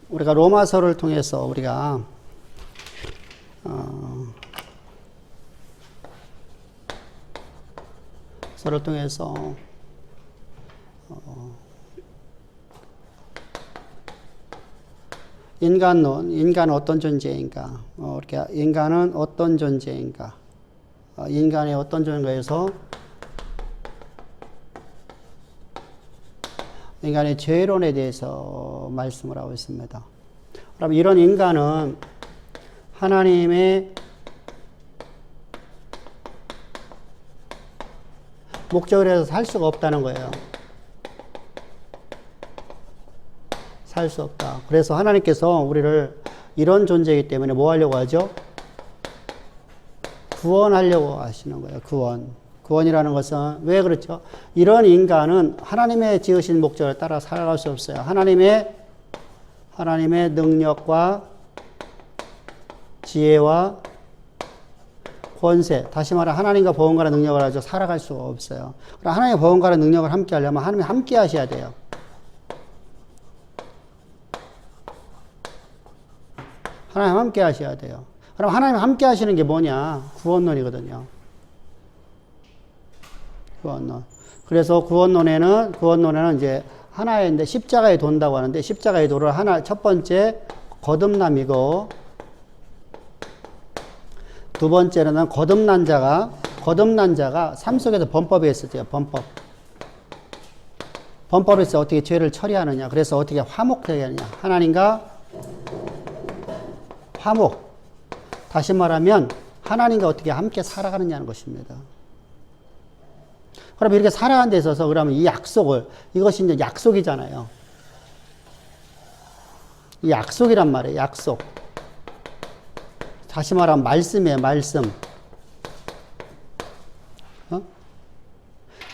우리가 로마서를 통해서 우리가 서를 통해서 인간론, 인간은 어떤 존재인가? 이렇게 인간은 어떤 존재인가? 인간의 어떤 존재에서 인간의 죄론에 대해서 말씀을 하고 있습니다. 그럼 이런 인간은 하나님의 목적을 해서 살 수가 없다는 거예요. 살 수 없다. 그래서 하나님께서 우리를 이런 존재이기 때문에 뭐 하려고 하죠? 구원하려고 하시는 거예요. 구원이라는 것은 왜 그렇죠? 이런 인간은 하나님의 지으신 목적을 따라 살아갈 수 없어요. 하나님의 능력과 지혜와 권세, 다시 말해 하나님과 보험과의 능력을 가지고 살아갈 수가 없어요. 그럼 하나님의 보험과의 능력을 함께 하려면 하나님이 함께 하셔야 돼요. 하나님 함께 하셔야 돼요. 그럼 하나님 함께 하시는 게 뭐냐? 구원론이거든요. 구원론. 그래서 구원론에는 이제 하나인데 십자가에 돈다고 하는데 십자가의 도를 첫 번째 거듭남이고 두 번째는 거듭난 자가 삶 속에서 범법이 있었죠. 범법에서 어떻게 죄를 처리하느냐. 그래서 어떻게 화목되게 하느냐. 하나님과 화목. 다시 말하면 하나님과 어떻게 함께 살아가느냐는 것입니다. 그럼 이렇게 살아가는 데 있어서 그러면 이 약속을, 이것이 이제 약속이잖아요. 이 약속이란 말이에요. 약속. 다시 말하면 말씀이에요. 말씀.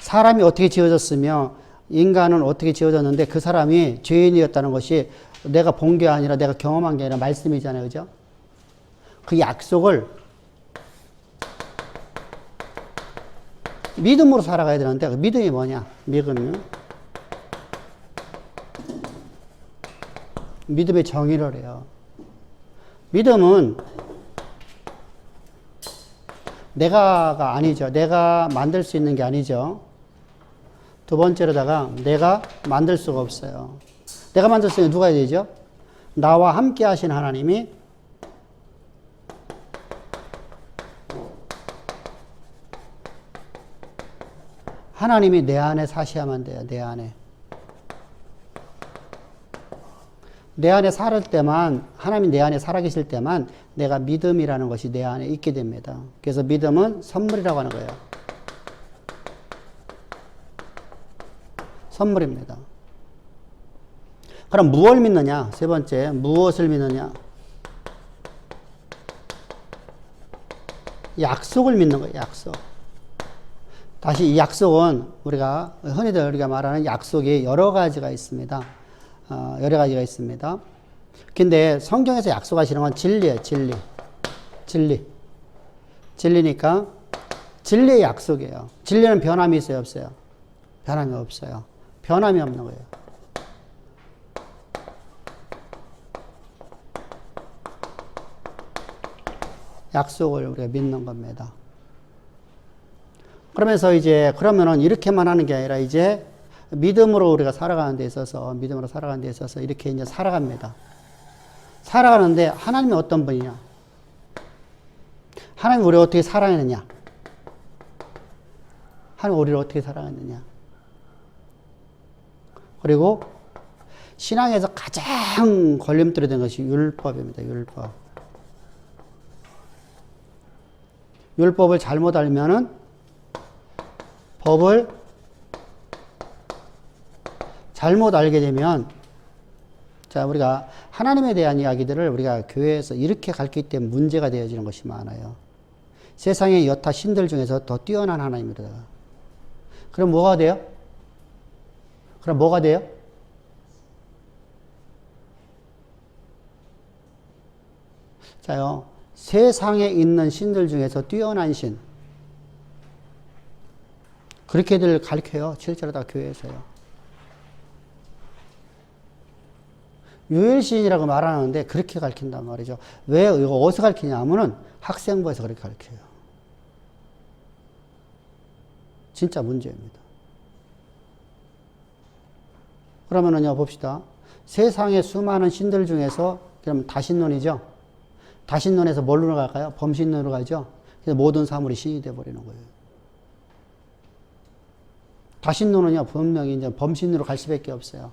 사람이 어떻게 지어졌으며 인간은 어떻게 지어졌는데 그 사람이 죄인이었다는 것이 내가 본 게 아니라 내가 경험한 게 아니라 말씀이잖아요. 그죠? 그 약속을 믿음으로 살아가야 되는데 그 믿음이 뭐냐? 믿음의 정의를 해요. 믿음은 내가가 아니죠. 내가 만들 수 있는 게 아니죠. 두 번째로다가 내가 만들 수가 없어요. 내가 만들 수 있는 누가 해야 되죠? 나와 함께 하신 하나님이 내 안에 사셔야만 돼요. 내 안에. 내 안에 살을 때만, 하나님이 내 안에 살아계실 때만 내가 믿음이라는 것이 내 안에 있게 됩니다. 그래서 믿음은 선물이라고 하는 거예요. 선물입니다. 그럼 무엇을 믿느냐? 세 번째, 무엇을 믿느냐? 약속을 믿는 거예요. 약속. 다시 이 약속은 흔히들 우리가 말하는 약속이 여러 가지가 있습니다. 여러 가지가 있습니다. 근데 성경에서 약속하시는 건 진리예요. 진리니까 진리의 약속이에요. 진리는 변함이 있어요? 없어요? 변함이 없어요. 변함이 없는 거예요. 약속을 우리가 믿는 겁니다. 그러면서 그러면은 이렇게만 하는 게 아니라 이제 믿음으로 우리가 살아가는 데 있어서 이렇게 이제 살아갑니다. 살아가는데 하나님이 어떤 분이냐? 하나님이 우리를 어떻게 사랑했느냐? 하나님이 우리를 어떻게 사랑했느냐? 그리고 신앙에서 가장 걸림돌이 된 것이 율법입니다. 율법을 잘못 알면은 법을 잘못 알게 되면, 자, 우리가 하나님에 대한 이야기들을 우리가 교회에서 이렇게 가르치기 때문에 문제가 되어지는 것이 많아요. 세상의 여타 신들 중에서 더 뛰어난 하나님이다. 그럼 뭐가 돼요? 자요, 세상에 있는 신들 중에서 뛰어난 신. 그렇게들 가르쳐요. 실제로 다 교회에서요. 유일신이라고 말하는데 그렇게 가르친단 말이죠. 왜 이거 어디서 가르치냐면은 학생부에서 그렇게 가르쳐요. 진짜 문제입니다. 그러면은요 봅시다. 세상의 수많은 신들 중에서 그럼 다신론이죠. 다신론에서 뭘로 갈까요? 범신론으로 가죠. 그래서 모든 사물이 신이 되어버리는 거예요. 다신론은요 분명히 이제 범신으로 갈 수밖에 없어요.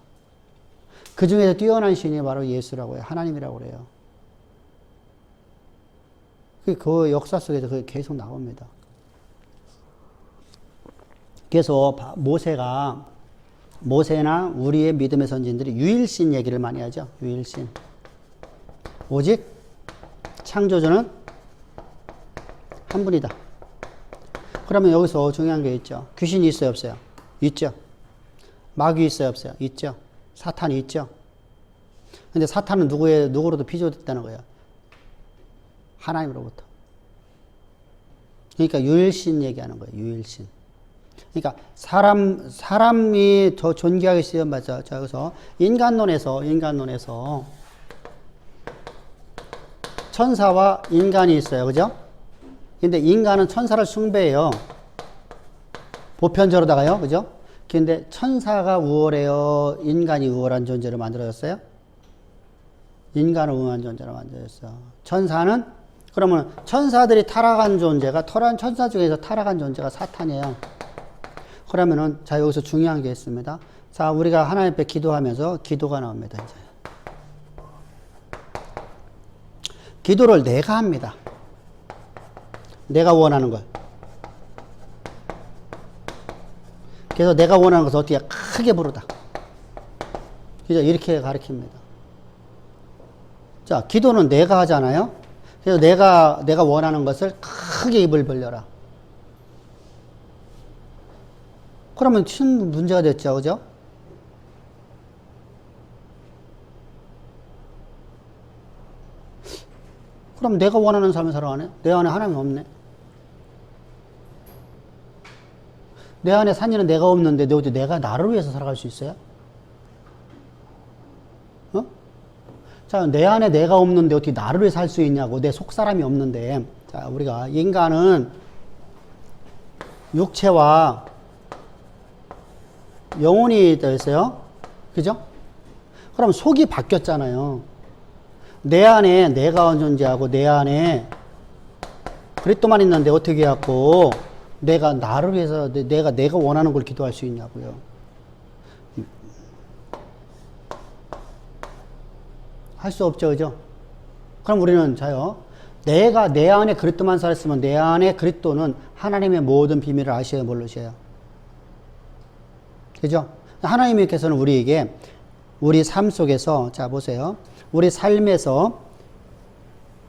그 중에서 뛰어난 신이 바로 예수라고 해요. 하나님이라고 그래요. 그 역사 속에서 그게 계속 나옵니다. 그래서 모세나 우리의 믿음의 선진들이 유일신 얘기를 많이 하죠. 유일신. 오직 창조주는 한 분이다. 그러면 여기서 중요한 게 있죠. 귀신이 있어요, 없어요? 있죠. 마귀 있어요, 없어요? 있죠. 사탄이 있죠. 근데 사탄은 누구로도 피조됐다는 거예요. 하나님으로부터. 그러니까 유일신 얘기하는 거예요. 유일신. 그러니까 사람이 더 존귀하게 쓰여 맞아. 자, 여기서 인간론에서 천사와 인간이 있어요. 그죠? 근데 인간은 천사를 숭배해요. 보편적으로다가요. 그죠? 근데 천사가 우월해요? 인간이 우월한 존재로 만들어졌어요? 인간은 우월한 존재로 만들어졌어요. 천사는, 그러면 천사들이 타락한 존재가, 천사 중에서 타락한 존재가 사탄이에요. 그러면은, 자, 여기서 중요한 게 있습니다. 자, 우리가 하나님 앞에 기도하면서 기도가 나옵니다. 이제. 기도를 내가 합니다. 내가 원하는 걸. 그래서 내가 원하는 것을 어떻게 크게 부르다. 그죠? 이렇게 가르칩니다. 자, 기도는 내가 하잖아요. 그래서 내가 원하는 것을 크게 입을 벌려라. 그러면 큰 문제가 됐죠. 그죠? 그럼 내가 원하는 삶을 살아가네? 내 안에 하나님이 없네? 내 안에 산이는 내가 없는데 어디 내가 나를 위해서 살아갈 수 있어요? 어? 자, 내 안에 내가 없는데 어떻게 나를 위해서 살 수 있냐고. 내 속사람이 없는데. 자, 우리가 인간은 육체와 영혼이 되어 있어요. 그죠? 그럼 속이 바뀌었잖아요. 내 안에 내가 존재하고 내 안에 그리스도만 있는데 어떻게 해갖고 내가 나를 위해서 내가 원하는 걸 기도할 수 있냐고요. 할 수 없죠, 그죠? 그럼 우리는 자요. 내가 내 안에 그리스도만 살았으면 내 안에 그리스도는 하나님의 모든 비밀을 아셔야 모르셔요. 그죠? 하나님께서는 우리에게 우리 삶 속에서 자 보세요. 우리 삶에서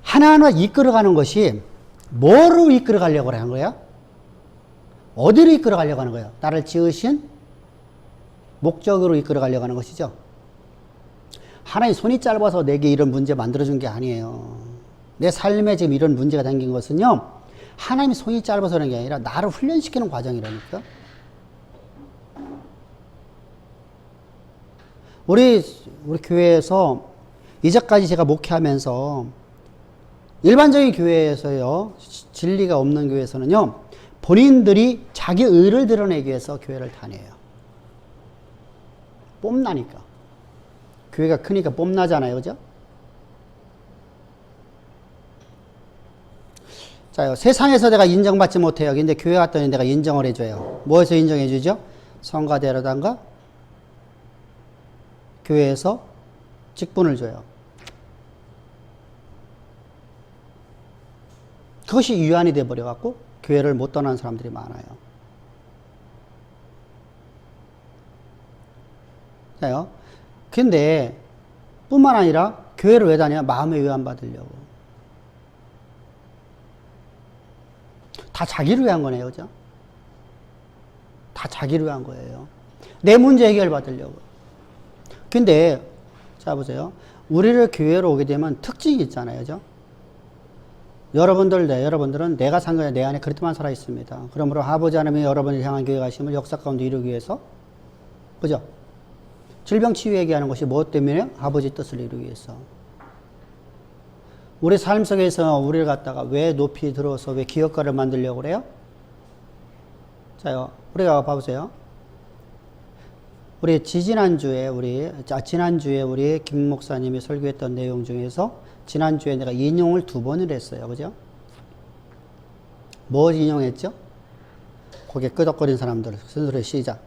하나하나 이끌어가는 것이 뭐로 이끌어가려고 하는 거야? 어디로 이끌어가려고 하는 거예요? 나를 지으신 목적으로 이끌어가려고 하는 것이죠. 하나님 손이 짧아서 내게 이런 문제 만들어준 게 아니에요. 내 삶에 지금 이런 문제가 생긴 것은요. 하나님이 손이 짧아서 그런 게 아니라 나를 훈련시키는 과정이라니까. 우리 교회에서 이제까지 제가 목회하면서 일반적인 교회에서요. 진리가 없는 교회에서는요. 본인들이 자기 의를 드러내기 위해서 교회를 다녀요. 뽐나니까. 교회가 크니까 뽐나잖아요. 그죠? 자요. 세상에서 내가 인정받지 못해요. 근데 교회 갔더니 내가 인정을 해줘요. 뭐에서 인정해주죠? 성가대로단가 교회에서 직분을 줘요. 그것이 유한이 돼버려갖고 교회를 못 떠나는 사람들이 많아요. 자요. 근데 뿐만 아니라 교회를 왜 다녀? 마음의 위안 받으려고. 다 자기를 위한 거네요. 그죠? 다 자기를 위한 거예요. 내 문제 해결 받으려고. 근데 자 보세요. 우리를 교회로 오게 되면 특징이 있잖아요. 그죠? 여러분들은 내가 산 거야. 내 안에 그리스도만 살아 있습니다. 그러므로 아버지 하나님이 여러분을 향한 교회 가심을 역사 가운데 이루기 위해서, 그죠? 질병 치유 얘기하는 것이 무엇 때문에? 아버지 뜻을 이루기 위해서. 우리 삶 속에서 우리를 갖다가 왜 높이 들어서 왜 기업가를 만들려고 그래요? 자요, 우리가 봐보세요. 지난주에 우리 김 목사님이 설교했던 내용 중에서 지난주에 내가 인용을 2번을 했어요. 그죠? 뭐 인용했죠? 고개 끄덕거린 사람들. 순서로 시작.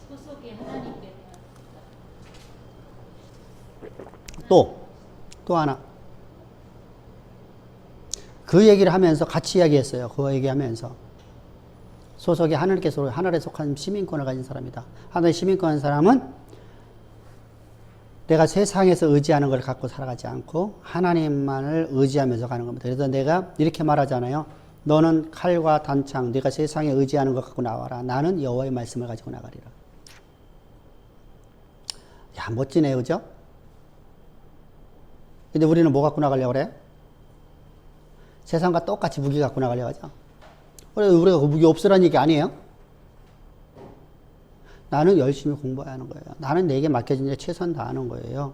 소속이 하나님께 또 하나. 그 얘기를 하면서 같이 이야기했어요. 그거 얘기하면서. 소속이 하늘에 속한 시민권을 가진 사람이다. 하늘의 시민권 한 사람은 내가 세상에서 의지하는 걸 갖고 살아가지 않고 하나님만을 의지하면서 가는 겁니다. 그래서 내가 이렇게 말하잖아요. 너는 칼과 단창, 네가 세상에 의지하는 것 갖고 나와라. 나는 여호와의 말씀을 가지고 나가리라. 야, 멋지네, 그죠? 근데 우리는 뭐 갖고 나가려고 그래? 세상과 똑같이 무기 갖고 나가려고 하죠. 우리가 그 무기 없으라는 얘기 아니에요? 나는 열심히 공부해야 하는 거예요. 나는 내게 맡겨진 일 최선 다하는 거예요.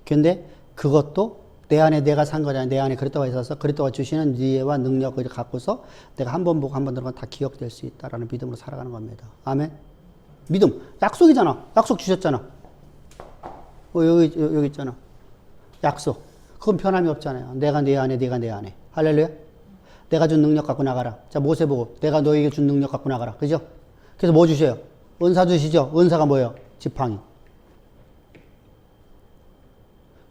근데 그것도 내 안에 내가 산 거잖아요. 내 안에 그리스도가 있어서 그리스도가 주시는 지혜와 능력을 갖고서 내가 한 번 보고 한 번 들어가면 다 기억될 수 있다라는 믿음으로 살아가는 겁니다. 아멘. 믿음. 약속이잖아. 약속 주셨잖아. 여기 있잖아. 약속. 그건 변함이 없잖아요. 내가 내 안에, 네가 내 안에. 할렐루야. 내가 준 능력 갖고 나가라. 자, 모세 보고 내가 너에게 준 능력 갖고 나가라. 그죠? 그래서 뭐 주셔요? 은사 주시죠? 은사가 뭐예요? 지팡이.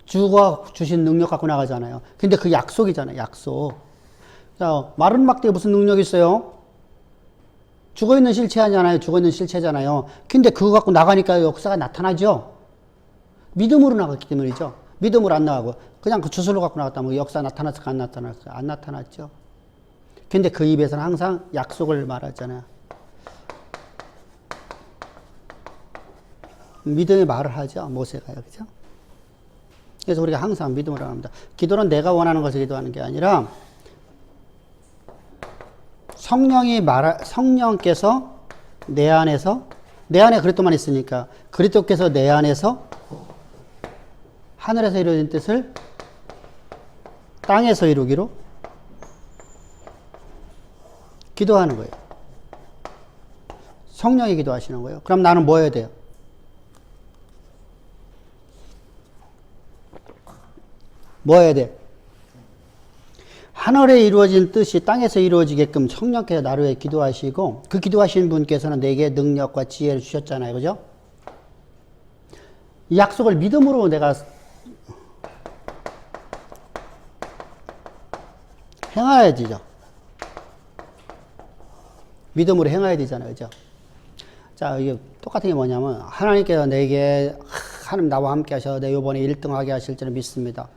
주가 주신 능력 갖고 나가잖아요. 근데 그 약속이잖아요. 약속. 자, 마른 막대에 무슨 능력이 있어요? 죽어있는 실체잖아요. 죽어있는 실체잖아요. 근데 그거 갖고 나가니까 역사가 나타나죠? 믿음으로 나갔기 때문이죠. 믿음으로 안 나가고 그냥 그 주술로 갖고 나갔다면 역사 나타났을까 안 나타났을까? 안 나타났죠. 근데 그 입에서는 항상 약속을 말하잖아요. 믿음의 말을 하죠. 모세가요. 그죠? 그래서 우리가 항상 믿음으로 합니다. 기도는 내가 원하는 것을 기도하는 게 아니라 성령께서 내 안에 그리스도만 있으니까 그리스도께서 내 안에서 하늘에서 이루어진 뜻을 땅에서 이루기로 기도하는 거예요. 성령이 기도하시는 거예요. 그럼 나는 뭐 해야 돼요? 뭐 해야 돼? 하늘에 이루어진 뜻이 땅에서 이루어지게끔 성령께서 나를 위해 기도하시고 그 기도하신 분께서는 내게 능력과 지혜를 주셨잖아요. 그죠? 이 약속을 믿음으로 내가 행해야 되죠. 믿음으로 행해야 되잖아요. 그죠? 자, 이게 똑같은 게 뭐냐면 하나님께서 내게 하나님 나와 함께 하셔서 내 이번에 1등 하게 하실 줄을 믿습니다.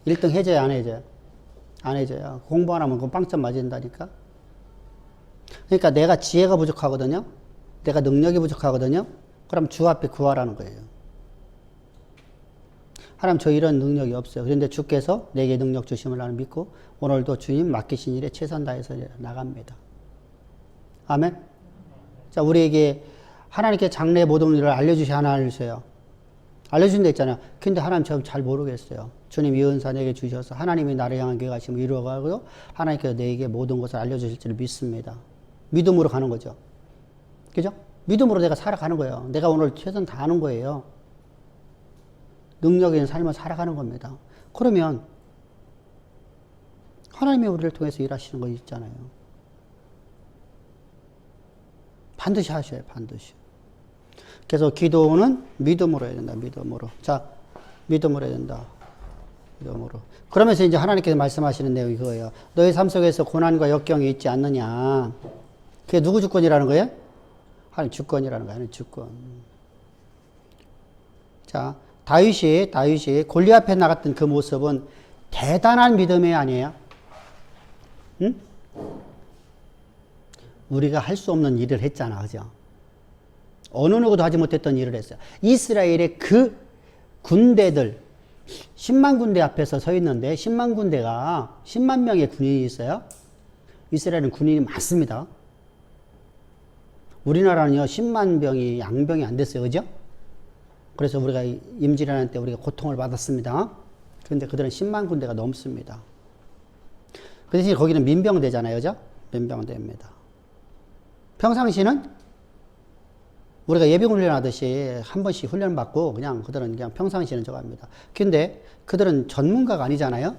1등 해줘야 안 해줘요? 안 해줘요. 공부 안 하면 그 빵점 맞은다니까. 그러니까 내가 지혜가 부족하거든요. 내가 능력이 부족하거든요. 그럼 주 앞에 구하라는 거예요. 하나님 저 이런 능력이 없어요. 그런데 주께서 내게 능력 주심을 나는 믿고 오늘도 주님 맡기신 일에 최선 다해서 나갑니다. 아멘. 자, 우리에게 하나님께 장래 모든 일을 알려주셔야 하나 알려주세요. 알려준 데 있잖아요. 근데 하나님 저 잘 모르겠어요. 주님 이 은사 내게 주셔서 하나님이 나를 향한 계획하심을 이루어가고요. 하나님께서 내게 모든 것을 알려주실 줄 믿습니다. 믿음으로 가는 거죠. 그죠? 믿음으로 내가 살아가는 거예요. 내가 오늘 최선 다하는 거예요. 능력 있는 삶을 살아가는 겁니다. 그러면 하나님이 우리를 통해서 일하시는 거 있잖아요. 반드시 하셔요. 반드시. 그래서 기도는 믿음으로 해야 된다. 믿음으로. 자, 믿음으로 해야 된다. 믿음으로. 그러면서 이제 하나님께서 말씀하시는 내용이 그거예요. 너의 삶 속에서 고난과 역경이 있지 않느냐. 그게 누구 주권이라는 거예요? 하나님 주권이라는 거예요. 하나님 주권. 자, 다윗이 골리앗 앞에 나갔던 그 모습은 대단한 믿음이 아니에요? 응? 우리가 할 수 없는 일을 했잖아. 그죠? 어느 누구도 하지 못했던 일을 했어요. 이스라엘의 그 군대들, 10만 군대 앞에서 서 있는데 10만 군대가 10만 명의 군인이 있어요. 이스라엘은 군인이 많습니다. 우리나라는요 10만 병이 양병이 안 됐어요. 그죠? 그래서 우리가 임진왜란 때 우리가 고통을 받았습니다. 그런데 그들은 10만 군대가 넘습니다. 그 대신 거기는 민병대잖아요. 그죠? 민병대입니다. 평상시는 우리가 예비훈련 하듯이 한 번씩 훈련 받고 그냥 그들은 그냥 평상시는 저거 합니다. 근데 그들은 전문가가 아니잖아요.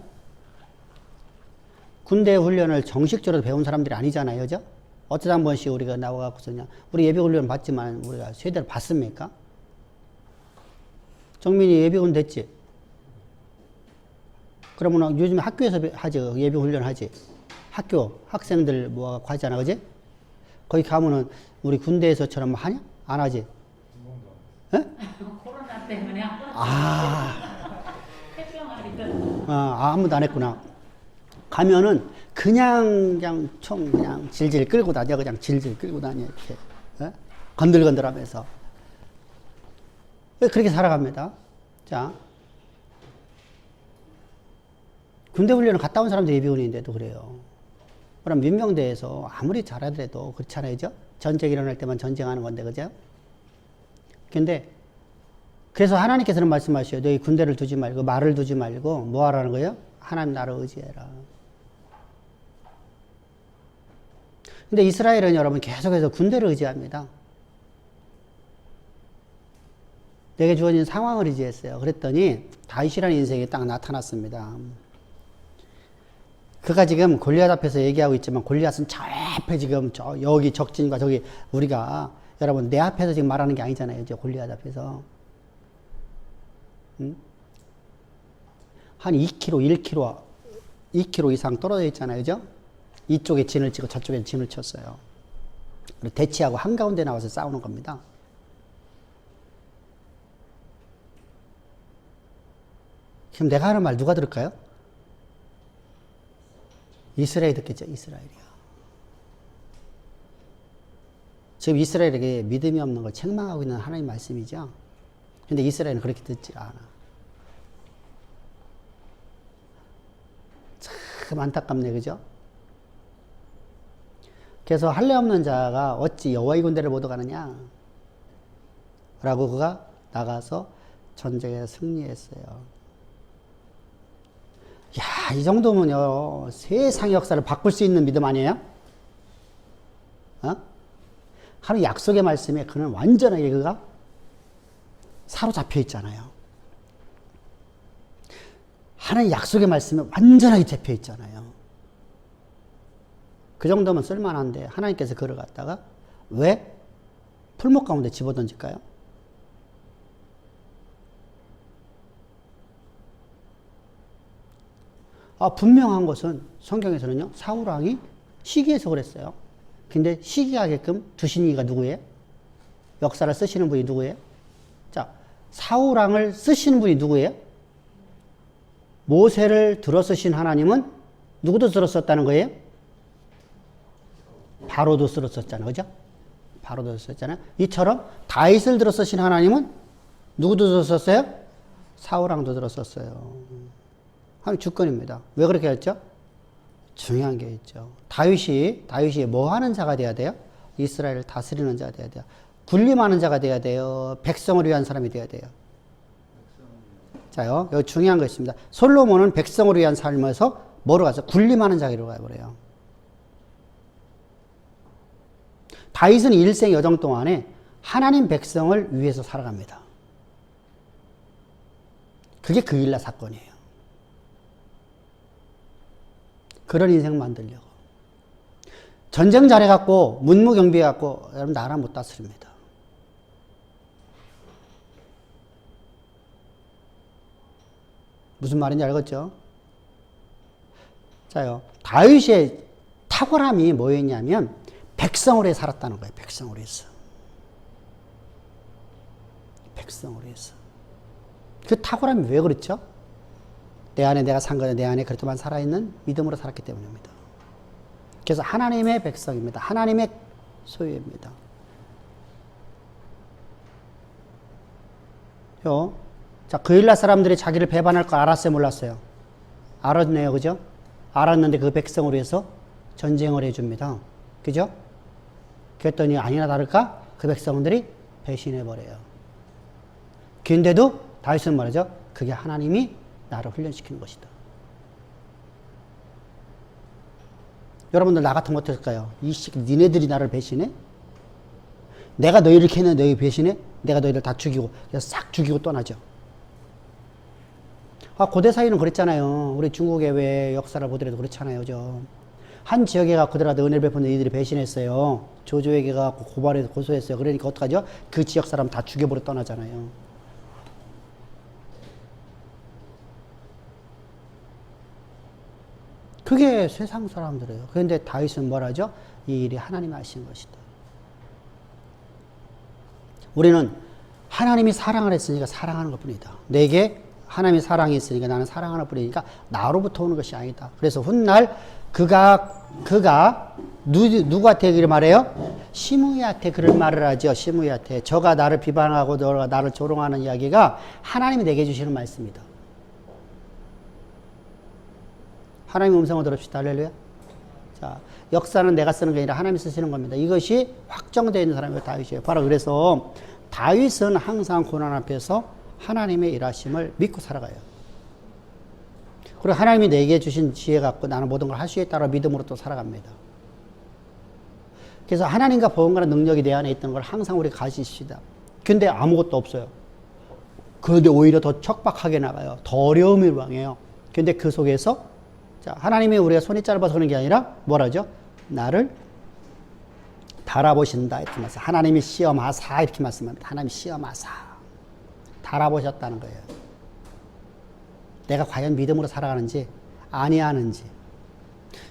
군대 훈련을 정식적으로 배운 사람들이 아니잖아요. 그죠? 어쩌다 한 번씩 우리가 나와갖고서 그냥 우리 예비훈련 받지만 우리가 제대로 받습니까? 정민이 예비군 됐지? 그러면 요즘 학교에서 하지, 예비훈련 하지. 학교, 학생들 모아갖고 하잖아, 그지? 거기 가면은 우리 군대에서처럼 하냐? 안 하지? 에? 코로나 때문에 해병아리들. 아무도 안 했구나. 가면은 그냥 총 그냥 질질 끌고 다녀. 그냥 질질 끌고 다녀. 이렇게. 에? 건들건들 하면서. 그렇게 살아갑니다. 자. 군대 훈련을 갔다 온 사람도 예비군인데도 그래요. 그럼 민병대에서 아무리 잘하더라도 그렇잖아요. 그죠? 전쟁 일어날 때만 전쟁하는 건데, 그죠? 근데, 그래서 하나님께서는 말씀하셔요. 너희 군대를 두지 말고, 말을 두지 말고, 뭐 하라는 거예요? 하나님 나를 의지해라. 근데 이스라엘은 여러분 계속해서 군대를 의지합니다. 내게 주어진 상황을 의지했어요. 그랬더니 다윗이라는 인생이 딱 나타났습니다. 그가 지금 골리앗 앞에서 얘기하고 있지만 골리앗은 저 앞에 지금 여기 적진과 저기 우리가 여러분 내 앞에서 지금 말하는 게 아니잖아요. 이제 골리앗 앞에서. 한 2km, 2km 이상 떨어져 있잖아요. 그죠? 이쪽에 진을 치고 저쪽에 진을 쳤어요. 그리고 대치하고 한가운데 나와서 싸우는 겁니다. 지금 내가 하는 말 누가 들을까요? 이스라엘이 듣겠죠. 이스라엘이요. 지금 이스라엘에게 믿음이 없는 걸 책망하고 있는 하나님 말씀이죠. 근데 이스라엘은 그렇게 듣지 않아. 참 안타깝네. 그죠? 그래서 할례 없는 자가 어찌 여호와의 군대를 못 가느냐 라고 그가 나가서 전쟁에 승리했어요. 야, 이 정도면요, 세상의 역사를 바꿀 수 있는 믿음 아니에요? 하나님 약속의 말씀에 그는 완전하게 그가 사로잡혀 있잖아요. 하나님 약속의 말씀에 완전하게 잡혀 있잖아요. 그 정도면 쓸만한데 하나님께서 그를 갖다가 왜 풀목 가운데 집어던질까요? 분명한 것은 성경에서는요, 사울왕이 시기해서 그랬어요. 근데 시기하게끔 두신 이가 누구예요? 역사를 쓰시는 분이 누구예요? 자, 사울왕을 쓰시는 분이 누구예요? 모세를 들어 쓰신 하나님은 누구도 들어 썼다는 거예요? 바로도 들어 썼잖아요. 그죠? 바로도 썼잖아요. 이처럼 다윗을 들어 쓰신 하나님은 누구도 들어 썼어요? 사울왕도 들어 썼어요. 하나님 주권입니다. 왜 그렇게 했죠? 중요한 게 있죠. 다윗이 뭐 하는 자가 돼야 돼요? 이스라엘을 다스리는 자가 돼야 돼요. 군림하는 자가 돼야 돼요. 백성을 위한 사람이 돼야 돼요. 자요, 여기 중요한 거 있습니다. 솔로몬은 백성을 위한 삶에서 뭐로 가서 군림하는 자기로 가버려요. 다윗은 일생 여정 동안에 하나님 백성을 위해서 살아갑니다. 그게 그 일라 사건이에요. 그런 인생 만들려고. 전쟁 잘해갖고, 문무경비해갖고, 여러분, 나라 못 다스립니다. 무슨 말인지 알겠죠? 자요. 다윗의 탁월함이 뭐였냐면, 백성을 위해 살았다는 거예요. 백성을 위해서. 백성을 위해서. 그 탁월함이 왜 그렇죠? 내 안에 내가 산 거는 내 안에 그렇게만 살아있는 믿음으로 살았기 때문입니다. 그래서 하나님의 백성입니다. 하나님의 소유입니다. 자, 그 일날 사람들이 자기를 배반할 걸 알았어요, 몰랐어요? 알았네요, 그죠? 알았는데 그 백성을 위해서 전쟁을 해줍니다. 그죠? 그랬더니 아니나 다를까? 그 백성들이 배신해버려요. 근데도 다윗은 말하죠. 그게 하나님이 나를 훈련시키는 것이다. 여러분들 나 같으면 어떨까요? 니네들이 나를 배신해? 내가 너희를 이렇게 했는데 너희 배신해? 내가 너희를 다 죽이고 그냥 싹 죽이고 떠나죠. 고대 사회는 그랬잖아요. 우리 중국의 왜 역사를 보더라도 그렇잖아요. 그죠? 한 지역에 가고 그들한테 은혜를 베푸는 이들이 배신했어요. 조조에게 가고 고발해서 고소했어요. 그러니까 어떡하죠? 그 지역 사람 다 죽여버려 떠나잖아요. 그게 세상 사람들이에요. 그런데 다윗은 뭐라죠? 이 일이 하나님이 하신 것이다. 우리는 하나님이 사랑을 했으니까 사랑하는 것 뿐이다. 내게 하나님이 사랑이 있으니까 나는 사랑하는 뿐이니까 나로부터 오는 것이 아니다. 그래서 훗날 그가 누구한테 그를 말해요? 시므이한테 그런 말을 하죠. 시므이한테. 저가 나를 비방하고 너가 나를 조롱하는 이야기가 하나님이 내게 주시는 말씀이다. 하나님의 음성을 들읍시다. 할렐루야. 자, 역사는 내가 쓰는 게 아니라 하나님이 쓰시는 겁니다. 이것이 확정되어 있는 사람이 다윗이에요. 바로 그래서 다윗은 항상 고난 앞에서 하나님의 일하심을 믿고 살아가요. 그리고 하나님이 내게 주신 지혜 갖고 나는 모든 걸 할 수 있다고 믿음으로 또 살아갑니다. 그래서 하나님과 보험과는 능력이 내 안에 있던 걸 항상 우리가 가지십시다. 근데 아무것도 없어요. 그런데 오히려 더 척박하게 나가요. 더 어려움이 왕해요. 근데 그 속에서 자, 하나님이 우리가 손이 짧아서 그런 게 아니라 뭐라죠? 나를 달아보신다 이렇게 말씀. 하나님이 시험하사 이렇게 말씀합니다. 하나님이 시험하사 달아보셨다는 거예요. 내가 과연 믿음으로 살아가는지 아니하는지.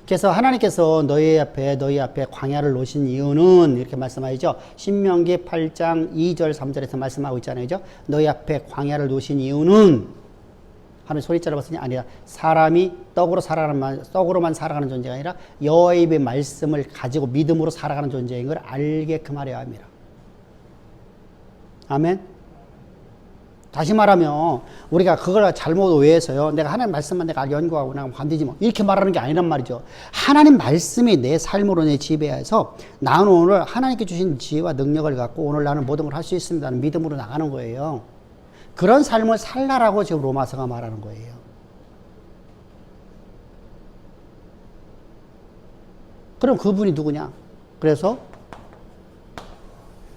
그래서 하나님께서 너희 앞에 광야를 놓으신 이유는 이렇게 말씀하시죠. 신명기 8장 2절 3절에서 말씀하고 있잖아요. 그죠? 너희 앞에 광야를 놓으신 이유는 하나님 소리 짧았으니 아니라 사람이 떡으로만 살아가는 존재가 아니라 여호와의 입의 말씀을 가지고 믿음으로 살아가는 존재인 걸 알게끔 하려 합니다. 아멘. 다시 말하면 우리가 그걸 잘못 오해해서요. 내가 하나님 말씀만 내가 연구하고 나면 반드시 뭐 이렇게 말하는 게 아니란 말이죠. 하나님 말씀이 내 삶으로 내 지배해서 나는 오늘 하나님께 주신 지혜와 능력을 갖고 오늘 나는 모든 걸 할 수 있습니다는 믿음으로 나가는 거예요. 그런 삶을 살라라고 지금 로마서가 말하는 거예요. 그럼 그분이 누구냐? 그래서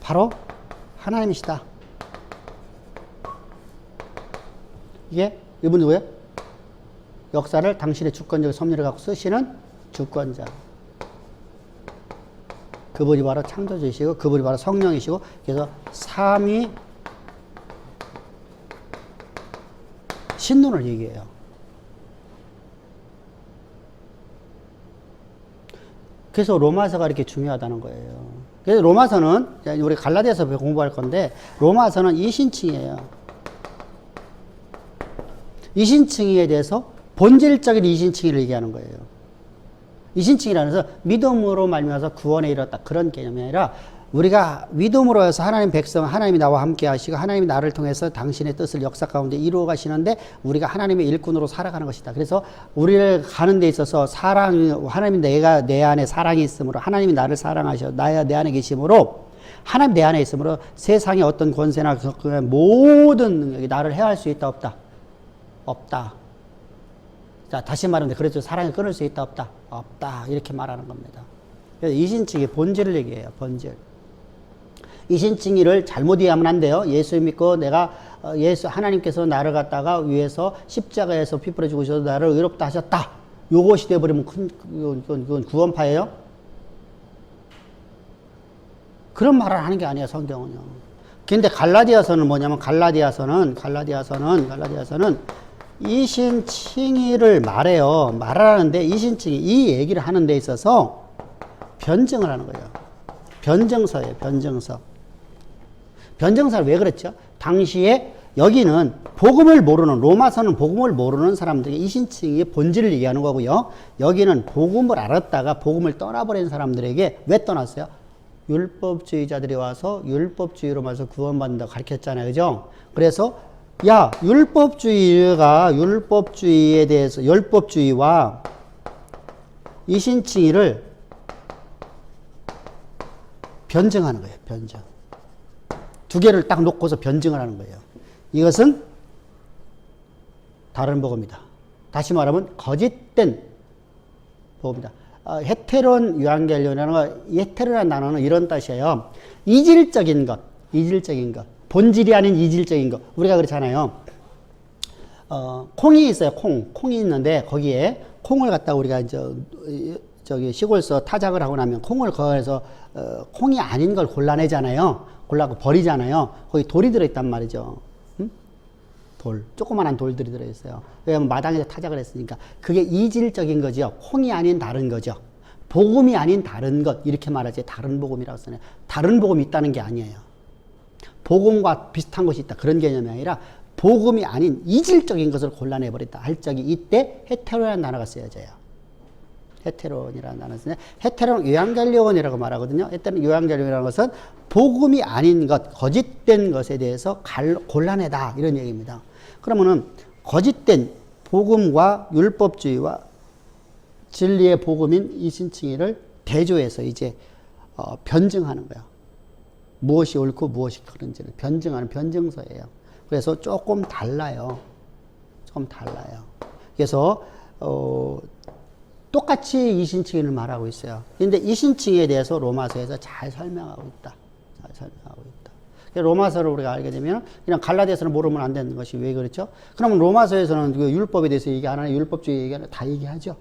바로 하나님이시다. 이분 누구예요? 역사를 당신의 주권적 섭리를 갖고 쓰시는 주권자. 그분이 바로 창조주이시고 그분이 바로 성령이시고 그래서 삼위 신론을 얘기해요. 그래서 로마서가 이렇게 중요하다는 거예요. 그래서 로마서는 우리 갈라디아서 공부할 건데 로마서는 이신칭이에요. 이신칭의에 대해서 본질적인 이신칭의를 얘기하는 거예요. 이신칭이라는 것은 믿음으로 말미암아서 구원에 이르렀다 그런 개념이 아니라 우리가 믿음으로 해서 하나님 백성, 하나님이 나와 함께 하시고 하나님이 나를 통해서 당신의 뜻을 역사 가운데 이루어 가시는데 우리가 하나님의 일꾼으로 살아가는 것이다. 그래서 우리를 가는 데 있어서 하나님이 내가 내 안에 사랑이 있으므로 하나님이 나를 사랑하셔 내 안에 계심으로 하나님 내 안에 있으므로 세상의 어떤 권세나 모든 능력이 나를 해할 수 있다 없다? 없다. 자, 다시 말하면 그래도 사랑을 끊을 수 있다 없다? 없다. 이렇게 말하는 겁니다. 그래서 이신칭의 본질을 얘기해요. 본질. 이신칭의를 잘못 이해하면 안 돼요. 예수 믿고 내가 하나님께서 나를 갖다가 위해서 십자가에서 피 뿌려 죽으셔서 나를 의롭다 하셨다. 요것이 돼버리면 그건 구원파예요. 그런 말을 하는 게 아니에요. 성경은요. 근데 갈라디아서는 뭐냐면 갈라디아서는 이신칭의를 말해요. 말을 하는데 이신칭의 이 얘기를 하는 데 있어서 변증을 하는 거예요. 변증서예요. 변증서. 변증서를 왜 그랬죠? 당시에 여기는 복음을 모르는 로마서는 복음을 모르는 사람들이 이신칭의 본질을 얘기하는 거고요. 여기는 복음을 알았다가 복음을 떠나버린 사람들에게 왜 떠났어요? 율법주의자들이 와서 율법주의로 말해서 구원받는다고 가르쳤잖아요. 그죠? 그래서 야, 율법주의에 대해서, 율법주의와 이신칭의를 변증하는 거예요, 변증. 두 개를 딱 놓고서 변증을 하는 거예요. 이것은 다른 복음이다. 다시 말하면, 거짓된 복음이다. 헤테론 유앙겔리온이라는 거, 헤테로라는 단어는 이런 뜻이에요. 이질적인 것, 이질적인 것. 본질이 아닌 이질적인 것. 우리가 그렇잖아요. 콩이 있어요, 콩이 있는데, 거기에 콩을 갖다가 우리가 저기 시골에서 타작을 하고 나면 콩을 거해서, 콩이 아닌 걸 골라내잖아요. 골라고 버리잖아요. 거기 돌이 들어있단 말이죠. 응? 돌. 조그만한 돌들이 들어있어요. 왜냐면 마당에서 타작을 했으니까. 그게 이질적인 거죠. 콩이 아닌 다른 거죠. 복음이 아닌 다른 것. 이렇게 말하지. 다른 복음이라고 쓰네요. 다른 복음이 있다는 게 아니에요. 복음과 비슷한 것이 있다. 그런 개념이 아니라 복음이 아닌 이질적인 것을 골라내버렸다. 할 적이 이때 헤테로라는 단어가 쓰여져요. 헤테론이라는 단어를 쓰는데, 헤테론 유앙겔리온이라고 말하거든요. 헤테론 유앙겔리온이라는 것은 복음이 아닌 것, 거짓된 것에 대해서 골라내다. 이런 얘기입니다. 그러면은 거짓된 복음과 율법주의와 진리의 복음인 이신칭의를 대조해서 이제 변증하는 거예요. 무엇이 옳고 무엇이 그른지를 변증하는 변증서예요. 그래서 조금 달라요. 조금 달라요. 그래서 똑같이 이신칭의를 말하고 있어요. 그런데 이신칭의에 대해서 로마서에서 잘 설명하고 있다. 잘 설명하고 있다. 로마서를 우리가 알게 되면 그냥 갈라디아서는 모르면 안 되는 것이 왜 그렇죠? 그러면 로마서에서는 그 율법에 대해서 얘기 안 하나, 율법주의 얘기 안 하나, 다 얘기하죠.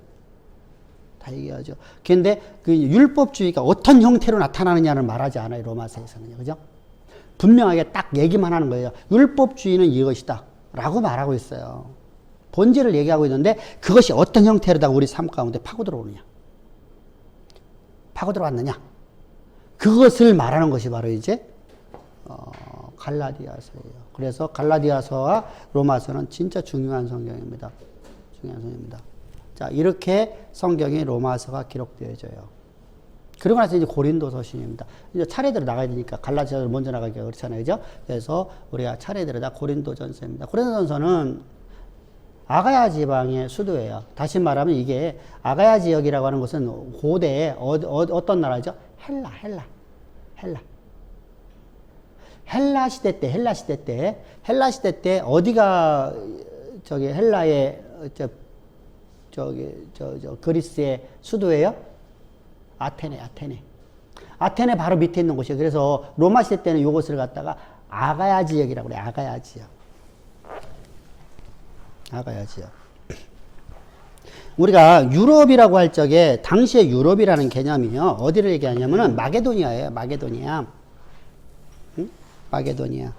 다 얘기하죠. 그런데 그 율법주의가 어떤 형태로 나타나느냐를 말하지 않아요. 로마서에서는요. 그죠? 분명하게 딱 얘기만 하는 거예요. 율법주의는 이것이다. 라고 말하고 있어요. 본질을 얘기하고 있는데 그것이 어떤 형태로다가 우리 삶 가운데 파고들어오느냐. 파고들어왔느냐. 그것을 말하는 것이 바로 이제 갈라디아서예요. 그래서 갈라디아서와 로마서는 진짜 중요한 성경입니다. 중요한 성경입니다. 자, 이렇게 성경에 로마서가 기록되어져요. 그리고 나서 이제 고린도서신입니다. 이제 차례대로 나가야 되니까 갈라디아서를 먼저 나가기가 그렇잖아요. 그죠? 그래서 우리가 차례대로 다 고린도전서입니다. 고린도전서는 아가야 지방의 수도예요. 다시 말하면 이게 아가야 지역이라고 하는 것은 고대에 어떤 나라죠? 헬라 시대 때 어디가 저기 헬라의 그리스의 수도예요? 아테네 바로 밑에 있는 곳이에요. 그래서 로마 시대 때는 이곳을 갖다가 아가야 지역이라고 그래요. 아가야 지역. 우리가 유럽이라고 할 적에 당시의 유럽이라는 개념이요. 어디를 얘기하냐면은 마게도니아예요. 마게도니아. 응? 마게도니아.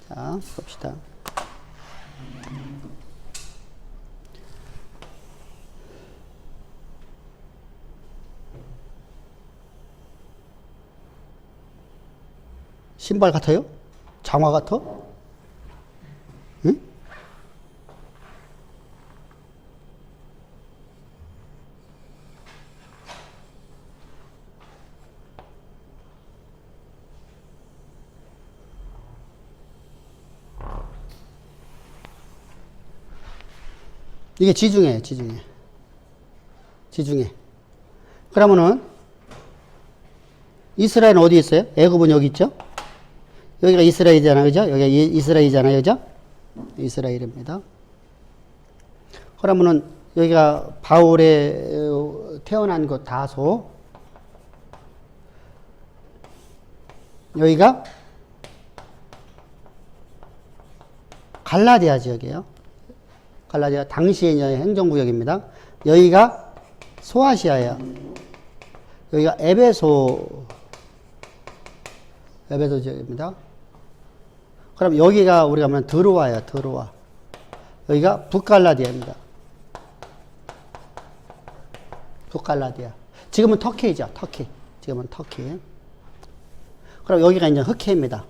자, 봅시다. 신발 같아요? 장화 같아? 응? 이게 지중해. 그러면은 이스라엘은 어디 있어요? 애굽은 여기 있죠? 여기가 이스라엘이잖아요. 그죠? 여기가 이스라엘이잖아요. 그죠? 이스라엘입니다. 그러면은 여기가 바울의 태어난 곳 다소, 여기가 갈라디아 지역이에요. 갈라디아 당시의 행정구역입니다. 여기가 소아시아예요. 여기가 에베소 지역입니다. 그럼 여기가 우리가 하면 드로아예요. 드로아. 여기가 북갈라디아입니다. 북갈라디아. 지금은 터키죠. 터키. 지금은 터키. 그럼 여기가 이제 흑해입니다.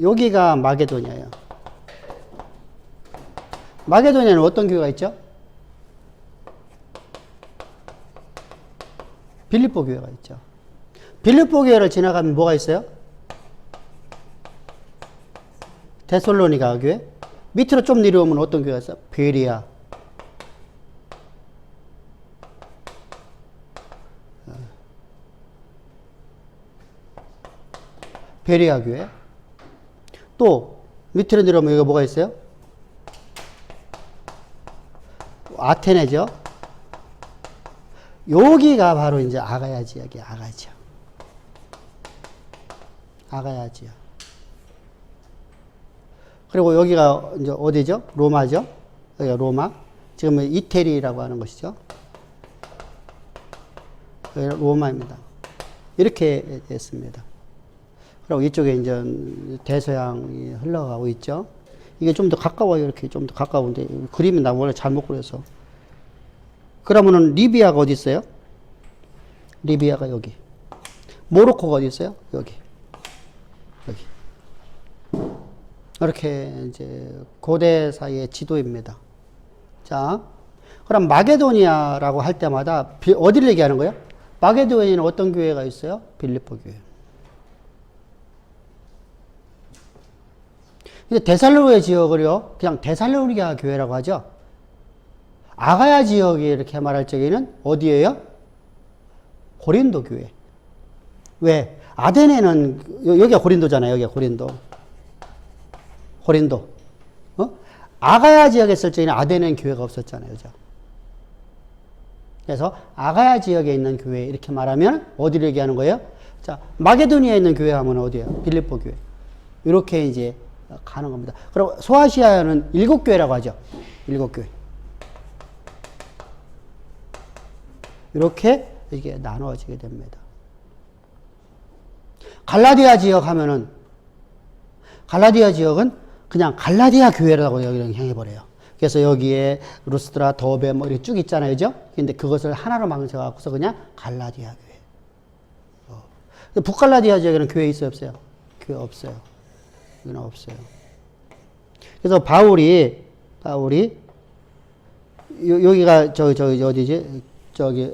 여기가 마게도니아예요. 마게도니아는 어떤 교회가 있죠? 빌립보 교회가 있죠. 빌립보 교회를 지나가면 뭐가 있어요? 데살로니가 교회. 밑으로 좀 내려오면 어떤 교회가 있어요? 베리아. 베리아 교회. 또 밑으로 내려오면 여기 뭐가 있어요? 아테네죠. 여기가 바로 이제 아가야 지역이 아가 지역. 아가야 지역. 그리고 여기가 이제 어디죠? 로마죠. 여기가 로마. 지금은 이태리라고 하는 것이죠. 여기가 로마입니다. 이렇게 됐습니다. 그리고 이쪽에 이제 대서양이 흘러가고 있죠. 이게 좀 더 가까워요. 이렇게 좀 더 가까운데 그림이 나 원래 잘못 그려서. 그러면은 리비아가 어디 있어요? 리비아가 여기. 모로코가 어디 있어요? 여기. 여기. 이렇게 이제 고대 사이의 지도입니다. 자, 그럼 마게도니아라고 할 때마다 어디를 얘기하는 거예요? 마게도니아에는 어떤 교회가 있어요? 빌립보 교회. 근데 데살로니가 지역을요, 그냥 데살로니가 교회라고 하죠. 아가야 지역이 이렇게 말할 적에는 어디예요? 고린도 교회. 왜? 아데네는 여기가 고린도잖아요. 여기가 고린도. 고린도. 아가야 지역에 있을 적에는 아데네는 교회가 없었잖아요. 그죠? 그래서 아가야 지역에 있는 교회 이렇게 말하면 어디를 얘기하는 거예요? 자, 마게도니아에 있는 교회 하면 어디예요? 빌립보 교회. 이렇게 이제 가는 겁니다. 그리고 소아시아는 7교회라고 하죠. 7교회. 이렇게 이게 나누어지게 됩니다. 갈라디아 지역 하면은, 갈라디아 지역은 그냥 갈라디아 교회라고 여기를 향해버려요. 그래서 여기에 루스드라, 더베 뭐 이렇게 쭉 있잖아요. 그죠? 근데 그것을 하나로 망쳐갖고서 그냥 갈라디아 교회. 북갈라디아 지역에는 교회 있어요? 없어요? 교회 없어요. 여기는 없어요. 그래서 바울이 여기가 어디지? 저기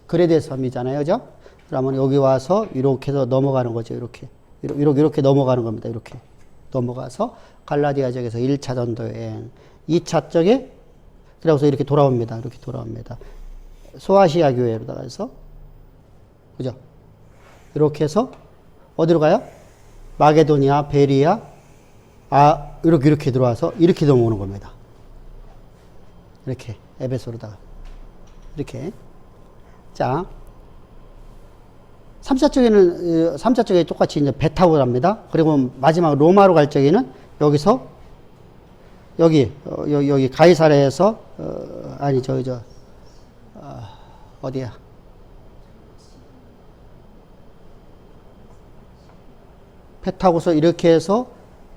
그레데 섬이잖아요. 그죠? 그러면 여기 와서 이렇게 해서 넘어가는 거죠. 이렇게 넘어가는 겁니다. 이렇게 넘어가서 갈라디아 지역에서 1차 전도 여행, 2차 쪽에 그래서 이렇게 돌아옵니다. 이렇게 돌아옵니다. 소아시아 교회로다가 해서 그죠? 이렇게 해서 어디로 가요? 마게도니아, 베리아, 이렇게 들어와서 이렇게 넘어오는 겁니다. 이렇게 에베소로다가 이렇게. 자, 3차 쪽에 똑같이 이제 배 타고 갑니다. 그리고 마지막 로마로 갈 적에는 여기서 여기 가이사랴에서 어디야? 배 타고서 이렇게 해서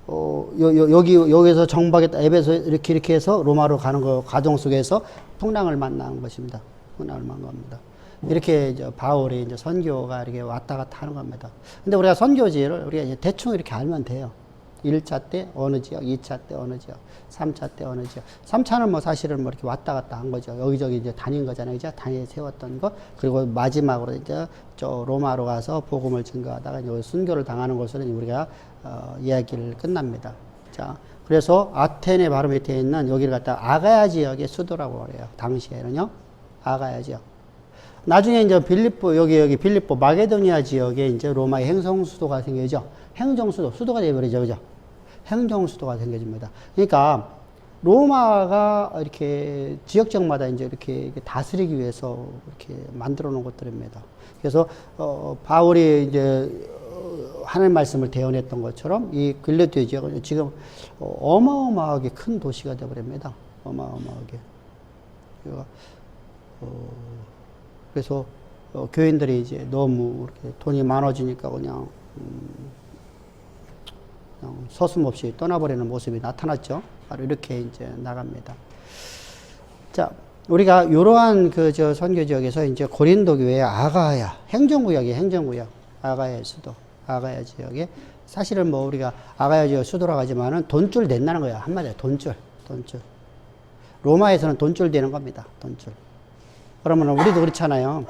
여기서 정박에 에베소 이렇게 해서 로마로 가는 거 과정 속에서 풍랑을 만나는 것입니다. 풍랑을 만난 겁니다. 이렇게 이제 바울이 이제 선교가 이렇게 왔다 갔다 하는 겁니다. 근데 우리가 선교지를 우리가 이제 대충 이렇게 알면 돼요. 1차 때 어느 지역, 2차 때 어느 지역, 3차 때 어느 지역. 3차는 뭐 사실은 뭐 이렇게 왔다 갔다 한 거죠. 여기저기 이제 다닌 거잖아요. 이제 다니 세웠던 것. 그리고 마지막으로 이제 저 로마로 가서 복음을 증거하다가 이제 순교를 당하는 것으로 우리가 이야기를 끝납니다. 자, 그래서 아테네 바로 밑에 있는 여기를 갖다 아가야 지역의 수도라고 그래요. 당시에는요. 아가야 지역. 나중에 이제 여기 빌립보 마게도니아 지역에 이제 로마의 행성 수도가 생겨죠. 행정 수도가 되어버리죠. 그죠? 행정 수도가 생겨집니다. 그러니까 로마가 이렇게 지역적마다 이제 이렇게 다스리기 위해서 이렇게 만들어 놓은 것들입니다. 그래서 바울이 이제 하나님 말씀을 대언했던 것처럼 이 빌립보 지역은 지금 어마어마하게 큰 도시가 되어버립니다. 어마어마하게. 그래서 교인들이 이제 너무 이렇게 돈이 많아지니까 그냥 서슴없이 떠나버리는 모습이 나타났죠. 바로 이렇게 이제 나갑니다. 자, 우리가 이러한 저 선교 지역에서 이제 고린도 교회 아가야 행정구역이에요. 행정구역 아가야 수도 아가야 지역에 사실은 뭐 우리가 아가야 지역 수도라고 하지만은 돈줄 낸다는 거예요. 한마디로 돈줄. 로마에서는 돈줄 되는 겁니다. 돈줄. 그러면 우리도 그렇잖아요.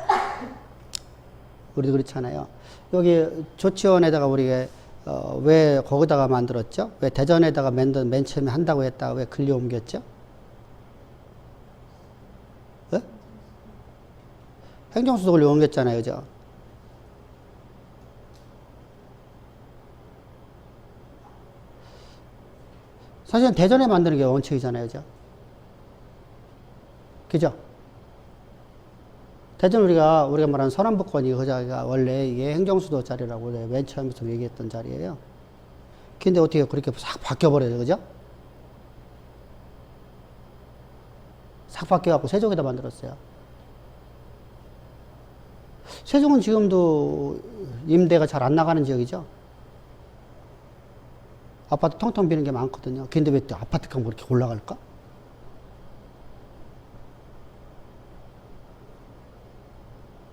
우리도 그렇잖아요. 여기 조치원에다가 우리가 왜 거기다가 만들었죠? 왜 대전에다가 맨 처음에 한다고 했다가 왜 근리 옮겼죠? 네? 행정수도를 옮겼잖아요, 그죠? 사실은 대전에 만드는 게 원칙이잖아요, 그죠? 그죠? 대전 우리가 말하는 서남북권이 그 자리가 원래 이게 행정수도 자리라고 맨 처음부터 얘기했던 자리예요. 근데 어떻게 그렇게 싹 바뀌어버려요, 그죠? 싹 바뀌어갖고 세종에다 만들었어요. 세종은 지금도 임대가 잘 안 나가는 지역이죠? 아파트 텅텅 비는 게 많거든요. 근데 왜 또 아파트 값 그렇게 올라갈까?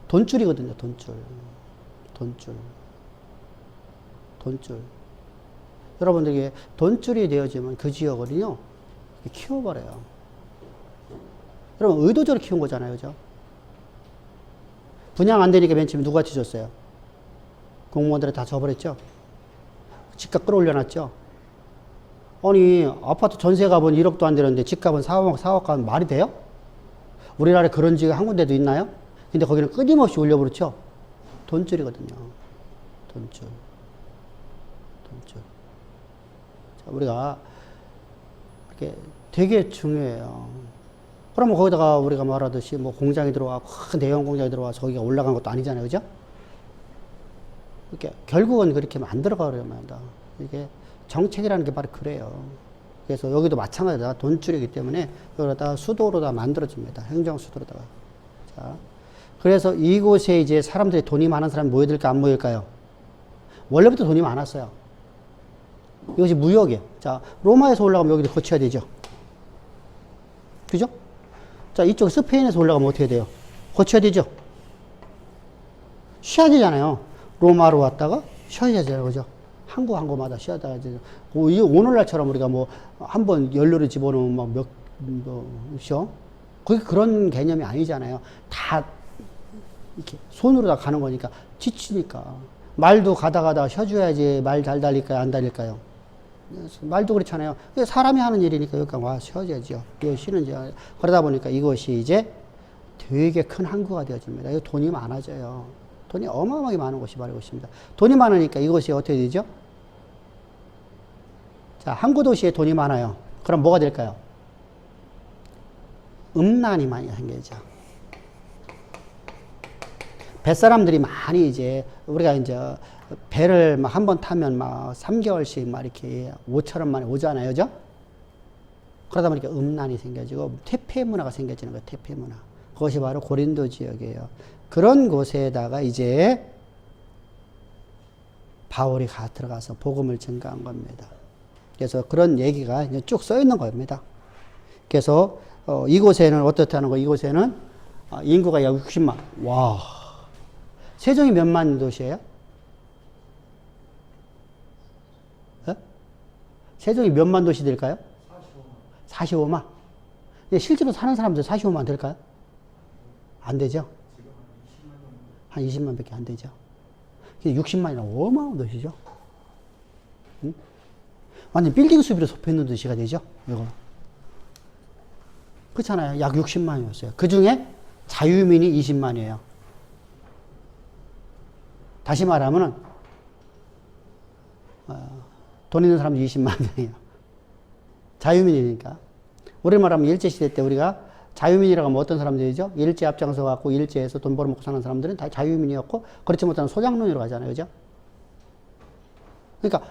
돈줄이거든요, 돈줄. 여러분들에게 돈줄이 되어지면 그 지역을요, 키워버려요. 여러분, 의도적으로 키운 거잖아요, 그죠? 분양 안 되니까 맨 처음에 누가 지줬어요? 공무원들이 다 줘버렸죠? 집값 끌어올려놨죠? 아니, 아파트 전세 값은 1억도 안 되는데 집값은 4억 가면 말이 돼요? 우리나라에 그런 지가 한 군데도 있나요? 근데 거기는 끊임없이 올려버렸죠? 돈줄이거든요. 돈줄. 자, 우리가 이렇게 되게 중요해요. 그러면 거기다가 우리가 말하듯이 뭐 공장이 들어와, 큰 대형 공장이 들어와 저기가 올라간 것도 아니잖아요. 그죠? 이렇게 결국은 그렇게 만들어가려면 한다. 이게 정책이라는 게 바로 그래요. 그래서 여기도 마찬가지다. 돈줄이기 때문에 여기다가 수도로다 만들어줍니다. 행정수도로다가. 자. 그래서 이곳에 이제 사람들이 돈이 많은 사람이 모여들까 안 모일까요? 원래부터 돈이 많았어요. 이것이 무역이에요. 자, 로마에서 올라가면 여기를 거쳐야 되죠. 그죠? 자, 이쪽 스페인에서 올라가면 어떻게 돼요? 거쳐야 되죠. 쉬어야 되잖아요. 로마로 왔다가 쉬어야 되잖아요. 그죠? 한 곳마다 쉬었다가 이제 오늘날처럼 우리가 뭐 한 번 연료를 집어넣으면 막 쉬어? 그게 그런 개념이 아니잖아요. 다 이렇게 손으로 다 가는 거니까 지치니까. 말도 가다 쉬어줘야지 말 잘 달릴까요? 안 달릴까요? 말도 그렇잖아요. 사람이 하는 일이니까 여기까지 와 쉬어야죠. 이거 쉬는지. 그러다 보니까 이것이 이제 되게 큰 항구가 되어집니다. 이거 돈이 많아져요. 돈이 어마어마하게 많은 곳이 바로 이것입니다. 돈이 많으니까 이것이 어떻게 되죠? 자, 항구 도시에 돈이 많아요. 그럼 뭐가 될까요? 음란이 많이 생기죠. 뱃사람들이 많이 이제, 우리가 이제 배를 막 한 번 타면 막 3개월씩 막 이렇게 5,000원 만에 오잖아요. 그죠? 그러다 보니까 음란이 생겨지고 퇴폐 문화가 생겨지는 거예요. 퇴폐 문화. 그것이 바로 고린도 지역이에요. 그런 곳에다가 이제 바울이 들어가서 복음을 전가한 겁니다. 그래서 그런 얘기가 이제 쭉 써 있는 겁니다. 그래서 이곳에는 어떻다는 거? 이곳에는 인구가 약 60만. 와. 세종이 몇만 도시예요? 어? 세종이 몇만 도시 될까요? 45만. 실제로 사는 사람들 45만 될까요? 안 되죠? 한 20만 밖에 안 되죠. 60만이나 어마어마한 도시죠. 응? 완전 빌딩 수비로 좁혀있는 도시가 되죠. 이거. 그렇잖아요. 약 60만이었어요. 그 중에 자유민이 20만이에요. 다시 말하면은, 돈 있는 사람이 20만 명이에요. 자유민이니까. 우리 말하면 일제시대 때 우리가 자유민이라고 하면 어떤 사람들이죠? 일제 앞장서 갖고 일제에서 돈 벌어먹고 사는 사람들은 다 자유민이었고, 그렇지 못하면 소장농으로 가잖아요. 그죠? 그러니까,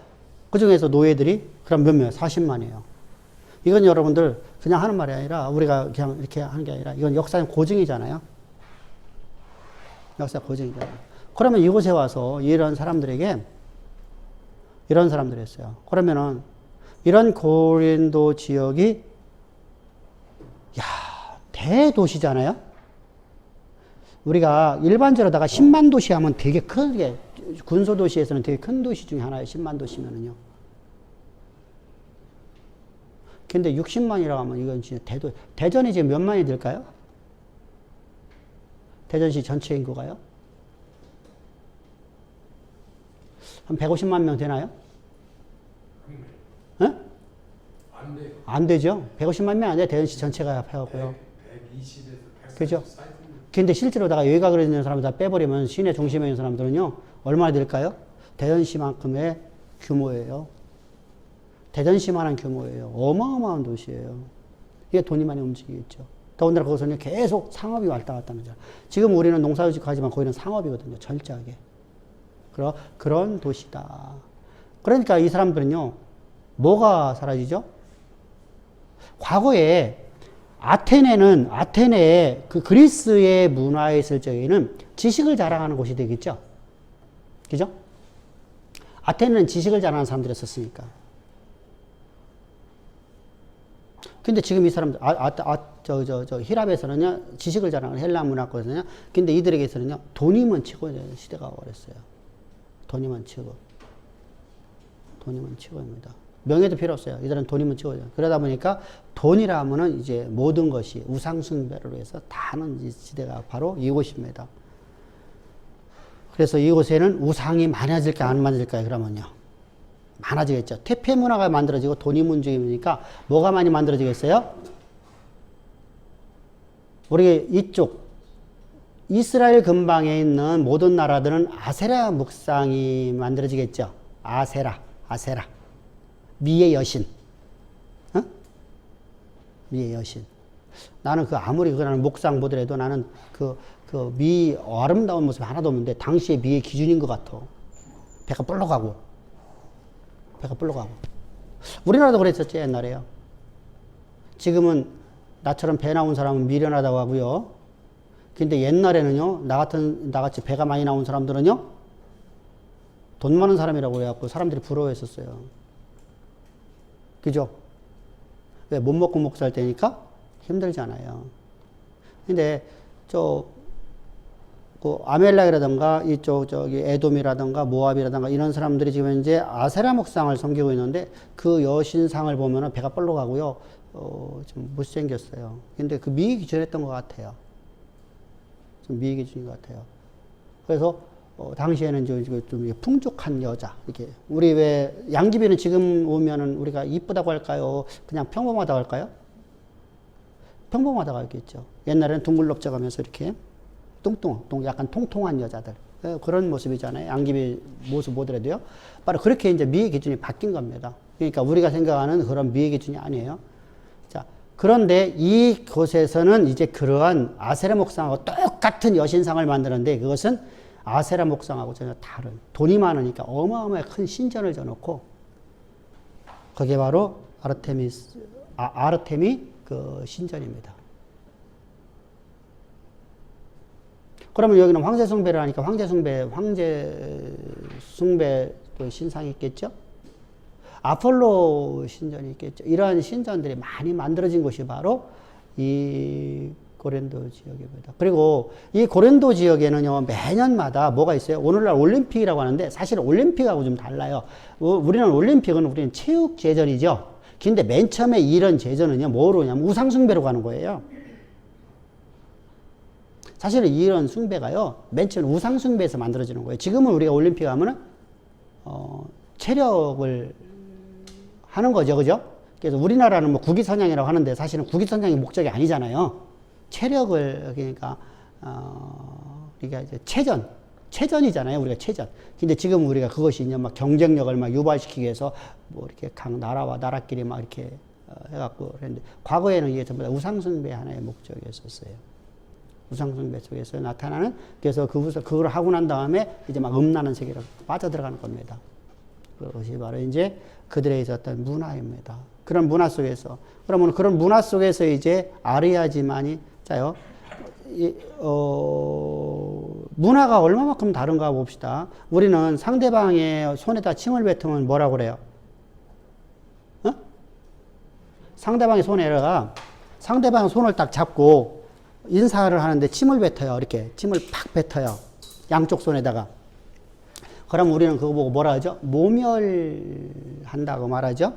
그 중에서 노예들이 그럼 몇 명? 40만이에요. 이건 여러분들 그냥 하는 말이 아니라 우리가 그냥 이렇게 하는 게 아니라 이건 역사적 고증이잖아요. 역사 고증이잖아요. 그러면 이곳에 와서 이런 사람들에게 이런 사람들이었어요. 그러면은 이런 고린도 지역이 대도시잖아요. 우리가 일반적으로다가 10만 도시 하면 되게 크게 군소도시에서는 되게 큰 도시 중에 하나예요. 10만 도시면은요. 근데 60만이라고 하면 이건 진짜 대전이 지금 몇 만이 될까요? 대전시 전체 인구가요? 한 150만 명 되나요? 예? 안 돼요. 안 되죠. 150만 명 안 돼요. 대전시 전체가 합해갖고요. 120에서 140 그죠? 사이트입니다. 근데 실제로 다가 여기가 그러는 사람들 다 빼버리면 시내 중심에 있는 사람들은요, 얼마나 될까요? 대전시만큼의 규모예요. 대전시만한 규모예요. 어마어마한 도시예요. 이게 돈이 많이 움직이겠죠. 더군다나 거기서는 계속 상업이 왔다 갔다 하는 거죠. 지금 우리는 농사짓고 하지만 거기는 상업이거든요. 철저하게. 그런 도시다. 그러니까 이 사람들은요, 뭐가 사라지죠? 과거에 아테네의 그 그리스의 문화에 있을 적에는 지식을 자랑하는 곳이 되겠죠? 그죠? 아테네는 지식을 자랑하는 사람들이었으니까. 근데 지금 이 사람들, 히랍에서는요, 지식을 자랑하는 헬라 문화권에서는요, 근데 이들에게서는요, 돈이면 최고의 시대가 와버렸어요. 돈이면 최고. 돈이면 최고입니다. 명예도 필요 없어요. 이들은 돈이면 최고죠. 그러다 보니까 돈이라 하면은 이제 모든 것이 우상숭배로 해서 다 하는 시대가 바로 이곳입니다. 그래서 이곳에는 우상이 많아질까 안 많아질까요? 그러면요. 많아지겠죠. 퇴폐 문화가 만들어지고 돈이 문제이니까 뭐가 많이 만들어지겠어요? 우리 이쪽 이스라엘 근방에 있는 모든 나라들은 아세라 묵상이 만들어지겠죠. 아세라. 미의 여신. 어? 미의 여신. 나는 아무리 나는 묵상 보더라도 나는 미 아름다운 모습이 하나도 없는데 당시의 미의 기준인 것 같아. 배가 불러가고. 우리나라도 그랬었지, 옛날에요. 지금은 나처럼 배 나온 사람은 미련하다고 하고요. 근데 옛날에는요, 나같이 배가 많이 나온 사람들은요, 돈 많은 사람이라고 그래갖고 사람들이 부러워했었어요. 그죠? 왜? 못 먹고 먹고 살 때니까 힘들잖아요. 근데, 아멜렉이라든가, 에돔이라든가, 모압이라든가, 이런 사람들이 지금 현재 아세라 목상을 섬기고 있는데, 그 여신상을 보면은 배가 뻘러 가고요, 좀 못생겼어요. 근데 그 미의 기준이었던 것 같아요. 좀 미의 기준인 것 같아요. 그래서, 당시에는 좀 풍족한 여자, 이렇게. 우리 왜, 양귀비는 지금 오면은 우리가 이쁘다고 할까요? 그냥 평범하다고 할까요? 평범하다고 할겠죠. 옛날에는 둥글럭져 가면서 이렇게 약간 통통한 여자들. 그런 모습이잖아요. 양귀비 모습 보더라도요. 바로 그렇게 이제 미의 기준이 바뀐 겁니다. 그러니까 우리가 생각하는 그런 미의 기준이 아니에요. 자, 그런데 이곳에서는 이제 그러한 아세라 목상하고 똑같은 여신상을 만드는데 그것은 아세라 목상하고 전혀 다른, 돈이 많으니까 어마어마하게 큰 신전을 져놓고 그게 바로 아르테미 그 신전입니다. 그러면 여기는 황제 숭배를 하니까 황제 숭배 또 신상이 있겠죠? 아폴로 신전이 있겠죠? 이러한 신전들이 많이 만들어진 곳이 바로 이 고랜도 지역입니다. 그리고 이 고랜도 지역에는요, 매년마다 뭐가 있어요? 오늘날 올림픽이라고 하는데 사실 올림픽하고 좀 달라요. 우리는 체육 제전이죠. 근데 맨 처음에 이런 제전은요, 뭐로냐면 우상숭배로 가는 거예요. 사실은 이런 숭배가요, 맨 처음에 우상숭배에서 만들어지는 거예요. 지금은 우리가 올림픽 하면은, 체력을 하는 거죠. 그죠? 그래서 우리나라는 뭐 국위선양이라고 하는데 사실은 국위선양이 목적이 아니잖아요. 체력을, 그러니까, 우리가 이제 체전이잖아요. 우리가 체전. 근데 지금 우리가 그것이 이제 막 경쟁력을 막 유발시키기 위해서 뭐 이렇게 각 나라와 나라끼리 막 이렇게 해갖고 그랬는데 과거에는 이게 전부 다 우상숭배 하나의 목적이었었어요. 우상숭배 속에서 나타나는, 그래서 그걸 하고 난 다음에 이제 막 음란한 세계로 빠져들어가는 겁니다. 그것이 바로 이제 그들의 있었던 문화입니다. 그런 문화 속에서, 그러면 그런 문화 속에서 이제 아리아지만이, 자요, 문화가 얼마만큼 다른가 봅시다. 우리는 상대방의 손에다 침을 뱉으면 뭐라고 그래요? 상대방의 손에다가 상대방의 손을 딱 잡고 인사를 하는데 침을 뱉어요. 이렇게 침을 팍 뱉어요. 양쪽 손에다가. 그럼 우리는 그거 보고 뭐라 하죠? 모멸한다고 말하죠.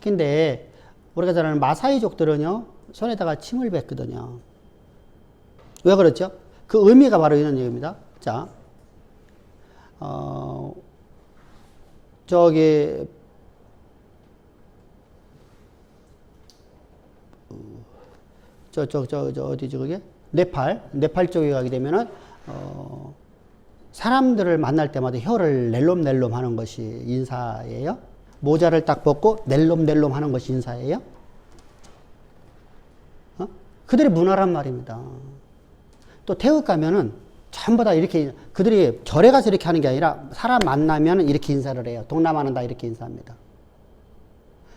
근데 우리가 잘 아는 마사이족들은요, 손에다가 침을 뱉거든요. 왜 그렇죠? 그 의미가 바로 이런 얘기입니다. 자, 저기 어디지 그게? 네팔 쪽에 가게 되면은 사람들을 만날 때마다 혀를 낼롬낼롬 하는 것이 인사예요. 모자를 딱 벗고 낼롬낼롬 하는 것이 인사예요. 그들의 문화란 말입니다. 또 태국 가면은 전부 다 이렇게 그들이 절에 가서 이렇게 하는 게 아니라 사람 만나면 이렇게 인사를 해요. 동남아는 다 이렇게 인사합니다.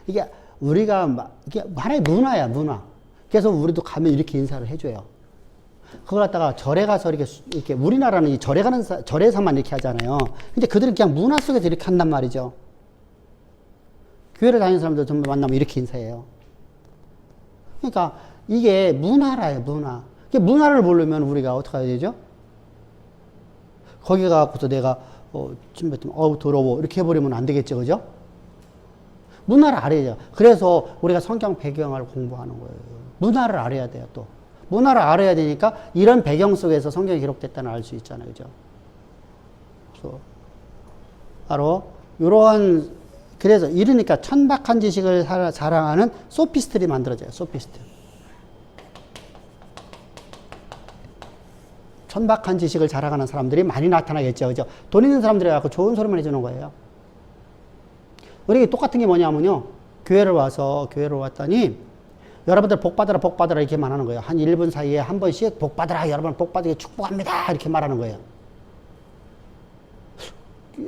이게 우리가 이게 하나의 문화야, 문화. 그래서 우리도 가면 이렇게 인사를 해줘요. 그걸 갖다가 절에 가서 이렇게 우리나라는 이 절에서만 이렇게 하잖아요. 근데 그들은 그냥 문화 속에서 이렇게 한단 말이죠. 교회를 다니는 사람들 전부 만나면 이렇게 인사해요. 그러니까 이게 문화라요, 문화. 문화를 모르면 우리가 어떻게 해야 되죠? 거기 가고서 내가 침 뱉으면 더러워 이렇게 해버리면 안 되겠죠, 그죠? 문화를 알아야죠. 그래서 우리가 성경 배경을 공부하는 거예요. 문화를 알아야 돼요, 또. 문화를 알아야 되니까 이런 배경 속에서 성경이 기록됐다는 알 수 있잖아요, 그죠? 그래서 바로 이러한 그래서 이러니까 천박한 지식을 자랑하는 소피스트들이 만들어져요, 소피스트. 천박한 지식을 자랑하는 사람들이 많이 나타나겠죠, 그죠? 돈 있는 사람들이 갖고 좋은 소리만 해주는 거예요. 우리 똑같은 게 뭐냐면요. 교회를 왔더니 여러분들 복 받으라 이렇게 말하는 거예요. 한 1분 사이에 한 번씩 복 받으라, 여러분 복 받으게 축복합니다 이렇게 말하는 거예요.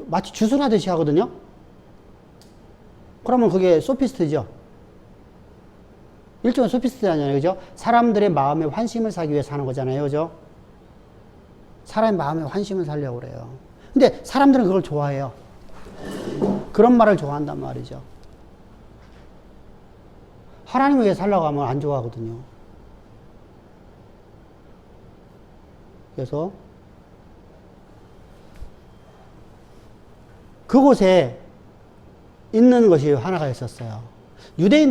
마치 주술하듯이 하거든요. 그러면 그게 소피스트죠. 일종의 소피스트 아니잖아요, 그죠? 사람들의 마음에 환심을 사기 위해서 하는 거잖아요, 그죠? 사람의 마음에 환심을 사려고 그래요. 근데 사람들은 그걸 좋아해요. 그런 말을 좋아한단 말이죠. 하나님 위해 살려고 하면 안 좋아하거든요. 그래서 그곳에 있는 것이 하나가 있었어요. 유대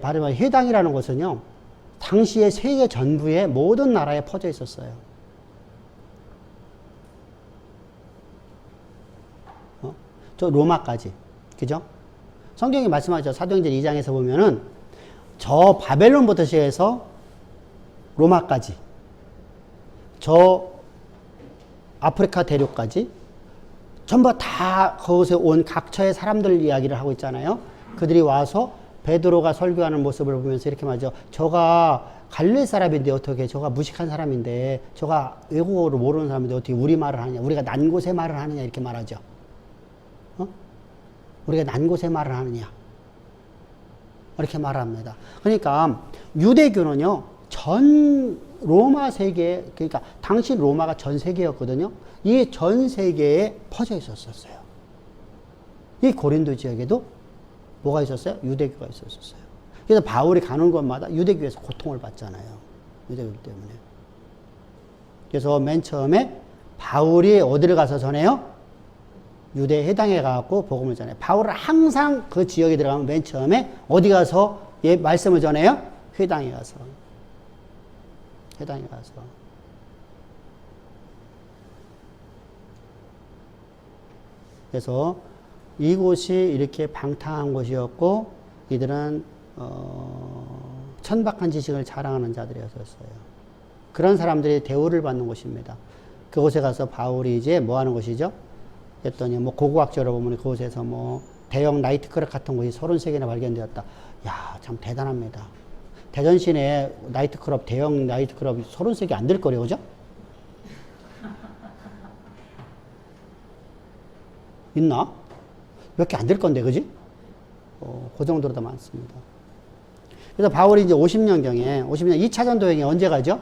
바로 회당이라는 것은요, 당시에 세계 전부의 모든 나라에 퍼져 있었어요. 저 로마까지. 그죠? 성경이 말씀하죠. 사도행전 2장에서 보면은 저 바벨론부터 시작해서 로마까지, 저 아프리카 대륙까지 전부 다 거기서 온 각처의 사람들 이야기를 하고 있잖아요. 그들이 와서 베드로가 설교하는 모습을 보면서 이렇게 말하죠. 저가 갈릴리 사람인데 어떻게, 저가 무식한 사람인데, 저가 외국어를 모르는 사람인데 어떻게 우리 말을 하느냐, 우리가 난 곳의 말을 하느냐 이렇게 말하죠. 우리가 난 곳의 말을 하느냐 이렇게 말합니다. 그러니까 유대교는요, 전 로마 세계, 그러니까 당시 로마가 전 세계였거든요. 이 전 세계에 퍼져 있었어요. 이 고린도 지역에도 뭐가 있었어요? 유대교가 있었어요. 그래서 바울이 가는 곳마다 유대교에서 고통을 받잖아요. 유대교 때문에. 그래서 맨 처음에 바울이 어디를 가서 전해요? 유대 회당에 가갖고 복음을 전해요. 바울은 항상 그 지역에 들어가면 맨 처음에 어디 가서 말씀을 전해요? 회당에 가서. 회당에 가서. 그래서 이곳이 이렇게 방탕한 곳이었고 이들은 천박한 지식을 자랑하는 자들이었어요. 그런 사람들이 대우를 받는 곳입니다. 그곳에 가서 바울이 이제 뭐 하는 곳이죠? 했더니 뭐 고고학적으로 보면 그곳에서 뭐 대형 나이트클럽 같은 곳이 33개나 발견되었다. 야, 참 대단합니다. 대전 시내에 나이트클럽, 대형 나이트클럽이 33개 안 될 거래요, 그죠? 있나? 몇 개 안 될 건데, 그지? 그 정도로 더 많습니다. 그래서 바울이 이제 50년경에, 2차 전도여행이 언제 가죠?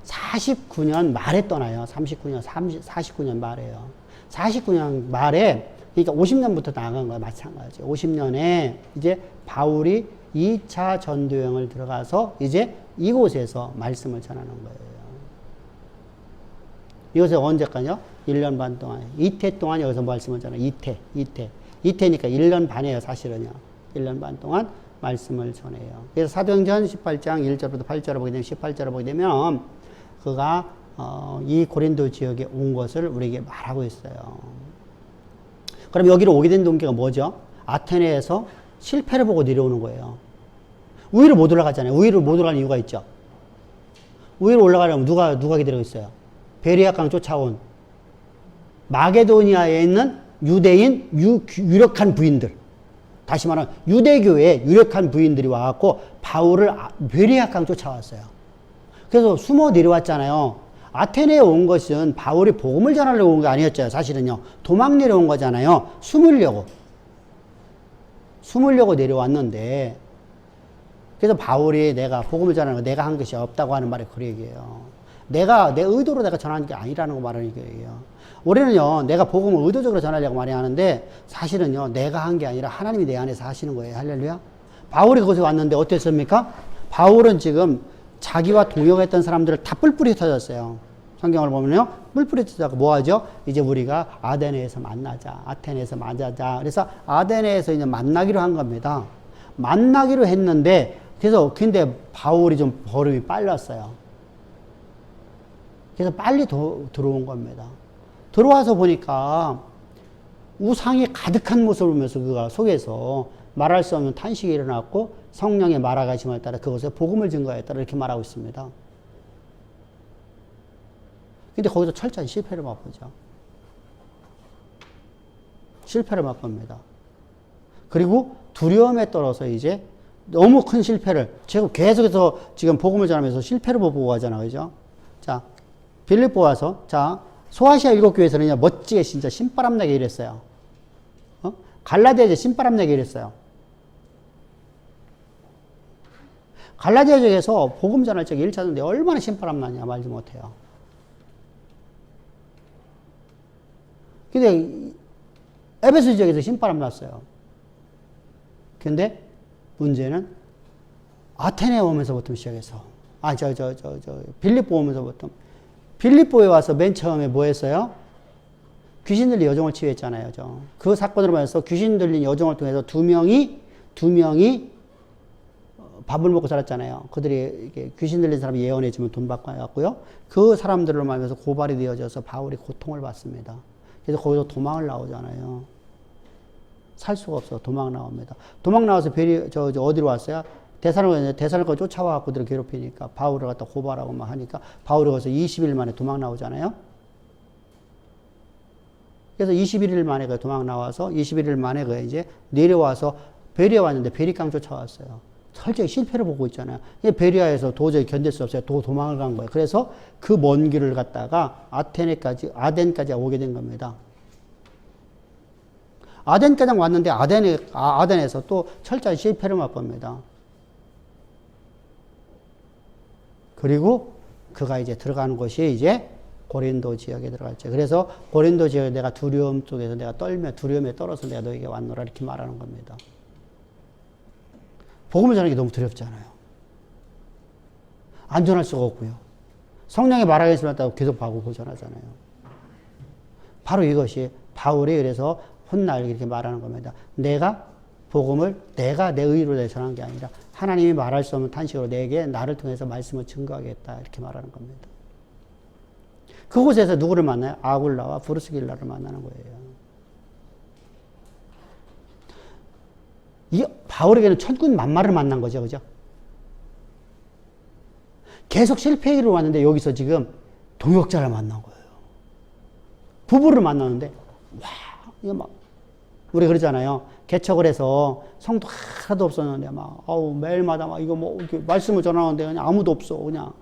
49년 말에 떠나요. 49년 말에요. 49년 말에, 그러니까 50년부터 나간 거야, 마찬가지. 50년에 이제 바울이 2차 전도여행을 들어가서 이제 이곳에서 말씀을 전하는 거예요. 이곳에 언제까지요? 1년 반 동안. 이태 동안 여기서 말씀을 전해요. 이태니까 1년 반이에요, 사실은요. 1년 반 동안 말씀을 전해요. 그래서 사도행전 18장 1절부터 8절을 보게 되면, 18절을 보게 되면, 그가 이 고린도 지역에 온 것을 우리에게 말하고 있어요. 그럼 여기로 오게 된 동기가 뭐죠? 아테네에서 실패를 보고 내려오는 거예요. 위로 못 올라가잖아요. 위로 못 올라가는 이유가 있죠. 위로 올라가려면 누가 기다리고 있어요? 베리아강 쫓아온 마게도니아에 있는 유대인 유력한 부인들. 다시 말하면 유대교의 유력한 부인들이 와갖고 바울을 베리아강 쫓아왔어요. 그래서 숨어 내려왔잖아요. 아테네에 온 것은 바울이 복음을 전하려고 온 게 아니었죠. 사실은요. 도망 내려온 거잖아요. 숨으려고 내려왔는데, 그래서 바울이 내가 복음을 전하는 거 내가 한 것이 없다고 하는 말이 그 얘기예요. 내 의도로 내가 전하는 게 아니라는 거 말하는 얘기예요. 우리는요, 내가 복음을 의도적으로 전하려고 많이 하는데, 사실은요, 내가 한 게 아니라 하나님이 내 안에서 하시는 거예요. 할렐루야. 바울이 그곳에 왔는데 어땠습니까? 바울은 지금 자기와 동역했던 사람들을 다 뿔뿔이 터졌어요. 성경을 보면요, 뿔뿔이 터져서 뭐 하죠? 이제 우리가 아테네에서 만나자. 그래서 아테네에서 이제 만나기로 한 겁니다. 만나기로 했는데, 근데 바울이 좀 걸음이 빨랐어요. 그래서 빨리 들어온 겁니다. 들어와서 보니까 우상이 가득한 모습을 보면서 그가 속에서 말할 수 없는 탄식이 일어났고 성령의 말아가심을 따라 그것에 복음을 증거했다 이렇게 말하고 있습니다. 근데 거기서 철저히 실패를 맛보죠. 실패를 맛봅니다. 그리고 두려움에 떨어서 이제 너무 큰 실패를, 제가 계속해서 지금 복음을 전하면서 실패를 보고 가잖아요. 그죠? 자, 빌립보 와서, 자, 소아시아 7교회에서는 멋지게 진짜 신바람 나게 일했어요. 갈라디아에 신바람 나게 일했어요. 갈라디아 지역에서 복음 전할 적에 1차전데 얼마나 신바람 나냐 말지 못해요. 근데 에베소 지역에서 신바람 났어요. 근데 문제는 아테네 오면서부터 시작해서, 빌립보 오면서부터, 빌립보에 와서 맨 처음에 뭐 했어요? 귀신 들린 여종을 치유했잖아요. 그 사건으로 말해서 귀신 들린 여종을 통해서 두 명이 밥을 먹고 살았잖아요. 그들이 귀신 들린 사람이 예언해주면 돈 받고 왔고요. 그 사람들로 말해서 고발이 되어져서 바울이 고통을 받습니다. 그래서 거기서 도망을 나오잖아요. 살 수가 없어. 도망 나옵니다. 도망 나와서 어디로 왔어요? 대사로가 쫓아와갖고 그들을 괴롭히니까 바울을 갖다 고발하고 막 하니까 바울이 거기서 20일 만에 도망 나오잖아요. 그래서 21일 만에 그 도망 나와서 21일 만에 그 이제 내려와서 베리아 왔는데 베리강 쫓아왔어요. 철저히 실패를 보고 있잖아요. 베리아에서 도저히 견딜 수 없어요. 도망을 간 거예요. 그래서 그 먼 길을 갔다가 아덴까지 오게 된 겁니다. 아덴까지 왔는데 아덴에서 또 철저히 실패를 맛봅니다. 그리고 그가 이제 들어가는 곳이 이제 고린도 지역에 들어갔죠. 그래서 고린도 지역에 내가 두려움 속에서 내가 두려움에 떨어서 내가 너에게 왔노라 이렇게 말하는 겁니다. 복음을 전하는 게 너무 두렵잖아요. 안전할 수가 없고요. 성령의 말하겠습니다 했다고 계속 바꾸고 전하잖아요. 바로 이것이 바울이 그래서 훗날 이렇게 말하는 겁니다. 내가 복음을 내가 내 의로 전한 게 아니라 하나님이 말할 수 없는 탄식으로 내게 나를 통해서 말씀을 증거하겠다 이렇게 말하는 겁니다. 그곳에서 누구를 만나요? 아굴라와 브루스길라를 만나는 거예요. 이 바울에게는 천군 만마를 만난 거죠. 그죠? 계속 실패로 왔는데 여기서 지금 동역자를 만난 거예요. 부부를 만나는데 와, 이거 막 우리 그러잖아요. 개척을 해서 성도 하나도 없었는데 막 매일마다 막 이거 뭐 이렇게 말씀을 전하는데 그냥 아무도 없어. 그냥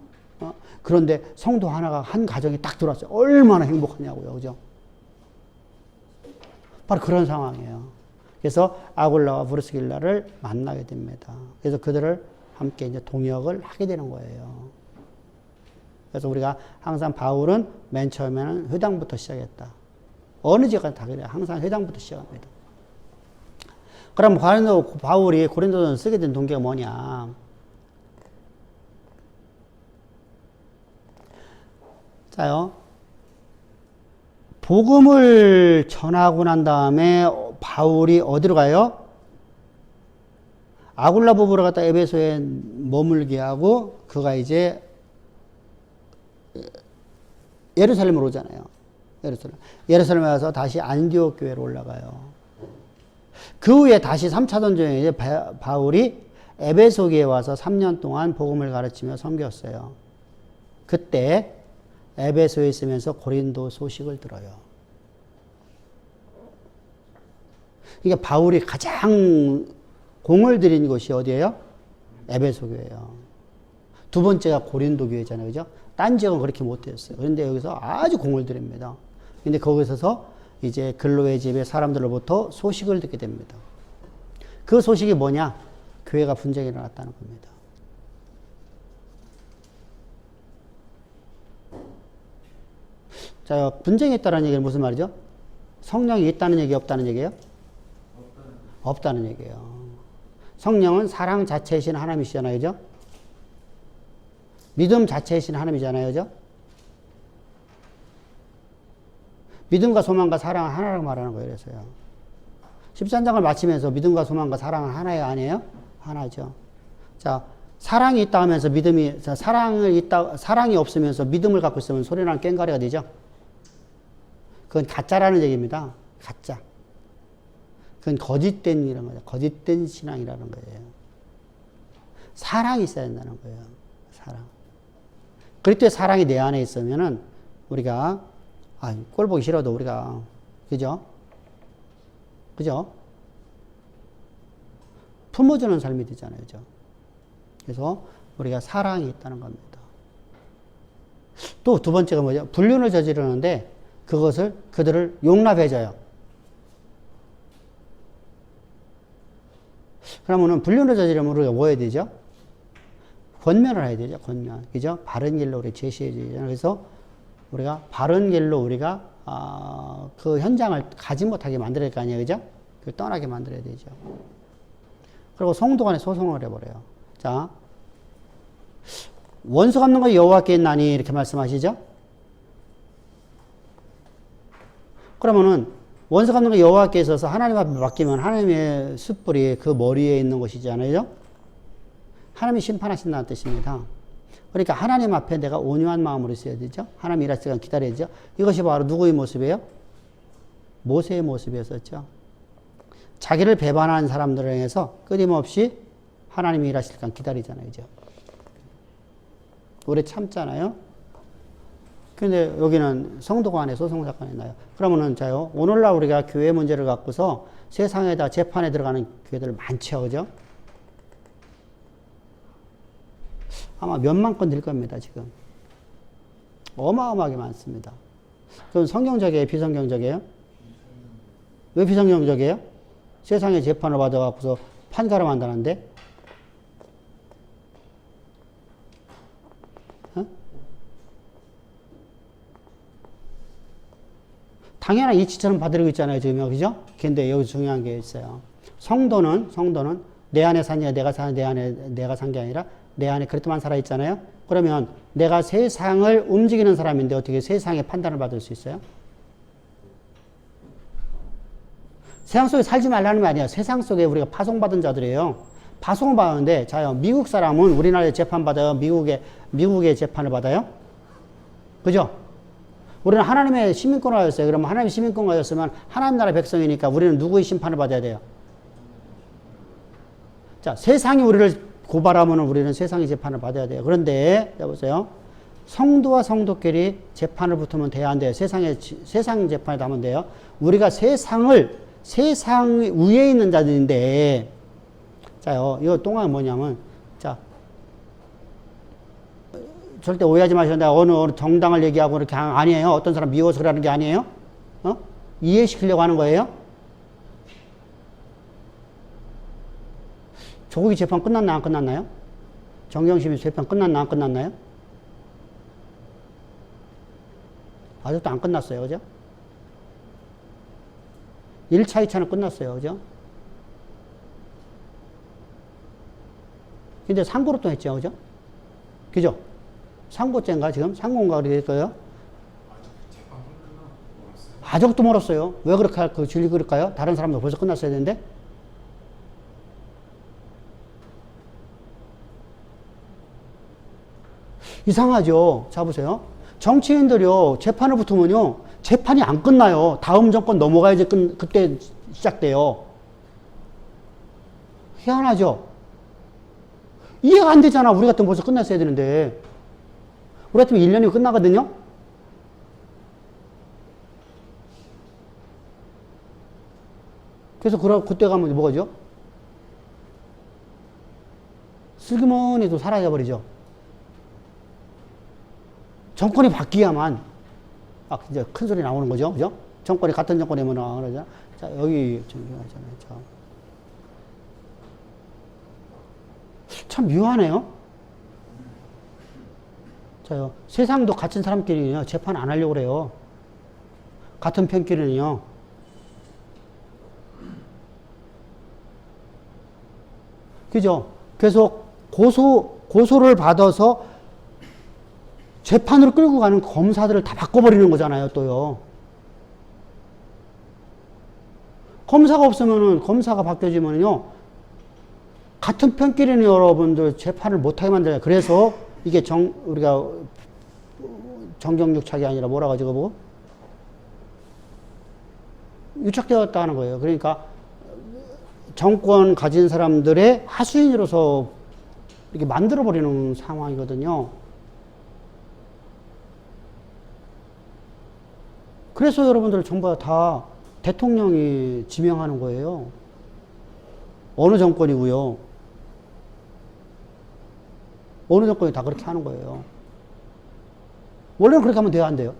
그런데 성도 하나가 한 가정에 딱 들어왔어요. 얼마나 행복하냐고요. 그죠? 바로 그런 상황이에요. 그래서 아굴라와 브루스길라를 만나게 됩니다. 그래서 그들을 함께 이제 동역을 하게 되는 거예요. 그래서 우리가 항상 바울은 맨 처음에는 회당부터 시작했다. 어느 지역까지 다 그래요. 항상 회당부터 시작합니다. 그럼 바울이 고린도전을 쓰게 된 동기가 뭐냐? 자요. 복음을 전하고 난 다음에 바울이 어디로 가요? 아굴라 부부를 갖다 에베소에 머물게 하고 그가 이제 예루살렘으로 오잖아요. 예루살렘에 와서 다시 안디옥 교회로 올라가요. 그 후에 다시 3차 전쟁에 이제 바울이 에베소 교회에 와서 3년 동안 복음을 가르치며 섬겼어요. 그때 에베소에 있으면서 고린도 소식을 들어요. 이게 바울이 가장 공을 들인 곳이 어디예요? 에베소 교회예요. 두 번째가 고린도 교회잖아요. 그죠? 딴 지역은 그렇게 못 되었어요. 그런데 여기서 아주 공을 들입니다. 근데 거기서 이제 근로의 집에 사람들로부터 소식을 듣게 됩니다. 그 소식이 뭐냐? 교회가 분쟁이 일어났다는 겁니다. 자, 분쟁이 있다는 얘기는 무슨 말이죠? 성령이 있다는 얘기, 없다는 얘기예요? 없다는 얘기예요. 성령은 사랑 자체이신 하나님이시잖아요. 그죠? 믿음 자체이신 하나님이잖아요. 그죠? 믿음과 소망과 사랑은 하나라고 말하는 거예요. 그래서요. 13장을 마치면서 믿음과 소망과 사랑은 하나예요? 아니에요? 하나죠. 자, 사랑이 있다 하면서 사랑이 없으면서 믿음을 갖고 있으면 소리나는 꽹과리가 되죠? 그건 가짜라는 얘기입니다. 가짜. 그건 거짓된 이런 거죠. 거짓된 신앙이라는 거예요. 사랑이 있어야 된다는 거예요. 사랑. 그럴 때 사랑이 내 안에 있으면은 우리가 꼴 보기 싫어도 우리가 그죠? 그죠? 품어주는 삶이 되잖아요. 그죠? 그래서 우리가 사랑이 있다는 겁니다. 또 두 번째가 뭐죠? 불륜을 저지르는데 그들을 용납해줘요. 그러면은 불륜을 저지르면 우리가 뭐 해야 되죠? 권면을 해야 되죠. 권면. 그죠? 바른 길로 우리 제시해 주죠. 그래서 우리가 바른 길로 우리가 그 현장을 가지 못하게 만들어야 될 거 아니에요. 그죠? 떠나게 만들어야 되죠. 그리고 성도 간에 소송을 해버려요. 자, 원수 갚는 거 여호와께 있나니 이렇게 말씀하시죠? 그러면은 원수 갚는 거 여호와께 있어서 하나님 앞에 맡기면 하나님의 숯불이 그 머리에 있는 것이잖아요. 하나님이 심판하신다는 뜻입니다. 그러니까 하나님 앞에 내가 온유한 마음으로 있어야 되죠. 하나님 일하실 시간 기다려야죠. 이것이 바로 누구의 모습이에요? 모세의 모습이었었죠. 자기를 배반하는 사람들을 향해서 끊임없이 하나님이 일하실 시간 기다리잖아요. 그죠? 오래 참잖아요. 근데 여기는 성도 간에 소송 사건이 나요. 그러면은 자요, 오늘날 우리가 교회 문제를 갖고서 세상에다 재판에 들어가는 교회들 많죠. 그죠? 아마 몇만 건 될 겁니다, 지금. 어마어마하게 많습니다. 그럼 성경적이에요, 비성경적이에요? 왜 비성경적이에요? 세상에 재판을 받아갖고서 판가름 한다는데? 어? 당연한 이치처럼 받아들이고 있잖아요, 지금, 그죠? 근데 여기 중요한 게 있어요. 성도는 내 안에 사냐, 내가 사냐, 내 안에 내가 산 게 아니라 내 안에 그리스도만 살아있잖아요. 그러면 내가 세상을 움직이는 사람인데 어떻게 세상의 판단을 받을 수 있어요? 세상 속에 살지 말라는 말 아니에요. 세상 속에 우리가 파송받은 자들이에요. 파송을 받는데, 자요, 미국 사람은 우리나라에 재판받아요? 미국의 재판을 받아요? 그죠? 우리는 하나님의 시민권을 가졌어요. 그러면 하나님의 시민권을 가졌으면 하나님 나라 백성이니까 우리는 누구의 심판을 받아야 돼요? 자, 세상이 우리를 고발하면 우리는 세상의 재판을 받아야 돼요. 그런데, 보세요. 성도와 성도끼리 재판을 붙으면 돼야 안 돼요. 세상 재판에 하면 돼요. 우리가 세상 위에 있는 자들인데, 자요, 이거 동안 뭐냐면, 자, 절대 오해하지 마시고, 내가 어느 정당을 얘기하고 이렇게 아니에요. 어떤 사람 미워서 그러는 게 아니에요. 이해시키려고 하는 거예요. 조국이 재판 끝났나 안 끝났나요? 정경심이 재판 끝났나 안 끝났나요? 아직도 안 끝났어요. 그죠? 1차, 2차는 끝났어요. 그죠? 근데 상고로 또 했죠. 그죠? 그죠? 상고죄인가 지금? 상고인가 그렇게 될 거예요? 아직도 멀었어요. 왜 그렇게 그 줄이 그럴까요? 다른 사람도 벌써 끝났어야 되는데? 이상하죠? 자, 보세요. 정치인들이요, 재판을 붙으면요, 재판이 안 끝나요. 다음 정권 넘어가야지 그때 시작돼요. 희한하죠? 이해가 안 되잖아. 우리 같으면 벌써 끝났어야 되는데. 우리 같으면 1년이면 끝나거든요? 그래서 그때 가면 뭐가죠? 슬그머니도 사라져버리죠. 정권이 바뀌어야만, 이제 큰 소리 나오는 거죠. 그죠? 정권이 같은 정권이면, 그러죠. 자, 여기, 자. 참 묘하네요. 자요. 세상도 같은 사람끼리요, 재판 안 하려고 그래요. 같은 편끼리는요. 그죠? 계속 고소를 받아서 재판으로 끌고 가는 검사들을 다 바꿔버리는 거잖아요, 또요. 검사가 바뀌어지면요, 같은 편끼리는 여러분들 재판을 못하게 만들어요. 그래서 이게 우리가 정경유착이 아니라 뭐라 가지고 뭐? 유착되었다는 거예요. 그러니까 정권 가진 사람들의 하수인으로서 이렇게 만들어버리는 상황이거든요. 그래서 여러분들 전부 다 대통령이 지명하는 거예요. 어느 정권이고요. 어느 정권이 다 그렇게 하는 거예요. 원래는 그렇게 하면 돼요, 안 돼요?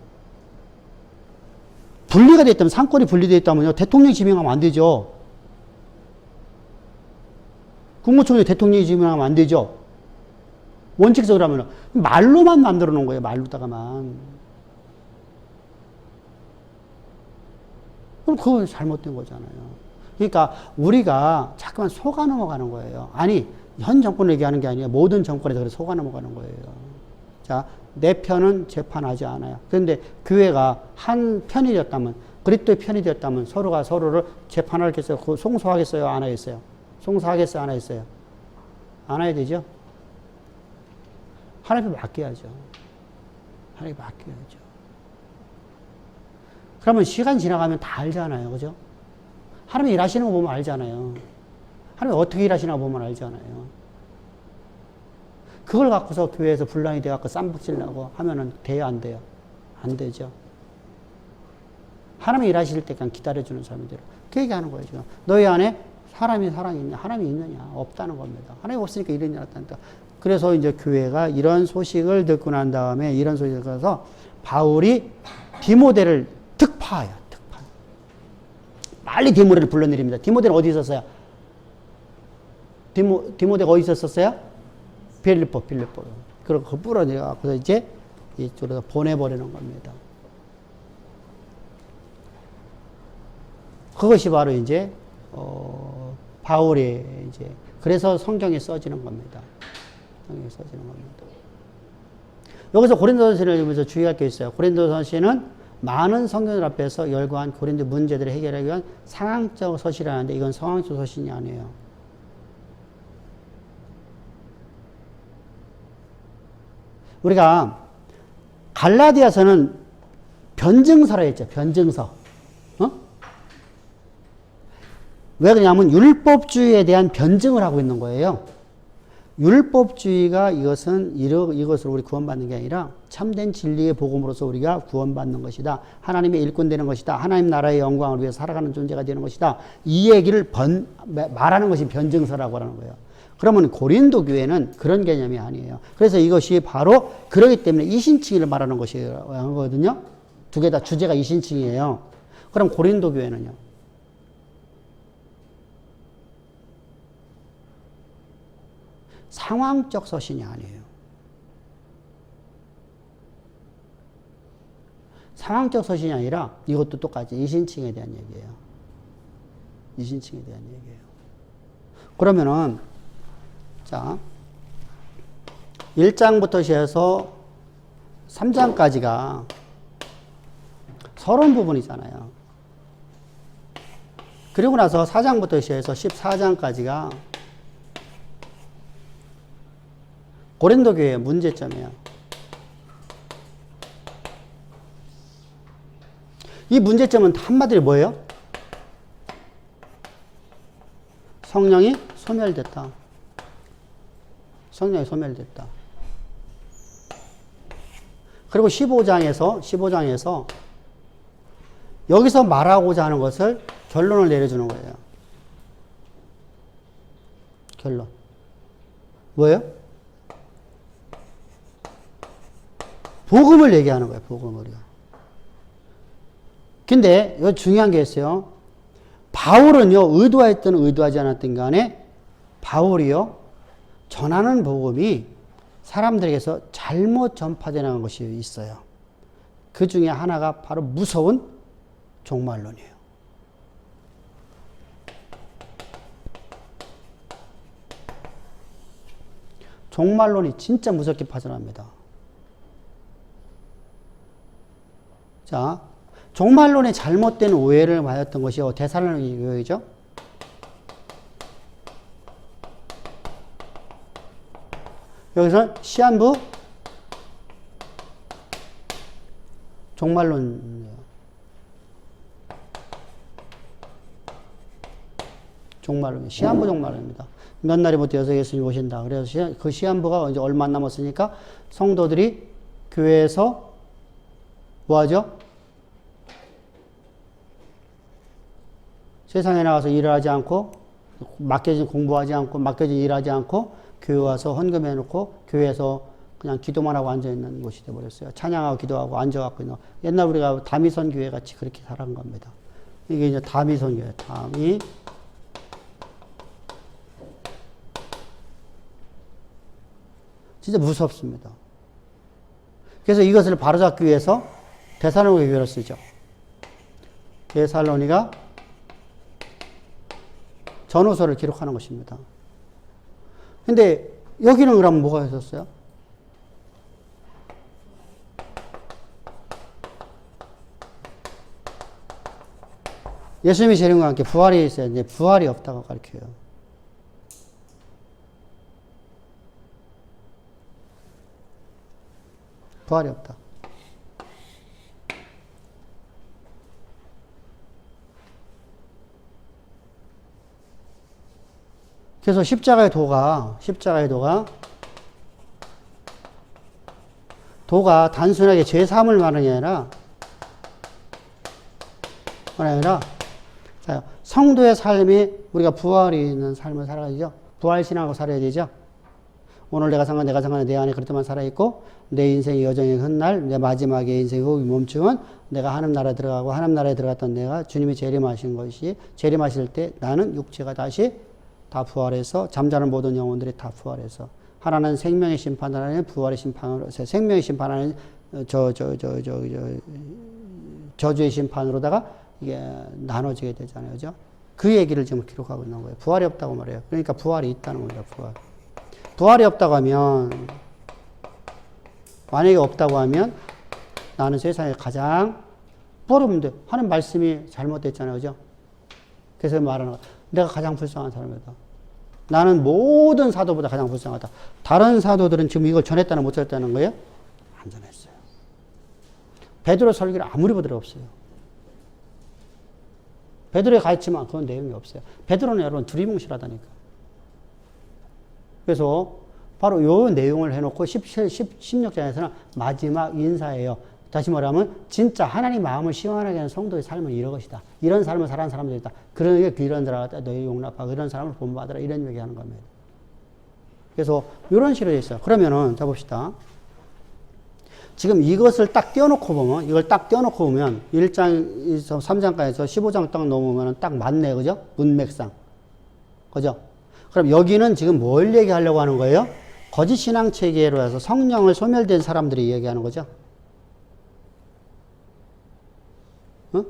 분리가 돼 있다면, 상권이 분리되어 있다면요, 대통령이 지명하면 안 되죠. 국무총리 대통령이 지명하면 안 되죠. 원칙적으로 하면 말로만 만들어 놓은 거예요, 말로다가만. 그럼 그거 잘못된 거잖아요. 그러니까 우리가 자꾸만 속아 넘어가는 거예요. 아니, 현 정권을 얘기하는 게 아니라 모든 정권에서 그래 속아 넘어가는 거예요. 자, 내 편은 재판하지 않아요. 그런데 교회가 한 편이 되었다면, 그리스도의 편이 되었다면 서로가 서로를 재판하겠어요? 송수하겠어요? 안 하겠어요? 송수하겠어요? 안 하겠어요? 안 해야 되죠? 하나님께 맡겨야죠. 하나님께 맡겨야죠. 그러면 시간 지나가면 다 알잖아요. 그죠? 하나님이 일하시는 거 보면 알잖아요. 하나님이 어떻게 일하시나 보면 알잖아요. 그걸 갖고서 교회에서 분란이 돼갖고 쌈박질나고 하면은 돼요, 안 돼요? 안 되죠. 하나님이 일하실 때까지 기다려주는 사람들. 그 얘기하는 거예요, 지금. 너희 안에 사람이 있냐? 하나님이 있느냐? 없다는 겁니다. 하나님이 없으니까 이런 일 났다니까. 그래서 이제 교회가 이런 소식을 듣고 난 다음에 이런 소식을 가서 바울이 디모데를 특파해요, 특파. 빨리 디모데를 불러내립니다. 디모데는 어디 있었어요? 디모데가 어디 있었어요? 빌립보. 그리고 그 뿌려내갖고 이제 이쪽으로 보내버리는 겁니다. 그것이 바로 이제, 바울이 이제, 그래서 성경에 써지는 겁니다. 성경에 써지는 겁니다. 여기서 고린도서신을 읽으면서 주의할 게 있어요. 고린도서신은 많은 성경들 앞에서 열거한 고린도 문제들을 해결하기 위한 상황적 서신이라는데 이건 상황적 서신이 아니에요. 우리가 갈라디아서는 변증서라 했죠. 변증서. 왜 그러냐면 율법주의에 대한 변증을 하고 있는 거예요. 율법주의가 이것으로 우리 구원받는 게 아니라 참된 진리의 복음으로서 우리가 구원받는 것이다. 하나님의 일꾼 되는 것이다. 하나님 나라의 영광을 위해 살아가는 존재가 되는 것이다. 이 얘기를 말하는 것이 변증서라고 하는 거예요. 그러면 고린도 교회는 그런 개념이 아니에요. 그래서 이것이 바로 그러기 때문에 이신칭의를 말하는 것이거든요. 두 개 다 주제가 이신칭이에요. 그럼 고린도 교회는요? 상황적 서신이 아니에요. 상황적 서신이 아니라 이것도 똑같이 이신칭에 대한 얘기예요. 이신칭에 대한 얘기예요. 그러면은 자 1장부터 시작해서 3장까지가 서론 부분이잖아요. 그리고 나서 4장부터 시작해서 14장까지가 고린도 교회의 문제점이에요. 이 문제점은 한마디로 뭐예요? 성령이 소멸됐다. 성령이 소멸됐다. 그리고 15장에서 여기서 말하고자 하는 것을 결론을 내려주는 거예요. 결론. 뭐예요? 복음을 얘기하는 거예요. 복음을. 근데 여기 중요한 게 있어요. 바울은요, 의도했든 의도하지 않았든 간에 바울이요, 전하는 복음이 사람들에게서 잘못 전파되는 것이 있어요. 그 중에 하나가 바로 무서운 종말론이에요. 종말론이 진짜 무섭게 파전합니다. 자, 종말론의 잘못된 오해를 받았던 것이 데살로니가 교회죠. 여기서 시한부 종말론이에요. 종말론, 시한부 종말론입니다. 몇 날이부터 여기서 예수님이 오신다. 그래서 그 시한부가 이제 얼마 안 남았으니까 성도들이 교회에서 뭐 하죠? 세상에 나가서 일을 하지 않고, 맡겨진 공부하지 않고, 맡겨진 일하지 않고, 교회 와서 헌금해 놓고, 교회에서 그냥 기도만 하고 앉아있는 곳이 되어버렸어요. 찬양하고 기도하고 앉아갖고 있는. 옛날 우리가 다미선 교회 같이 그렇게 살아간 겁니다. 이게 이제 다미선 교회, 진짜 무섭습니다. 그래서 이것을 바로잡기 위해서 데살로니가 교회를 쓰죠. 데살로니가 전후서를 기록하는 것입니다. 근데 여기는 그럼 뭐가 있었어요? 예수님이 재림과 함께 부활이 있어야 되는데 부활이 없다고 가르쳐요. 부활이 없다. 그래서 십자가의 도가 단순하게 죄 사함을 말하는 게 아니라 성도의 삶이 우리가 부활이 있는 삶을 살아야죠. 부활신앙하고 살아야 되죠. 오늘 내가 산 건 내 안에 그렇게만 살아있고 내 인생의 여정의 훗날 내 마지막에 인생의 호흡이 멈추면 내가 하나님 나라에 들어가고 하나님 나라에 들어갔던 내가 주님이 재림하신 것이 재림하실 때 나는 육체가 다시 다 부활해서 잠자는 모든 영혼들이 다 부활해서 하나는 생명의 심판, 하나는 부활의 심판으로 생명의 심판하는 저주의 심판으로다가 이게 나눠지게 되잖아요. 그죠? 그 얘기를 지금 기록하고 있는 거예요. 부활이 없다고 말해요. 그러니까 부활이 있다는 겁니다. 부활이 없다고 하면 만약에 없다고 하면 나는 세상에 가장 부활없는데 하는 말씀이 잘못됐잖아요. 그죠? 그래서 말하는 거예요. 내가 가장 불쌍한 사람이다. 나는 모든 사도보다 가장 불쌍하다. 다른 사도들은 지금 이걸 전했다는 못 전했다는 거예요? 안 전했어요. 베드로 설교를 아무리 보더라도 없어요. 베드로에 가있지만 그건 내용이 없어요. 베드로는 여러분 두리뭉실하다니까. 그래서 바로 이 내용을 해놓고 16장에서는 마지막 인사예요. 다시 말하면 진짜 하나님 마음을 시원하게 하는 성도의 삶은 이런 것이다. 이런 삶을 살아가는 사람들이 있다. 그러니까 이런 들어갔다 너희 용납하고 이런 사람을 본받으라 이런 얘기하는 겁니다. 그래서 이런 식으로 되어 있어요. 그러면은 자 봅시다. 지금 이것을 딱 떼어놓고 보면 1장에서 3장까지서 15장 딱 넘으면 딱 맞네. 그죠? 문맥상. 그죠? 그럼 여기는 지금 뭘 얘기하려고 하는 거예요? 거짓 신앙 체계로 해서 성령을 소멸된 사람들이 얘기하는 거죠. 어?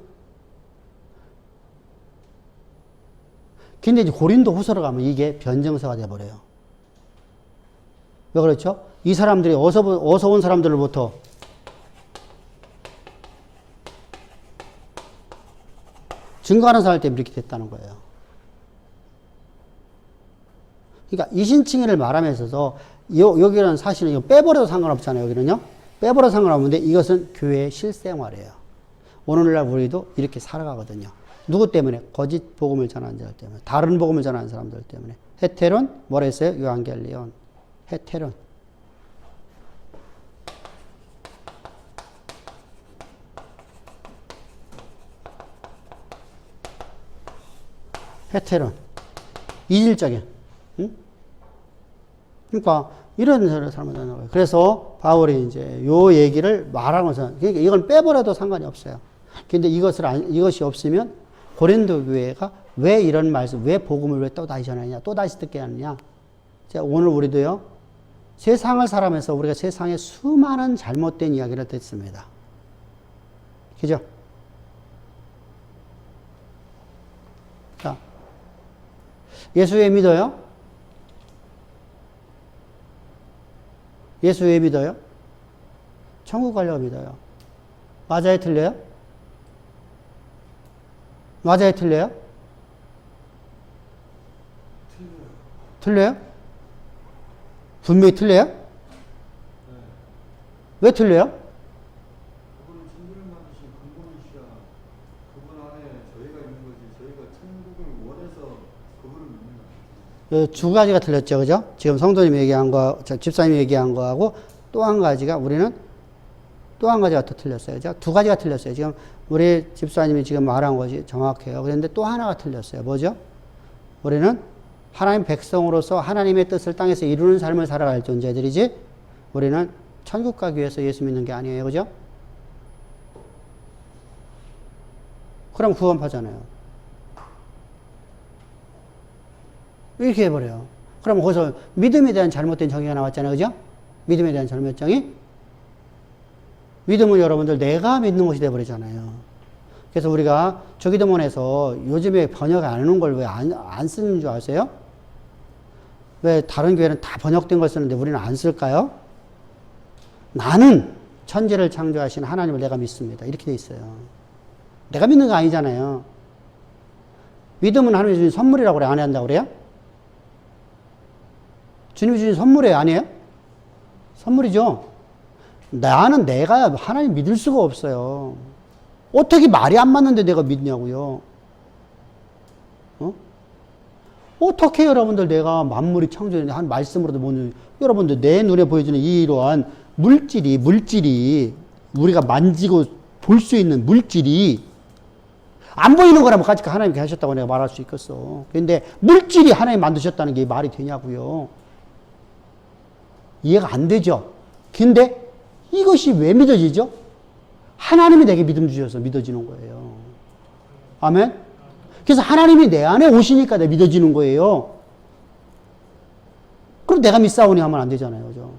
근데 이제 고린도 후서로 가면 이게 변증서가 돼버려요. 왜 그렇죠? 이 사람들이 어서 온 사람들로부터 증거하는 사람 때문에 이렇게 됐다는 거예요. 그러니까 이신칭의를 말하면서 여기는 사실은 빼버려도 상관없잖아요. 여기는요. 빼버려도 상관없는데 이것은 교회의 실생활이에요. 오늘날 우리도 이렇게 살아가거든요. 누구 때문에? 거짓 복음을 전하는 자들 때문에. 다른 복음을 전하는 사람들 때문에. 헤테론, 뭐라 했어요? 요한겔리온. 헤테론. 헤테론. 이질적인. 응? 그러니까 이런 사람을 하는 거예요. 그래서 바울이 이제 요 얘기를 말하는 것은, 그러니까 이건 빼버려도 상관이 없어요. 근데 이것이 없으면 고린도 교회가 왜 이런 말씀, 왜 복음을 왜 또다시 전하느냐, 또다시 듣게 하느냐. 자, 오늘 우리도요, 세상을 살아가면서 우리가 세상에 수많은 잘못된 이야기를 듣습니다. 그죠? 자, 예수 왜 믿어요? 예수 왜 믿어요? 천국 가려고 믿어요. 맞아요, 틀려요? 맞아요, 틀려요? 틀려요? 분명히 틀려요? 왜 틀려요? 그분은 천국을 만드신 근본이시라. 그분 안에 저희가 있는 거지. 저희가 천국을 원해서 그분을 믿는 거예요. 두 가지가 틀렸죠, 그죠? 지금 성도님이 얘기한 거, 집사님이 얘기한 거하고 또 한 가지가 우리는 또 한 가지가 더 틀렸어요, 그죠? 두 가지가 틀렸어요. 지금 우리 집사님이 지금 말한 것이 정확해요. 그런데 또 하나가 틀렸어요. 뭐죠? 우리는 하나님 백성으로서 하나님의 뜻을 땅에서 이루는 삶을 살아갈 존재들이지, 우리는 천국 가기 위해서 예수 믿는 게 아니에요, 그죠? 그럼 구원파잖아요. 이렇게 해버려요. 그럼 거기서 믿음에 대한 잘못된 정의가 나왔잖아요, 그죠? 믿음에 대한 잘못된 정의. 믿음은 여러분들 내가 믿는 것이 돼버리잖아요. 그래서 우리가 조기도문에서 요즘에 번역 안 하는 걸 왜 안 쓰는 줄 아세요? 왜 다른 교회는 다 번역된 걸 쓰는데 우리는 안 쓸까요? 나는 천지를 창조하신 하나님을 내가 믿습니다. 이렇게 돼 있어요. 내가 믿는 거 아니잖아요. 믿음은 하나님이 주신 선물이라고 그래, 안 한다고 그래요? 주님이 주신 선물이에요, 아니에요? 선물이죠. 나는 내가 하나님 믿을 수가 없어요. 어떻게 말이 안 맞는데 내가 믿냐고요. 어떻게 여러분들 내가 만물이 창조했는데 한 말씀으로도 보는, 여러분들 내 눈에 보여주는 이러한 물질이 우리가 만지고 볼 수 있는 물질이 안 보이는 거라면 까짓 하나님께 하셨다고 내가 말할 수 있겠어. 그런데 물질이 하나님 만드셨다는 게 말이 되냐고요. 이해가 안 되죠. 근데 이것이 왜 믿어지죠? 하나님이 내게 믿음 주셔서 믿어지는 거예요. 아멘? 그래서 하나님이 내 안에 오시니까 내가 믿어지는 거예요. 그럼 내가 믿사오니 하면 안 되잖아요. 그죠?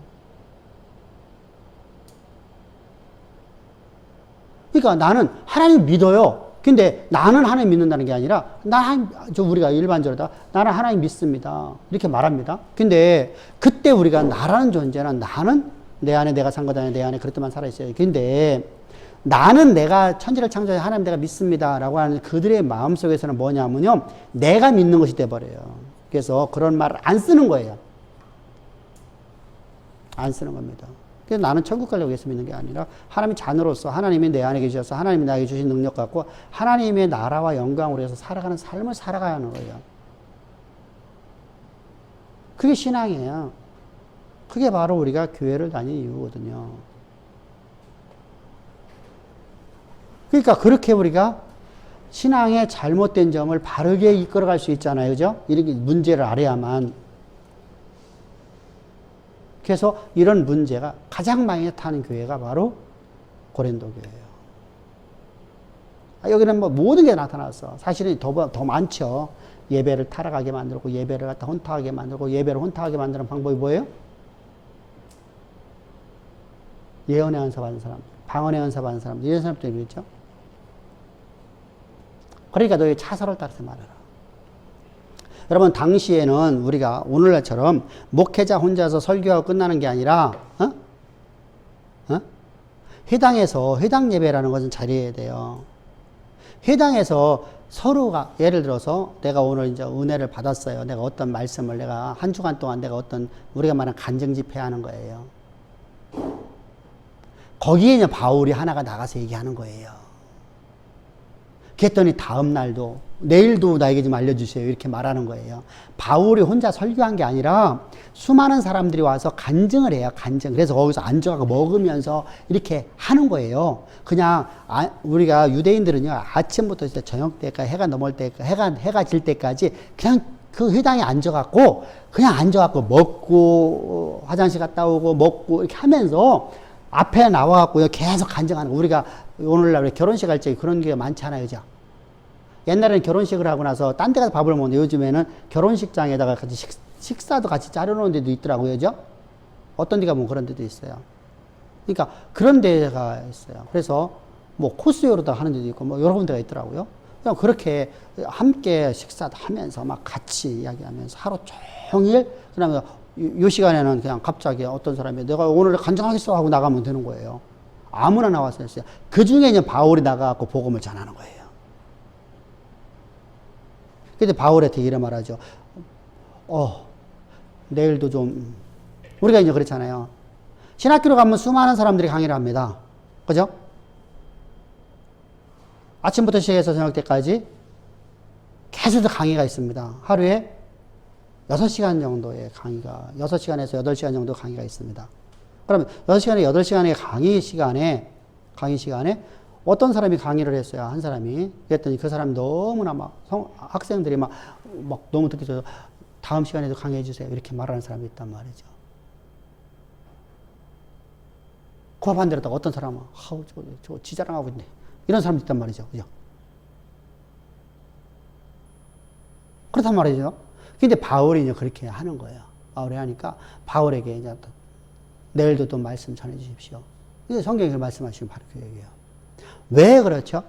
그러니까 나는 하나님 믿어요. 근데 나는 하나님 믿는다는 게 아니라, 우리가 일반적으로 나는 하나님 믿습니다. 이렇게 말합니다. 근데 그때 우리가 나라는 존재는, 나는 내 안에 내가 산 거다, 내 안에 그렇게만 살아있어요. 근데 나는 내가 천지를 창조해 하나님 내가 믿습니다 라고 하는 그들의 마음속에서는 뭐냐면요, 내가 믿는 것이 돼버려요. 그래서 그런 말을 안 쓰는 거예요. 안 쓰는 겁니다. 그래서 나는 천국 가려고 해서 믿는 게 아니라 하나님의 자녀로서 하나님이 내 안에 계셔서 하나님이 나에게 주신 능력 갖고 하나님의 나라와 영광으로 해서 살아가는 삶을 살아가야 하는 거예요. 그게 신앙이에요. 그게 바로 우리가 교회를 다니는 이유거든요. 그러니까 그렇게 우리가 신앙의 잘못된 점을 바르게 이끌어갈 수 있잖아요. 그죠? 이렇게 문제를 알아야만. 그래서 이런 문제가 가장 많이 타는 교회가 바로 고린도 교회예요. 여기는 뭐 모든 게 나타났어. 사실은 더 많죠. 예배를 타락하게 만들고, 예배를 갖다 혼탁하게 만들고, 예배를 혼탁하게 만드는 방법이 뭐예요? 예언의 은사 받은 사람, 방언의 은사 받은 사람, 이런 사람들이 그랬죠. 그러니까 너희 차설을 따라서 말해라. 여러분, 당시에는 우리가 오늘날처럼 목회자 혼자서 설교하고 끝나는 게 아니라, 회당에서, 회당 예배라는 것은 잘해야 돼요. 회당에서 서로가, 예를 들어서 내가 오늘 이제 은혜를 받았어요. 내가 어떤 말씀을 내가 한 주간 동안 내가 우리가 말하는 간증 집회 하는 거예요. 거기에 이제 바울이 하나가 나가서 얘기하는 거예요. 그랬더니 다음 날도 내일도 나에게 좀 알려주세요. 이렇게 말하는 거예요. 바울이 혼자 설교한 게 아니라 수많은 사람들이 와서 간증을 해요. 간증. 그래서 거기서 앉아가고 먹으면서 이렇게 하는 거예요. 그냥 우리가 유대인들은요, 아침부터 저녁 때까지 해가 넘을 때까지 해가 질 때까지 그냥 그 회당에 앉아갖고 그냥 앉아갖고 먹고 화장실 갔다 오고 먹고 이렇게 하면서 앞에 나와갖고 계속 간증하는 거. 우리가 오늘날 결혼식 할 때 그런 게 많잖아요. 그죠? 옛날에는 결혼식을 하고 나서 딴 데 가서 밥을 먹는데 요즘에는 결혼식장에다가 같이 식사도 같이 차려놓은 데도 있더라고요. 그죠? 어떤 데 가면 그런 데도 있어요. 그러니까 그런 데가 있어요. 그래서 뭐 코스요로다 하는 데도 있고 뭐 여러 군데가 있더라고요. 그냥 그렇게 함께 식사도 하면서 막 같이 이야기하면서 하루 종일 그러면 요 시간에는 그냥 갑자기 어떤 사람이 내가 오늘 간증하겠어 하고 나가면 되는 거예요. 아무나 나와서 했어요. 그 중에 이제 바울이 나가고 복음을 전하는 거예요. 근데 바울한테 이래 말하죠. 내일도 좀, 우리가 이제 그렇잖아요. 신학교로 가면 수많은 사람들이 강의를 합니다. 그죠? 아침부터 시작해서 저녁 때까지 계속 강의가 있습니다. 하루에 6시간 정도의 강의가, 6시간에서 8시간 정도 강의가 있습니다. 그러면 6시간에 8시간의 강의 시간에 어떤 사람이 강의를 했어요. 한 사람이. 그랬더니 그 사람이 너무나 학생들이 막 너무 듣기 좋아서 다음 시간에도 강의해 주세요. 이렇게 말하는 사람이 있단 말이죠. 그 반대로 어떤 사람은, 저 지자랑하고 있네. 이런 사람도 있단 말이죠. 그죠? 그렇단 말이죠. 근데 바울이 이제 그렇게 하는 거예요. 바울이 하니까 바울에게 이제 내일도 또 말씀 전해 주십시오. 이게 성경에서 말씀하시면 바로 그 얘기예요. 왜 그렇죠?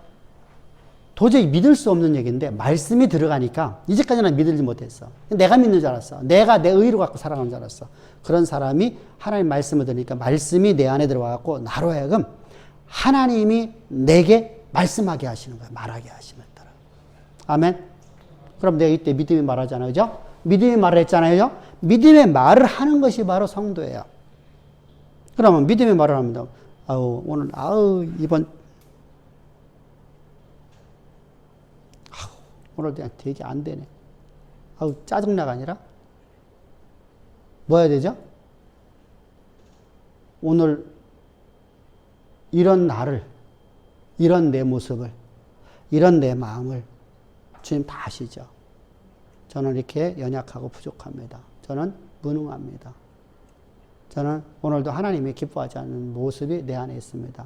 도저히 믿을 수 없는 얘기인데 말씀이 들어가니까 이제까지는 믿지 못했어. 내가 믿는 줄 알았어. 내가 내 의로 갖고 살아가는 줄 알았어. 그런 사람이 하나님 말씀을 들으니까 말씀이 내 안에 들어와갖고 나로 하여금 하나님이 내게 말씀하게 하시는 거예요. 말하게 하시는 거예요. 아멘. 그럼 내가 이때 믿음이 말하잖아요. 그죠? 믿음이 말을 했잖아요. 그죠? 믿음의 말을 하는 것이 바로 성도예요. 그러면 믿음의 말을 합니다. 오늘 오늘 그냥 되게 안 되네. 짜증나가 아니라 뭐 해야 되죠? 오늘 이런 나를, 이런 내 모습을, 이런 내 마음을 주님 다 아시죠? 저는 이렇게 연약하고 부족합니다. 저는 무능합니다. 저는 오늘도 하나님이 기뻐하지 않는 모습이 내 안에 있습니다.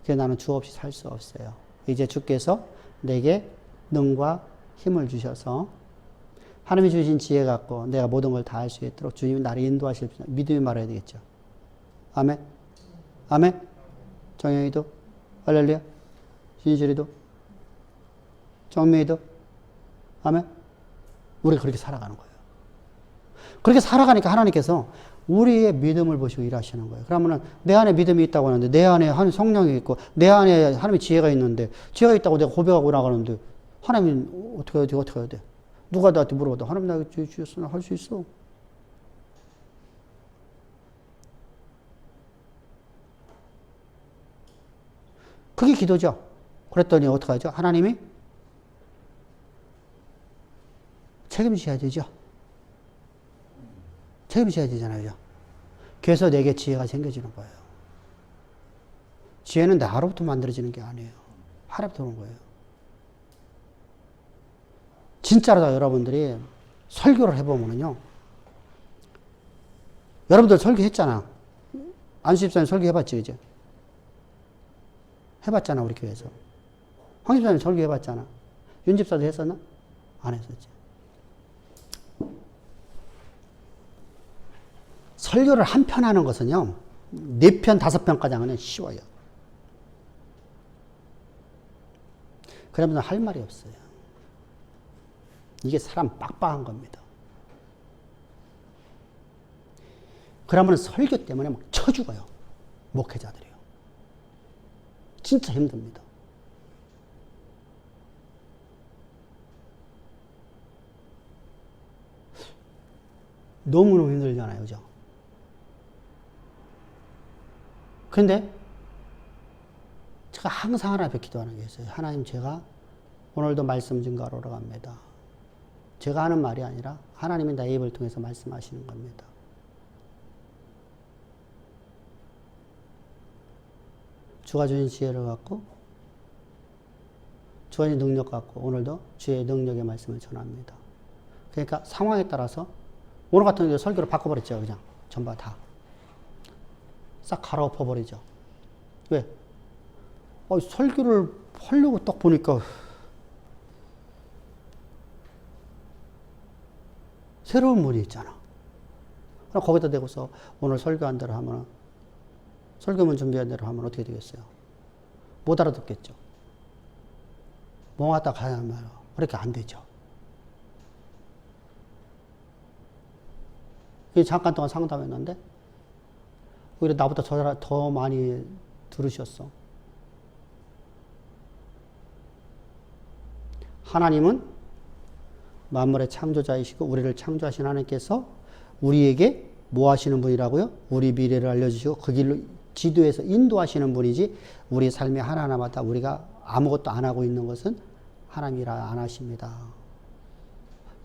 그래서 나는 주 없이 살 수 없어요. 이제 주께서 내게 능과 힘을 주셔서 하나님이 주신 지혜 갖고 내가 모든 걸 다 할 수 있도록 주님이 나를 인도하실 믿음이 말해야 되겠죠. 아멘. 아멘. 정영이도 할렐루야. 진실이도 정미이도 아멘. 우리가 그렇게 살아가는 거예요. 그렇게 살아가니까 하나님께서 우리의 믿음을 보시고 일하시는 거예요. 그러면은 내 안에 믿음이 있다고 하는데 내 안에 하나님 성령이 있고 내 안에 하나님의 지혜가 있는데 지혜가 있다고 내가 고백하고 나가는데 하나님 어떻게 해야 돼? 누가 나한테 물어봐도 하나님 나에게 주셨으나 할 수 있어. 그게 기도죠. 그랬더니 어떡하죠? 하나님이 책임지셔야 되죠. 책임져야 되잖아요. 그래서 내게 지혜가 생겨지는 거예요. 지혜는 나로부터 만들어지는 게 아니에요. 하나님부터 오는 거예요. 진짜로 여러분들이 설교를 해보면요. 여러분들 설교했잖아. 안수 집사님 설교해봤지, 그죠? 해봤잖아, 우리 교회에서. 황 집사님 설교해봤잖아. 윤 집사도 했었나? 안 했었지. 설교를 한 편 하는 것은요, 4편, 5편까지 하면 쉬워요. 그러면 할 말이 없어요. 이게 사람 빡빡한 겁니다. 그러면 설교 때문에 막 쳐 죽어요. 목회자들이요. 진짜 힘듭니다. 너무너무 힘들잖아요. 그죠? 그런데 제가 항상 하나님 앞에 기도하는 게 있어요. 하나님, 제가 오늘도 말씀 증거하러 갑니다. 제가 하는 말이 아니라 하나님이 나의 입을 통해서 말씀하시는 겁니다. 주가 주신 지혜를 갖고 주가 주신 능력 갖고 오늘도 주의 능력의 말씀을 전합니다. 그러니까 상황에 따라서 오늘 같은 경우 설교를 바꿔버렸죠. 그냥 전부 다. 싹 갈아엎어버리죠. 왜? 설교를 하려고 딱 보니까 새로운 문이 있잖아. 그럼 거기다 대고서 오늘 설교한 대로 하면, 설교문 준비한 대로 하면 어떻게 되겠어요? 못 알아듣겠죠. 멍하다 가야 말이야. 그렇게 안 되죠. 잠깐 동안 상담했는데, 오히려 나보다 더 많이 들으셨어. 하나님은 만물의 창조자이시고 우리를 창조하신 하나님께서 우리에게 뭐 하시는 분이라고요? 우리 미래를 알려주시고 그 길로 지도해서 인도하시는 분이지 우리 삶의 하나하나마다 우리가 아무것도 안 하고 있는 것은 하나님이라 안 하십니다.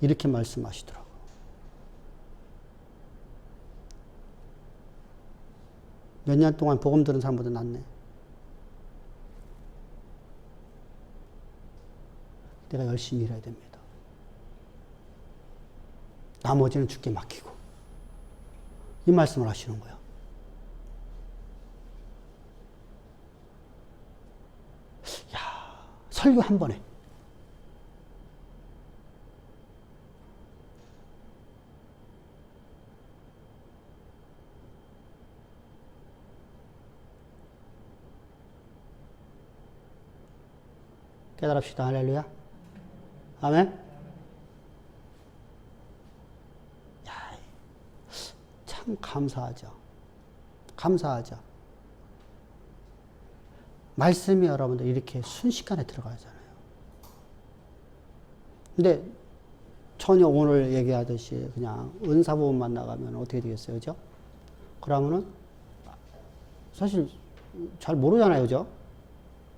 이렇게 말씀하시더라고요. 몇 년 동안 복음 들은 사람보다 낫네. 내가 열심히 일해야 됩니다. 나머지는 주께 맡기고. 이 말씀을 하시는 거야. 야, 설교 한 번에. 깨달읍시다. 할렐루야. 아멘. 참 감사하죠. 감사하죠. 말씀이 여러분들 이렇게 순식간에 들어가잖아요. 근데 전혀 오늘 얘기하듯이 그냥 은사 부분만 나가면 어떻게 되겠어요? 그죠? 그러면은 사실 잘 모르잖아요. 그죠?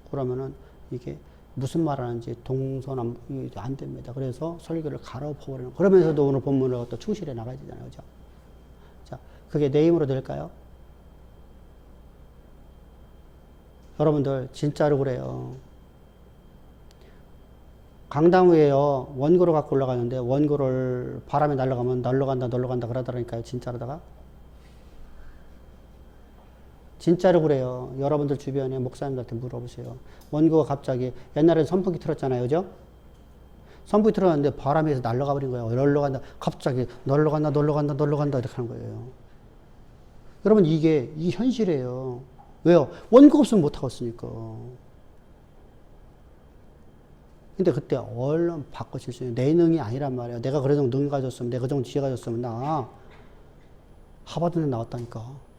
그러면은 이게 무슨 말 하는지 동서남북이 안 됩니다. 그래서 설교를 갈아엎어버리는. 그러면서도 오늘 본문을 또 충실해 나가야 되잖아요. 그죠? 자, 그게 내 힘으로 될까요? 여러분들 진짜로 그래요. 강당위에요. 원고를 갖고 올라가는데 원고를 바람에 날아가면 널러간다 그러더라니까요. 진짜로다가. 진짜로 그래요. 여러분들 주변에 목사님들한테 물어보세요. 원고가 갑자기 옛날에 선풍기 틀었잖아요. 그죠? 선풍기 틀었는데 바람에서 날아가 버린 거예요. 널러간다. 갑자기 널러간다 이렇게 하는 거예요. 여러분 이게 이 현실이에요. 왜요? 원고 없으면 못 하겠으니까. 근데 그때 얼른 바꿔칠 수 있는 내 능이 아니란 말이에요. 내가 그래 정도 능 가졌으면, 내가 그 정도 지혜 가졌으면 나 하버드에 나왔다니까.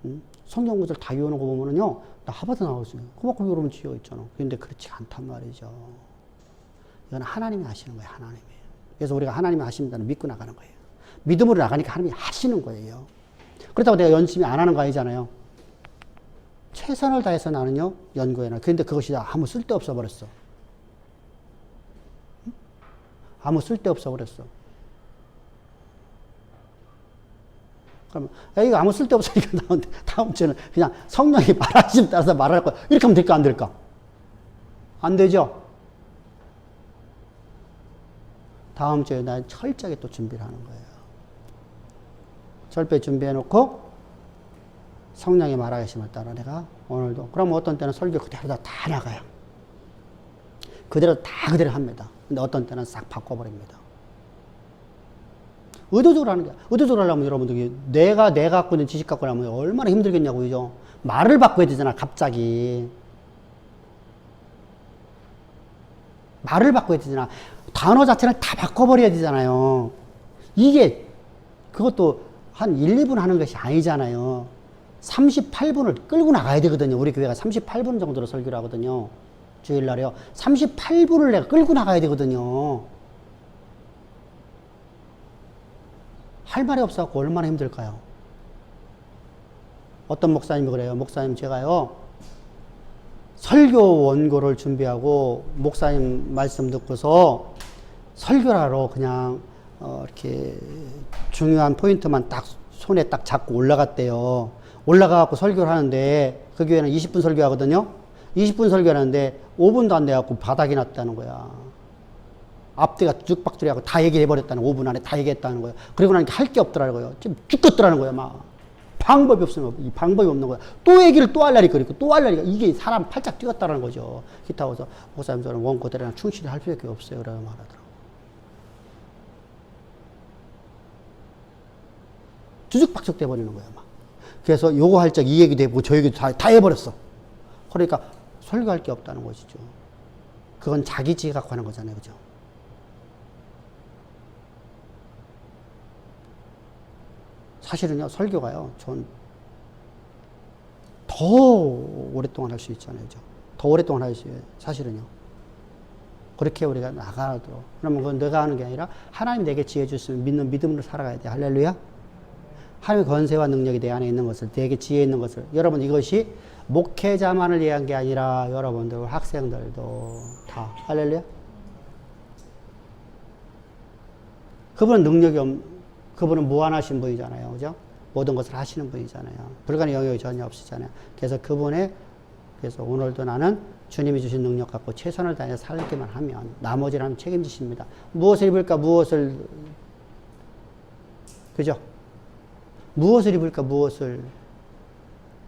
응? 성경 구절 다 외우는 거 보면은요, 나 하버드 나왔어요. 그만큼 여러분 지혜가 있잖아. 근데 그렇지 않단 말이죠. 이건 하나님이 하시는 거예요, 하나님이. 그래서 우리가 하나님이 하신다는 믿고 나가는 거예요. 믿음으로 나가니까 하나님이 하시는 거예요. 그렇다고 내가 열심히 안 하는 거 아니잖아요. 최선을 다해서 나는요, 연구해놔. 그런데 그것이 아무 쓸데없어 버렸어. 아무 쓸데없어 버렸어. 그러면, 야, 이거 아무 쓸데없으니까 다음 주에는 그냥 성령이 말하시면 따라서 말할 거야. 이렇게 하면 될까, 안 될까? 안 되죠? 다음 주에 난 철저하게 또 준비를 하는 거예요. 절배 준비해놓고 성령의 말하심을 따라 내가 오늘도. 그럼 어떤 때는 설교 그대로 다 나가요. 그대로 합니다. 근데 어떤 때는 싹 바꿔버립니다. 의도적으로 하는 거야. 의도적으로 하려면 여러분들 내가 갖고 있는 지식 갖고 하면 얼마나 힘들겠냐고, 그죠? 말을 바꿔야 되잖아, 갑자기. 말을 바꿔야 되잖아. 단어 자체를 다 바꿔버려야 되잖아요. 이게, 그것도 한 1, 2분 하는 것이 아니잖아요. 38분을 끌고 나가야 되거든요. 우리 교회가 38분 정도로 설교를 하거든요. 주일날에요. 38분을 내가 끌고 나가야 되거든요. 할 말이 없어갖고 얼마나 힘들까요? 어떤 목사님이 그래요. 목사님, 제가요, 설교 원고를 준비하고 목사님 말씀 듣고서 설교를 하러 그냥 이렇게 중요한 포인트만 딱 손에 딱 잡고 올라갔대요. 올라가갖고 설교를 하는데 그 교회는 20분 설교하거든요. 20분 설교하는데 5분도 안 돼갖고 바닥이 났다는 거야. 앞뒤가 죽박죽이하고 다 얘기해버렸다는 5분 안에 다 얘기했다는 거야. 그리고 나니까 할 게 없더라고요. 지금 죽겠더라는 거야 막. 방법이 없으면 이 방법이 없는 거야. 또 얘기를 또 하려니까 그리고 또 하려니까 이게 사람 팔짝 뛰었다는 거죠. 기타고서 목사님 저는 원고대로랑 충실히 할 수밖에 없어요. 라고 말하더라고. 주죽박죽 돼버리는 거야 막. 그래서 요거 할 적 이 얘기도 해보고 저 얘기도 다 해버렸어. 그러니까 설교할 게 없다는 것이죠. 그건 자기 지각 하는 거잖아요. 그죠? 사실은요, 설교가요, 전 더 오랫동안 할 수 있잖아요. 그죠? 더 오랫동안 할 수 있어요. 사실은요. 그렇게 우리가 나가도록. 그러면 그건 내가 하는 게 아니라 하나님이 내게 지혜 주시면 믿는 믿음으로 살아가야 돼. 할렐루야. 하나님의 권세와 능력이 내 안에 있는 것을, 내게 지혜 있는 것을. 여러분, 이것이 목회자만을 위한 게 아니라 여러분들, 학생들도 다. 할렐루야. 그분은 능력이 그분은 무한하신 분이잖아요. 그죠? 모든 것을 하시는 분이잖아요. 불가능의 영역이 전혀 없으잖아요. 그래서 그래서 오늘도 나는 주님이 주신 능력 갖고 최선을 다해서 살기만 하면 나머지는 하나님 책임지십니다. 무엇을 입을까? 그죠? 무엇을 입을까? 무엇을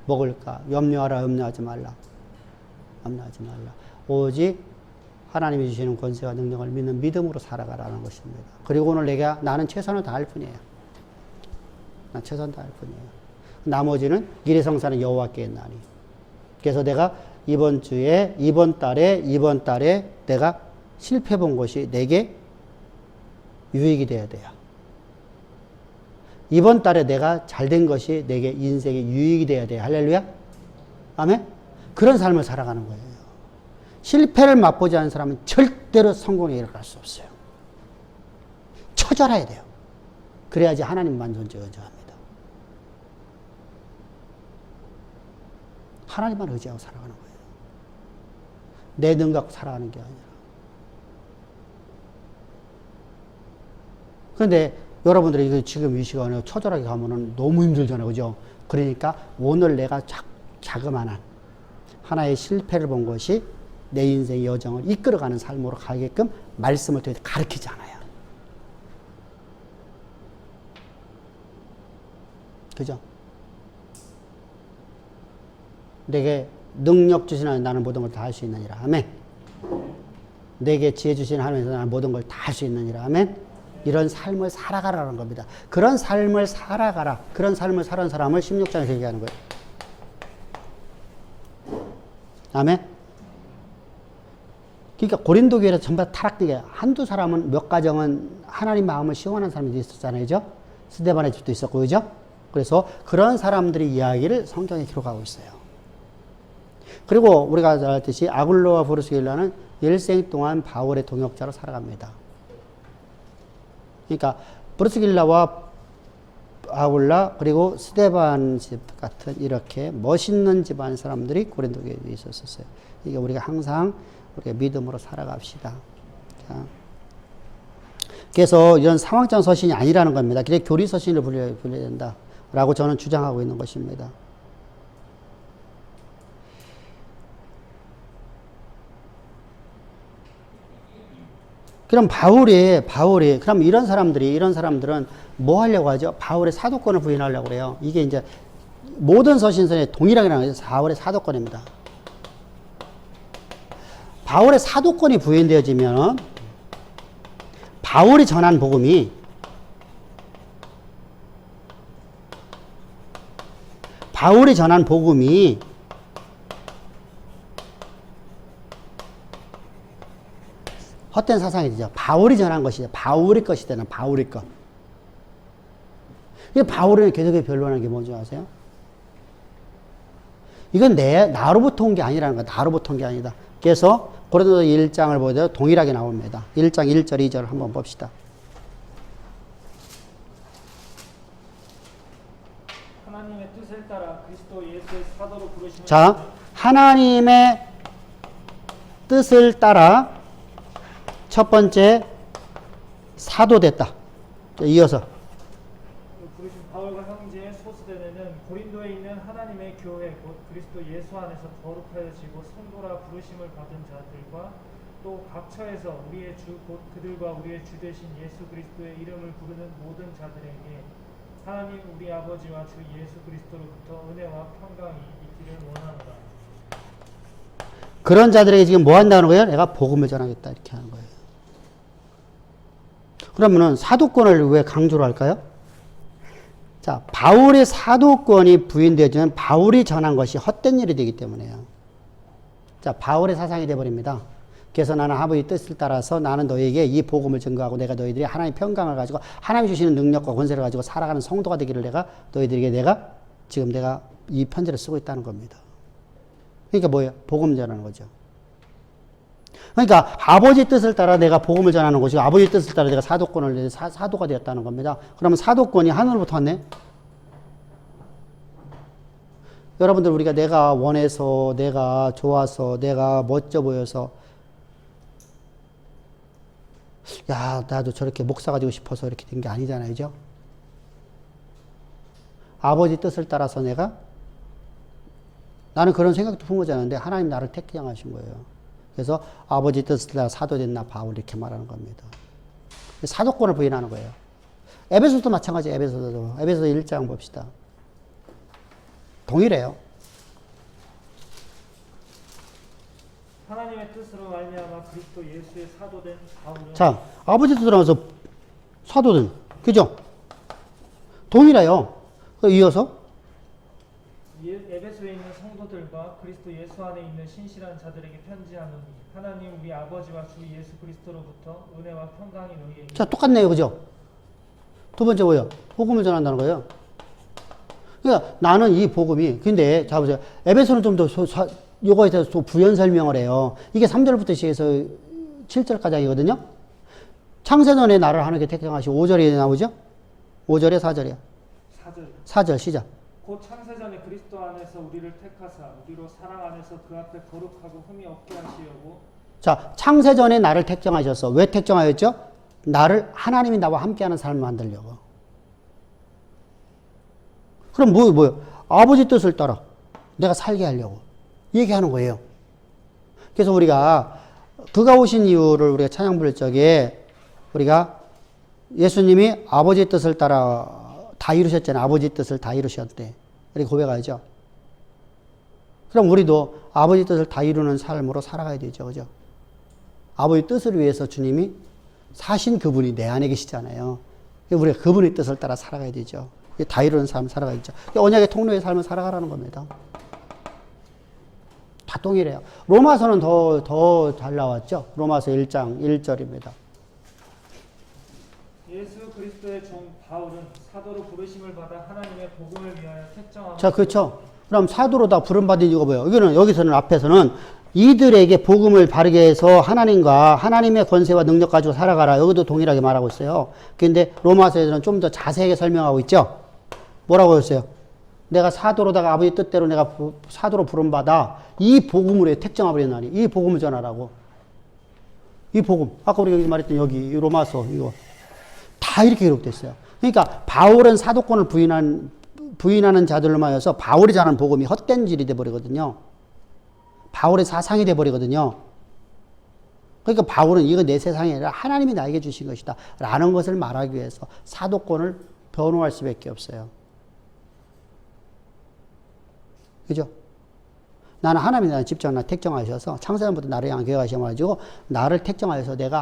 먹을까? 염려하지 말라. 오직 하나님이 주시는 권세와 능력을 믿는 믿음으로 살아가라는 것입니다. 그리고 오늘 나는 최선을 다할 뿐이에요. 난 최선 다할 뿐이에요. 나머지는 일의 성사는 여호와께 있나니. 그래서 내가 이번 달에 내가 실패 본 것이 내게 유익이 돼야 돼요. 이번 달에 내가 잘된 것이 내게 인생에 유익이 돼야 돼요. 할렐루야? 아멘? 그런 삶을 살아가는 거예요. 실패를 맛보지 않은 사람은 절대로 성공에 이르갈 수 없어요. 처절해야 돼요. 그래야지 하나님만 존재합니다. 하나님만 의지하고 살아가는 거예요. 내 능 갖고 살아가는 게 아니라. 그런데 여러분들이 지금 이 시간에 처절하게 가면은 너무 힘들잖아요. 그죠? 그러니까 오늘 내가 자그마한 하나의 실패를 본 것이 내 인생의 여정을 이끌어가는 삶으로 가게끔 말씀을 통해서 가르치잖아요. 그죠? 내게 능력 주시는 하나님 나는 모든 걸 다 할 수 있느니라. 아멘. 내게 지혜 주시는 하나님에서 나는 모든 걸 다 할 수 있느니라. 아멘. 이런 삶을 살아가라는 겁니다. 그런 삶을 살아가라. 그런 삶을 사는 사람을 16장에서 얘기하는 거예요. 아멘. 그러니까 고린도 교회에서 전부 다 타락된 게 한두 사람은 몇 가정은 하나님 마음을 시원한 사람이 있었잖아요. 그죠? 스데반의 집도 있었고, 그죠? 그래서 그런 사람들의 이야기를 성경에 기록하고 있어요. 그리고 우리가 잘 알듯이 아굴로와 브리스길라는 일생 동안 바울의 동역자로 살아갑니다. 그러니까 브리스길라와 아굴라 그리고 스데반 집 같은 이렇게 멋있는 집안 사람들이 고린도 교회에 있었어요. 이게 우리가 항상 우리가 믿음으로 살아갑시다. 자. 그래서 이런 상황장 서신이 아니라는 겁니다. 그래서 교리 서신을 불려야 된다라고 저는 주장하고 있는 것입니다. 그럼 바울이 그럼 이런 사람들은 뭐 하려고 하죠? 바울의 사도권을 부인하려고 그래요. 이게 이제 모든 서신서에 동일하게 나와요. 바울의 사도권입니다. 바울의 사도권이 부인되어지면 바울이 전한 복음이 헛된 사상이 되죠. 바울이 전한 것이죠. 바울의 것이 되는 바울의 것. 이 바울은 계속해서 변론하는 게 뭔지 아세요? 이건 나로부터 온 게 아니라는 거야. 나로부터 온 게 아니다. 그래서 고린도서 1장을 보더라도 동일하게 나옵니다. 1장 1절 2절을 한번 봅시다. 하나님의 뜻을 따라 그리스도 예수의 사도로 부르심을 자, 하나님의 뜻을 따라 첫 번째 사도 됐다. 자, 이어서 부르신 바울과 형제의 소수대는 고린도에 있는 하나님의 교회 곧 그리스도 예수 안에서 거룩하여지고 성도라 부르심을 받은 자들과 또 각처에서 우리의 주 곧 그들과 우리의 주 되신 예수 그리스도의 이름을 부르는 모든 자들에게 하나님 우리 아버지와 주 예수 그리스도로부터 은혜와 평강이 있기를 원하노라. 그런 자들에게 지금 뭐 한다는 거예요? 내가 복음을 전하겠다 이렇게 하는 거예요. 그러면은 사도권을 왜 강조를 할까요? 자, 바울의 사도권이 부인되어지면 바울이 전한 것이 헛된 일이 되기 때문에요. 자, 바울의 사상이 되어버립니다. 그래서 나는 아버지 뜻을 따라서 나는 너에게 이 복음을 증거하고 내가 너희들이 하나님의 평강을 가지고 하나님이 주시는 능력과 권세를 가지고 살아가는 성도가 되기를 너희들에게 내가 이 편지를 쓰고 있다는 겁니다. 그러니까 뭐예요? 복음 전하는 거죠. 그러니까 아버지 뜻을 따라 내가 복음을 전하는 것이고 아버지 뜻을 따라 내가 사도권을 사도가 되었다는 겁니다. 그러면 사도권이 하늘로부터 왔네? 여러분들 우리가 내가 원해서 내가 좋아서 내가 멋져 보여서 야 나도 저렇게 목사가 되고 싶어서 이렇게 된 게 아니잖아요. 그죠? 아버지 뜻을 따라서 나는 그런 생각도 품어지 않는데 하나님 나를 택정하신 거예요. 그래서 아버지 뜻을 따라 사도 됐나 바울 이렇게 말하는 겁니다. 사도권을 부인하는 거예요. 에베소도 마찬가지예요. 에베소 1장 봅시다. 동일해요. 하나님의 뜻으로 말미암아 그리스도 예수의 사도된 바울은 자, 아버지 뜻을 따라서 사도된 그죠? 동일해요. 이어서 에베소에 있는 성도들과 그리스도 예수 안에 있는 신실한 자들에게 편지하노니 하나님 우리 아버지와 주 예수 그리스도로부터 은혜와 평강이 너희에게. 자, 똑같네요. 그죠? 두 번째 뭐예요? 복음을 전한다는 거예요. 그러니까 나는 이 복음이, 근데, 자, 보세요. 에베소는 좀 더, 요거에 대해서 또 부연 설명을 해요. 이게 3절부터 시작해서 7절까지 하거든요. 창세전에 나를 하나님께 택정하시고 5절에 나오죠? 5절에 4절이야. 4절 시작. 곧 창세전에 그리스도 안에서 우리를 택하사 우리로 사랑 안에서 그 앞에 거룩하고 흠이 없게 하시려고. 자, 창세전에 나를 택정하셨어. 왜 택정하였죠? 나를 하나님이 나와 함께하는 삶을 만들려고. 그럼 뭐예요? 아버지 뜻을 따라 내가 살게 하려고 얘기하는 거예요. 그래서 우리가 그가 오신 이유를 우리가 찬양 부를 적에 우리가 예수님이 아버지 뜻을 따라 다 이루셨잖아요. 아버지 뜻을 다 이루셨대. 이렇게 고백하죠. 그럼 우리도 아버지 뜻을 다 이루는 삶으로 살아가야 되죠. 그죠? 아버지 뜻을 위해서 주님이 사신 그분이 내 안에 계시잖아요. 우리가 그분의 뜻을 따라 살아가야 되죠. 다 이루는 삶을 살아가야죠. 언약의 통로의 삶을 살아가라는 겁니다. 다 동일해요. 로마서는 더 잘 나왔죠. 로마서 1장 1절입니다. 예수 그리스도의 종 바울은 사도로 부르심을 받아 하나님의 복음을 위하여 택정하고. 자, 그렇죠. 그럼 사도로 다 부름받은 이유가 뭐예요? 여기서는 앞에서는 이들에게 복음을 바르게 해서 하나님과 하나님의 권세와 능력 가지고 살아가라. 여기도 동일하게 말하고 있어요. 그런데 로마서에서는 좀 더 자세하게 설명하고 있죠. 뭐라고 했어요? 내가 사도로다가 아버지 뜻대로 내가 사도로 부름받아 이 복음으로 택정하버렸나니 이 복음을 전하라고. 이 복음. 아까 우리가 말했던 여기 로마서 이거. 다 이렇게 기록됐어요. 그러니까 바울은 사도권을 부인하는 자들로 말해서 바울이 전하는 복음이 헛된 질이 돼버리거든요. 바울의 사상이 돼버리거든요. 그러니까 바울은 이건 내 세상이 아니라 하나님이 나에게 주신 것이다 라는 것을 말하기 위해서 사도권을 변호할 수밖에 없어요. 그죠? 나는 하나님이 나를 집정하나 택정하셔서 창세전부터 나를 향해 계획하셔가지고 나를 택정하셔서 내가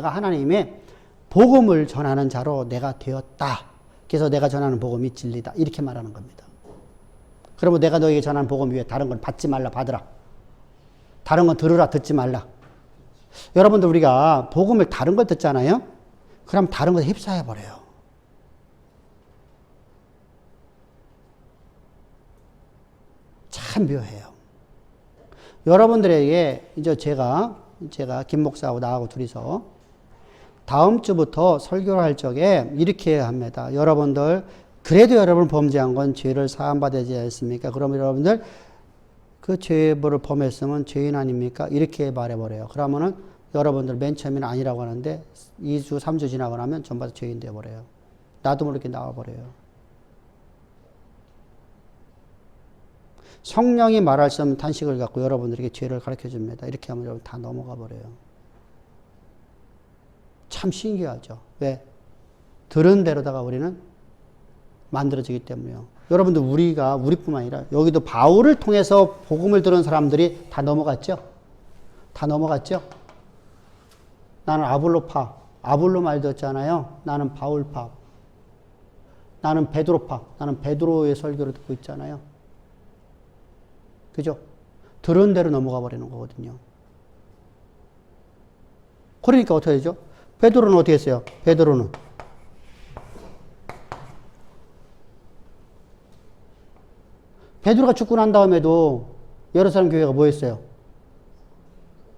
하나님의 복음을 전하는 자로 내가 되었다. 그래서 내가 전하는 복음이 진리다. 이렇게 말하는 겁니다. 그러면 내가 너에게 전하는 복음 위에 다른 건 받지 말라, 받으라. 다른 건 들으라, 듣지 말라. 여러분들 우리가 복음을 다른 걸 듣잖아요. 그럼 다른 것에 휩싸여버려요. 참 묘해요. 여러분들에게 이제 제가 김 목사하고 나하고 둘이서 다음 주부터 설교를 할 적에 이렇게 합니다. 여러분들 그래도 여러분 범죄한 건 죄를 사함받아야지 않습니까? 그러면 여러분들 그 죄를 범했으면 죄인 아닙니까? 이렇게 말해버려요. 그러면은 여러분들 맨 처음에는 아니라고 하는데 2주, 3주 지나고 나면 전부 다 죄인 되어버려요. 나도 모르게 나와버려요. 성령이 말할 수 없는 탄식을 갖고 여러분들에게 죄를 가르쳐 줍니다. 이렇게 하면 여러분 다 넘어가 버려요. 참 신기하죠. 왜? 들은 대로다가 우리는 만들어지기 때문에요. 여러분들 우리뿐만 아니라 여기도 바울을 통해서 복음을 들은 사람들이 다 넘어갔죠? 다 넘어갔죠? 나는 아볼로파, 아볼로 말 듣잖아요. 나는 바울파, 나는 베드로파, 나는 베드로의 설교를 듣고 있잖아요. 그죠? 들은 대로 넘어가 버리는 거거든요. 그러니까 어떻게 되죠? 베드로는 어떻게 했어요? 베드로는 베드로가 죽고 난 다음에도 예루살렘 교회가 뭐 했어요?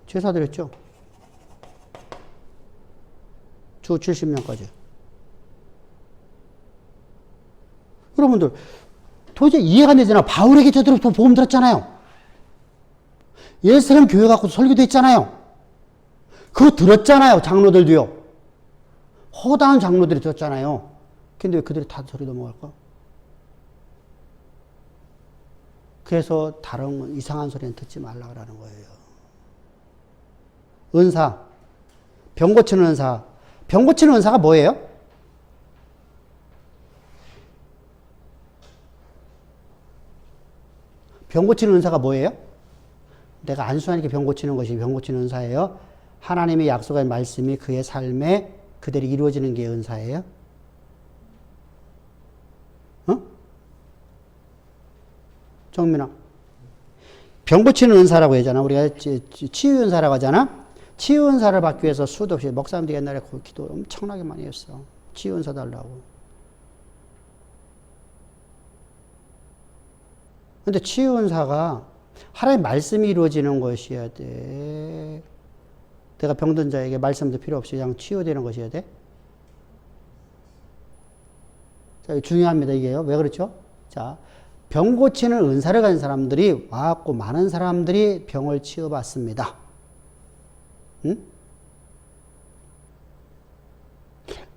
제사 드렸죠. 주 70년까지. 여러분들 도저히 이해가 안 되잖아요. 바울에게 저들은 복음 들었잖아요. 예루살렘 교회 갖고 설교도 했잖아요. 그거 들었잖아요. 장로들도요. 허다한 장로들이 들었잖아요. 근데 왜 그들이 다 저리 넘어갈까? 그래서 다른 이상한 소리는 듣지 말라 그러는 거예요. 은사, 병 고치는 은사. 병 고치는 은사가 뭐예요? 병 고치는 은사가 뭐예요? 내가 안수하니까 병 고치는 것이 병 고치는 은사예요. 하나님의 약속한 말씀이 그의 삶에 그대로 이루어지는 게 은사예요. 어? 정민아. 병 고치는 은사라고 하잖아. 우리가 치유 은사라고 하잖아. 치유 은사를 받기 위해서 수도 없이 목사님들 옛날에 기도 엄청나게 많이 했어. 치유 은사 달라고. 근데 치유 은사가 하나님의 말씀이 이루어지는 것이어야 돼. 내가 병든 자에게 말씀도 필요 없이 그냥 치유되는 것이어야 돼. 자, 중요합니다, 이게요. 왜 그렇죠? 자, 병 고치는 은사를 가진 사람들이 와갖고 많은 사람들이 병을 치유받습니다. 응?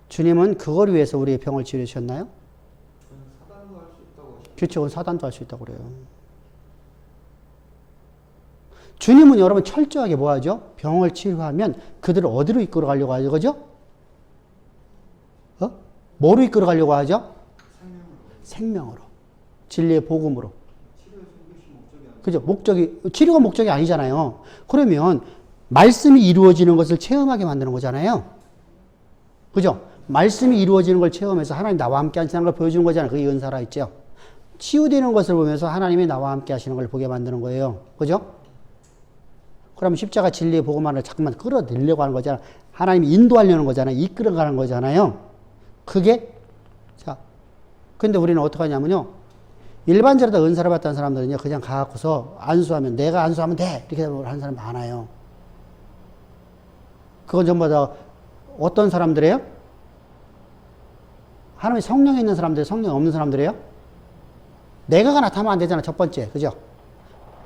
주님은 그걸 위해서 우리의 병을 치유하셨나요? 사단도 할 수 있다고 하시죠. 그렇죠. 사단도 할 수 있다고 그래요. 주님은 여러분 철저하게 뭐 하죠? 병을 치유하면 그들을 어디로 이끌어 가려고 하죠? 그죠? 뭐로 이끌어 가려고 하죠? 생명으로. 진리의 복음으로. 치료의 목적이 아니죠. 그죠? 치료가 목적이 아니잖아요. 그러면 말씀이 이루어지는 것을 체험하게 만드는 거잖아요. 그죠? 말씀이 이루어지는 걸 체험해서 하나님 나와 함께 하시는 걸 보여주는 거잖아요. 그게 은사라 있죠. 치유되는 것을 보면서 하나님이 나와 함께 하시는 걸 보게 만드는 거예요. 그죠? 그러면 십자가 진리의 복음만을 자꾸만 끌어들이려고 하는 거잖아요. 하나님이 인도하려는 거잖아요. 이끌어가는 거잖아요. 그게, 자, 근데 우리는 어떻게 하냐면요. 일반적으로 은사를 받던 사람들은요, 그냥 가갖고서 안수하면, 내가 안수하면 돼! 이렇게 하는 사람 많아요. 그건 전부 다 어떤 사람들이에요? 하나님의 성령이 있는 사람들, 성령 없는 사람들이에요? 내가가 나타나면 안 되잖아, 첫 번째. 그죠?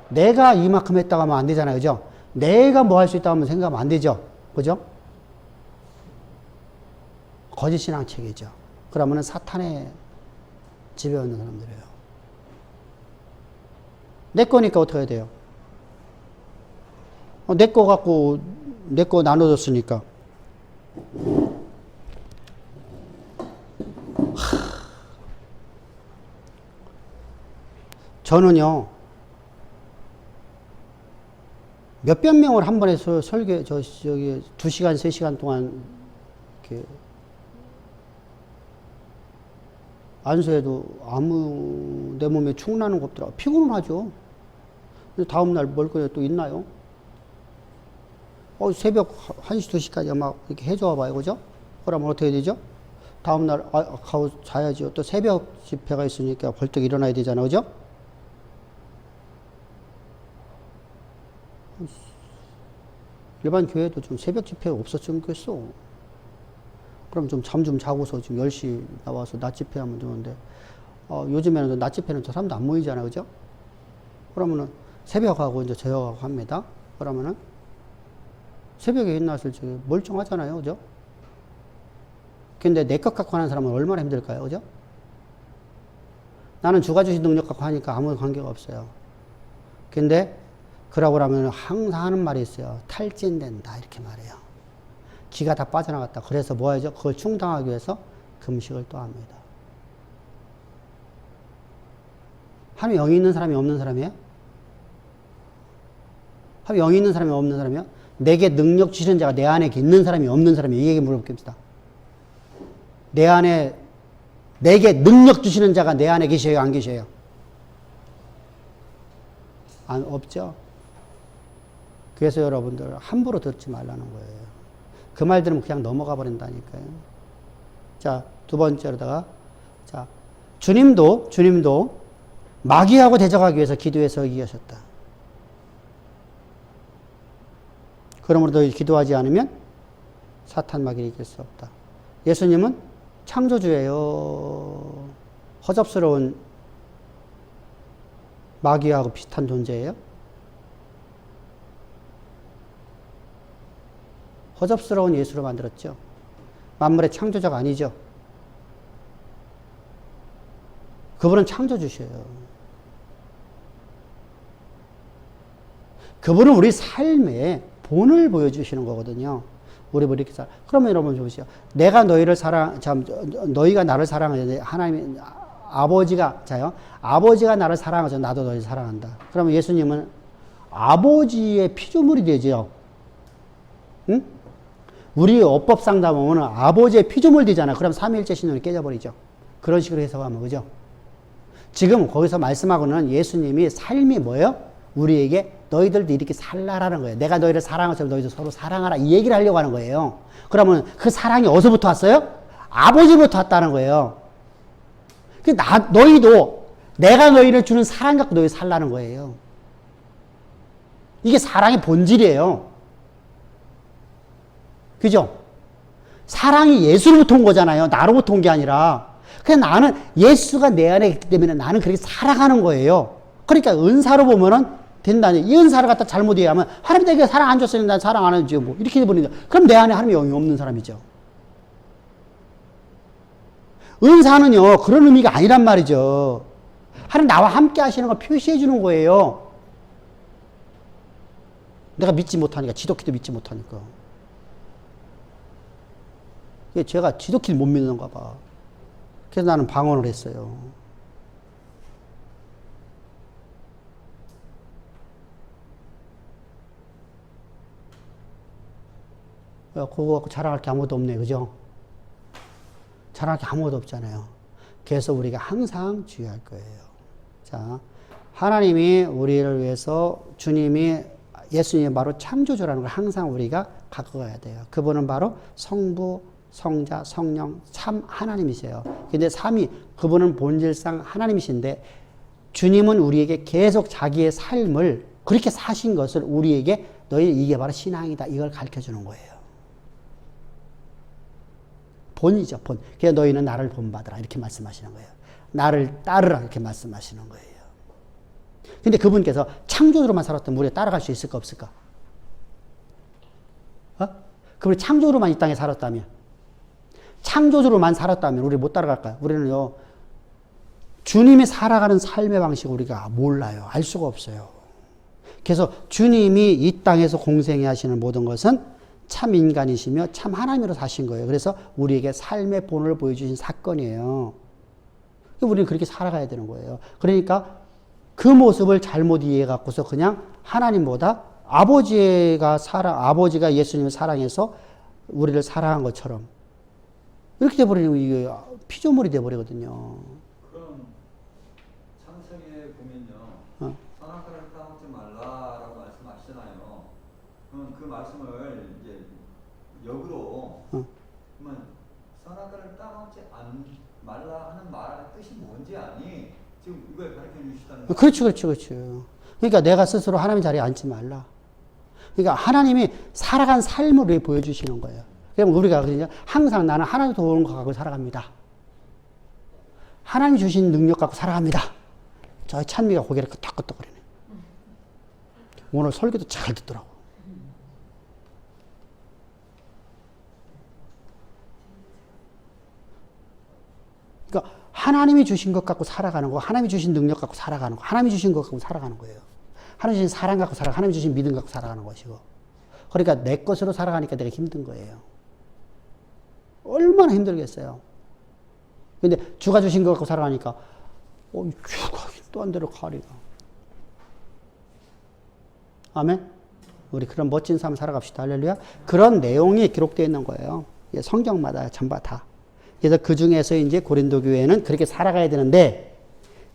내가 이만큼 했다고 하면 안 되잖아요. 그죠? 내가 뭐 할 수 있다고 하면 생각하면 안 되죠. 그죠? 거짓신앙책이죠. 그러면은 사탄의 지배 있는 사람들이에요. 내 거니까 어떻게 해야 돼요? 내 거 갖고, 내 거 나눠줬으니까. 저는요, 몇백 명을 한 번에 설계, 저기, 2시간, 3시간 동안, 이렇게, 안수해도 내 몸에 충나는 거 없더라고. 피곤은 하죠. 근데 다음날 먹을 또 있나요? 새벽 1시, 2시까지 막 이렇게 해줘 봐요. 그죠? 그러면 어떻게 되죠? 다음날, 가고 자야죠. 또 새벽 집회가 있으니까 벌떡 일어나야 되잖아요. 그죠? 일반 교회도 좀 새벽 집회가 없었으면 좋겠어. 그럼 좀 잠 좀 자고서 지금 10시 나와서 낮 집회 하면 좋은데, 요즘에는 낮 집회는 저 사람도 안 모이잖아요. 그죠? 그러면은 새벽하고 이제 저녁하고 합니다. 그러면은 새벽에 일어났을 때 멀쩡하잖아요. 그죠? 근데 내 것 갖고 하는 사람은 얼마나 힘들까요? 그죠? 나는 주가 주신 능력 갖고 하니까 아무 관계가 없어요. 근데 그러고 나면 항상 하는 말이 있어요. 탈진된다. 이렇게 말해요. 기가 다 빠져나갔다. 그래서 뭐 하죠? 그걸 충당하기 위해서 금식을 또 합니다. 하나님 영이 있는 사람이 없는 사람이에요? 하나님 영이 있는 사람이 없는 사람이요? 내게 능력 주시는 자가 내 안에 있는 사람이 없는 사람이 이 얘기 물어보겠습니다. 내 안에 내게 능력 주시는 자가 내 안에 계셔요? 안 계셔요? 없죠? 그래서 여러분들 함부로 듣지 말라는 거예요. 그 말 들으면 그냥 넘어가 버린다니까요. 자, 두 번째로다가 자, 주님도 마귀하고 대적하기 위해서 기도해서 이기셨다. 그러므로 너희 기도하지 않으면 사탄 마귀를 이길 수 없다. 예수님은 창조주예요. 허접스러운 마귀하고 비슷한 존재예요. 허접스러운 예수로 만들었죠. 만물의 창조자가 아니죠. 그분은 창조주셔요. 그분은 우리 삶에 본을 보여주시는 거거든요. 우리 이렇게 그러면 여러분 보시죠. 내가 너희를 너희가 나를 사랑하는데 하나님 아버지가 나를 사랑하죠. 나도 너희를 사랑한다. 그러면 예수님은 아버지의 피조물이 되죠. 응? 우리 어법상다 보면 아버지의 피조물 되잖아. 그럼 삼위일체 신론이 깨져버리죠. 그런 식으로 해석하면 그죠? 지금 거기서 말씀하고는 예수님이 삶이 뭐예요? 우리에게 너희들도 이렇게 살라라는 거예요. 내가 너희를 사랑해서 너희도 서로 사랑하라. 이 얘기를 하려고 하는 거예요. 그러면 그 사랑이 어디서부터 왔어요? 아버지부터 왔다는 거예요. 너희도 내가 너희를 주는 사랑 갖고 너희 살라는 거예요. 이게 사랑의 본질이에요. 그죠? 사랑이 예수로부터 온 거잖아요. 나로부터 온 게 아니라. 그냥 나는 예수가 내 안에 있기 때문에 나는 그렇게 살아가는 거예요. 그러니까 은사로 보면은 된다니. 이 은사를 갖다 잘못 이해하면 하나님 내게 사랑 안 줬으니 난 사랑 안 해주지 뭐 이렇게 돼버린다. 그럼 내 안에 하나님의 영이 없는 사람이죠. 은사는요 그런 의미가 아니란 말이죠. 하나님 나와 함께 하시는 걸 표시해 주는 거예요. 내가 믿지 못하니까, 지독히도 믿지 못하니까. 제가 지독히 못 믿는가 봐. 그래서 나는 방언을 했어요. 그거 갖고 자랑할 게 아무것도 없네. 그죠? 자랑할 게 아무것도 없잖아요. 그래서 우리가 항상 주의할 거예요. 자, 하나님이 우리를 위해서 주님이 예수님이 바로 창조주라는 걸 항상 우리가 갖고 가야 돼요. 그분은 바로 성부, 성자, 성령, 참 하나님이세요. 근데 삼위, 그분은 본질상 하나님이신데 주님은 우리에게 계속 자기의 삶을 그렇게 사신 것을 우리에게 너희 이게 바로 신앙이다. 이걸 가르쳐 주는 거예요. 본이죠, 본. 그래서 너희는 나를 본받으라. 이렇게 말씀하시는 거예요. 나를 따르라. 이렇게 말씀하시는 거예요. 근데 그분께서 창조주로만 살았던 우리가 따라갈 수 있을까, 없을까? 그분이 창조주로만 이 땅에 살았다면, 창조주로만 살았다면 우리 못 따라갈까요? 우리는요, 주님이 살아가는 삶의 방식을 우리가 몰라요. 알 수가 없어요. 그래서 주님이 이 땅에서 공생해 하시는 모든 것은 참 인간이시며 참 하나님으로 사신 거예요. 그래서 우리에게 삶의 본을 보여주신 사건이에요. 우리는 그렇게 살아가야 되는 거예요. 그러니까 그 모습을 잘못 이해해갖고서 그냥 하나님보다 아버지가 예수님을 사랑해서 우리를 사랑한 것처럼 이렇게 돼버리면 이게 피조물이 돼버리거든요. 그럼 창세기에 보면요, 선악과를 따먹지 말라라고 말씀하시잖아요. 그럼 그 말씀을 이제 역으로 그러면 선악과를 따먹지 말라 하는 말의 뜻이 뭔지 아니? 지금 이걸 가르쳐 주시다는 거예요. 그렇죠. 그러니까 내가 스스로 하나님 자리에 앉지 말라. 그러니까 하나님이 살아간 삶을 우리에게 보여주시는 거예요. 그럼 우리가 그냥 항상 나는 하나님 도우는 거 갖고 살아갑니다. 하나님 주신 능력 갖고 살아갑니다. 저희 찬미가 고개를 끄덕끄덕거리네. 오늘 설교도 잘 듣더라고. 그러니까 하나님이 주신 것 갖고 살아가는 거, 하나님이 주신 능력 갖고 살아가는 거, 하나님이 주신 것 갖고 살아가는 거예요. 하나님이 주신 사랑 갖고 하나님이 주신 믿음 갖고 살아가는 것이고. 그러니까 내 것으로 살아가니까 내가 힘든 거예요. 얼마나 힘들겠어요. 근데 주가 주신 것 갖고 살아가니까 주가 또 한 대로 가리가. 아멘. 우리 그런 멋진 삶을 살아갑시다. 할렐루야. 그런 내용이 기록되어 있는 거예요. 성경마다 전부 다. 그래서 그 중에서 이제 고린도 교회는 그렇게 살아가야 되는데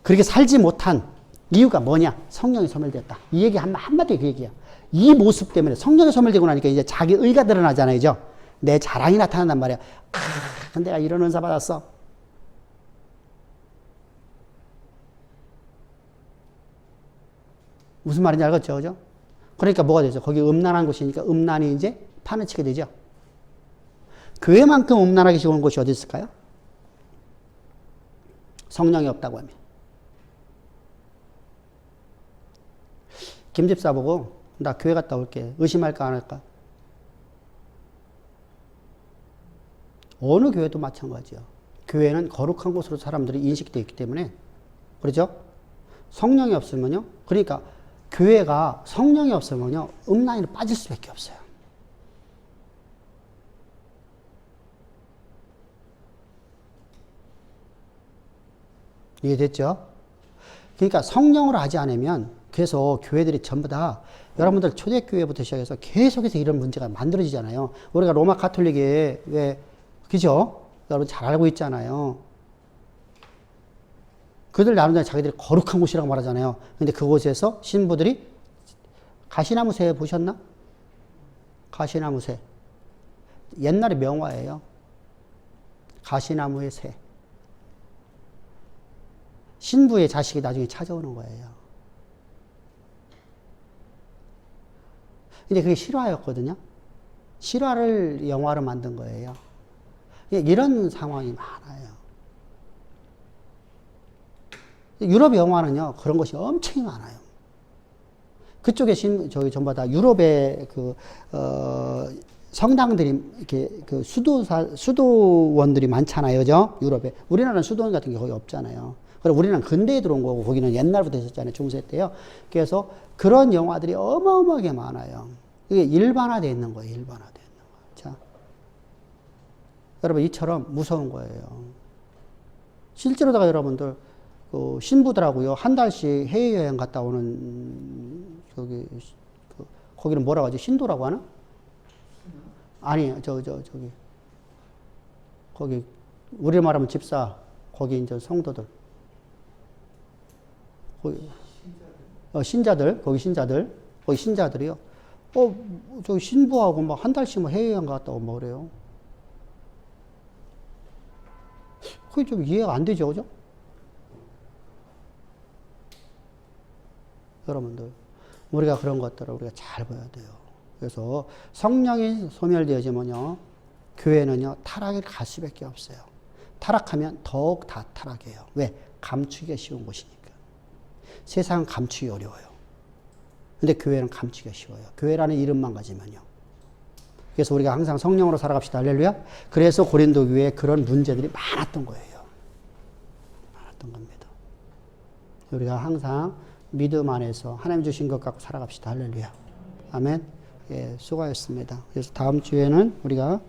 그렇게 살지 못한 이유가 뭐냐? 성령이 소멸되었다. 이 얘기 한마디 그 얘기야. 이 모습 때문에 성령이 소멸되고 나니까 이제 자기 의가 드러나잖아요. 그죠? 내 자랑이 나타난단 말이야. 내가 이런 은사 받았어. 무슨 말인지 알겠죠? 그죠? 그러니까 뭐가 되죠? 거기 음란한 곳이니까 음란이 이제 판을 치게 되죠. 교회만큼 음란하게 좋은 곳이 어디 있을까요? 성령이 없다고 하면. 김집사 보고 나 교회 갔다 올게. 의심할까 안 할까? 어느 교회도 마찬가지요. 교회는 거룩한 곳으로 사람들이 인식되어 있기 때문에 그렇죠? 성령이 없으면요. 그러니까 교회가 성령이 없으면요. 음란으로 빠질 수밖에 없어요. 이해됐죠? 그러니까 성령으로 하지 않으면 계속 교회들이 전부 다 여러분들 초대교회부터 시작해서 계속해서 이런 문제가 만들어지잖아요. 우리가 로마 가톨릭에 왜 그죠? 여러분 잘 알고 있잖아요. 그들 나름대로 자기들이 거룩한 곳이라고 말하잖아요. 근데 그곳에서 신부들이 가시나무 새 보셨나? 가시나무 새. 옛날에 명화예요. 가시나무의 새. 신부의 자식이 나중에 찾아오는 거예요. 근데 그게 실화였거든요. 실화를 영화로 만든 거예요. 이런 상황이 많아요. 유럽 영화는요, 그런 것이 엄청 많아요. 그쪽에 전부 다 유럽의 성당들이 이렇게 수도원들이 많잖아요. 그죠? 유럽에. 우리나라는 수도원 같은 게 거의 없잖아요. 그리고 우리는 근대에 들어온 거고, 거기는 옛날부터 있었잖아요. 중세 때요. 그래서 그런 영화들이 어마어마하게 많아요. 이게 일반화되어 있는 거예요. 일반화되어 있는 거예요. 자. 여러분, 이처럼 무서운 거예요. 실제로다가 여러분들, 신부들하고요, 한 달씩 해외여행 갔다 오는, 거기는 뭐라고 하지? 신도라고 하나? 아니, 거기, 우리 말하면 집사, 거기 이제 성도들. 거기, 신자들, 거기 신자들이요. 저 신부하고 막 한 달씩 해외여행 갔다 오고 그래요. 그게 좀 이해가 안 되죠, 그죠? 여러분들, 우리가 그런 것들을 우리가 잘 봐야 돼요. 그래서 성령이 소멸되어지면요, 교회는요, 타락을 갈 수밖에 없어요. 타락하면 더욱 다 타락해요. 왜? 감추기가 쉬운 곳이니까. 세상은 감추기 어려워요. 근데 교회는 감추기가 쉬워요. 교회라는 이름만 가지면요. 그래서 우리가 항상 성령으로 살아갑시다. 할렐루야. 그래서 고린도 교회에 그런 문제들이 많았던 거예요. 많았던 겁니다. 우리가 항상 믿음 안에서 하나님 주신 것 갖고 살아갑시다. 할렐루야. 아멘. 예, 수고하셨습니다. 그래서 다음 주에는 우리가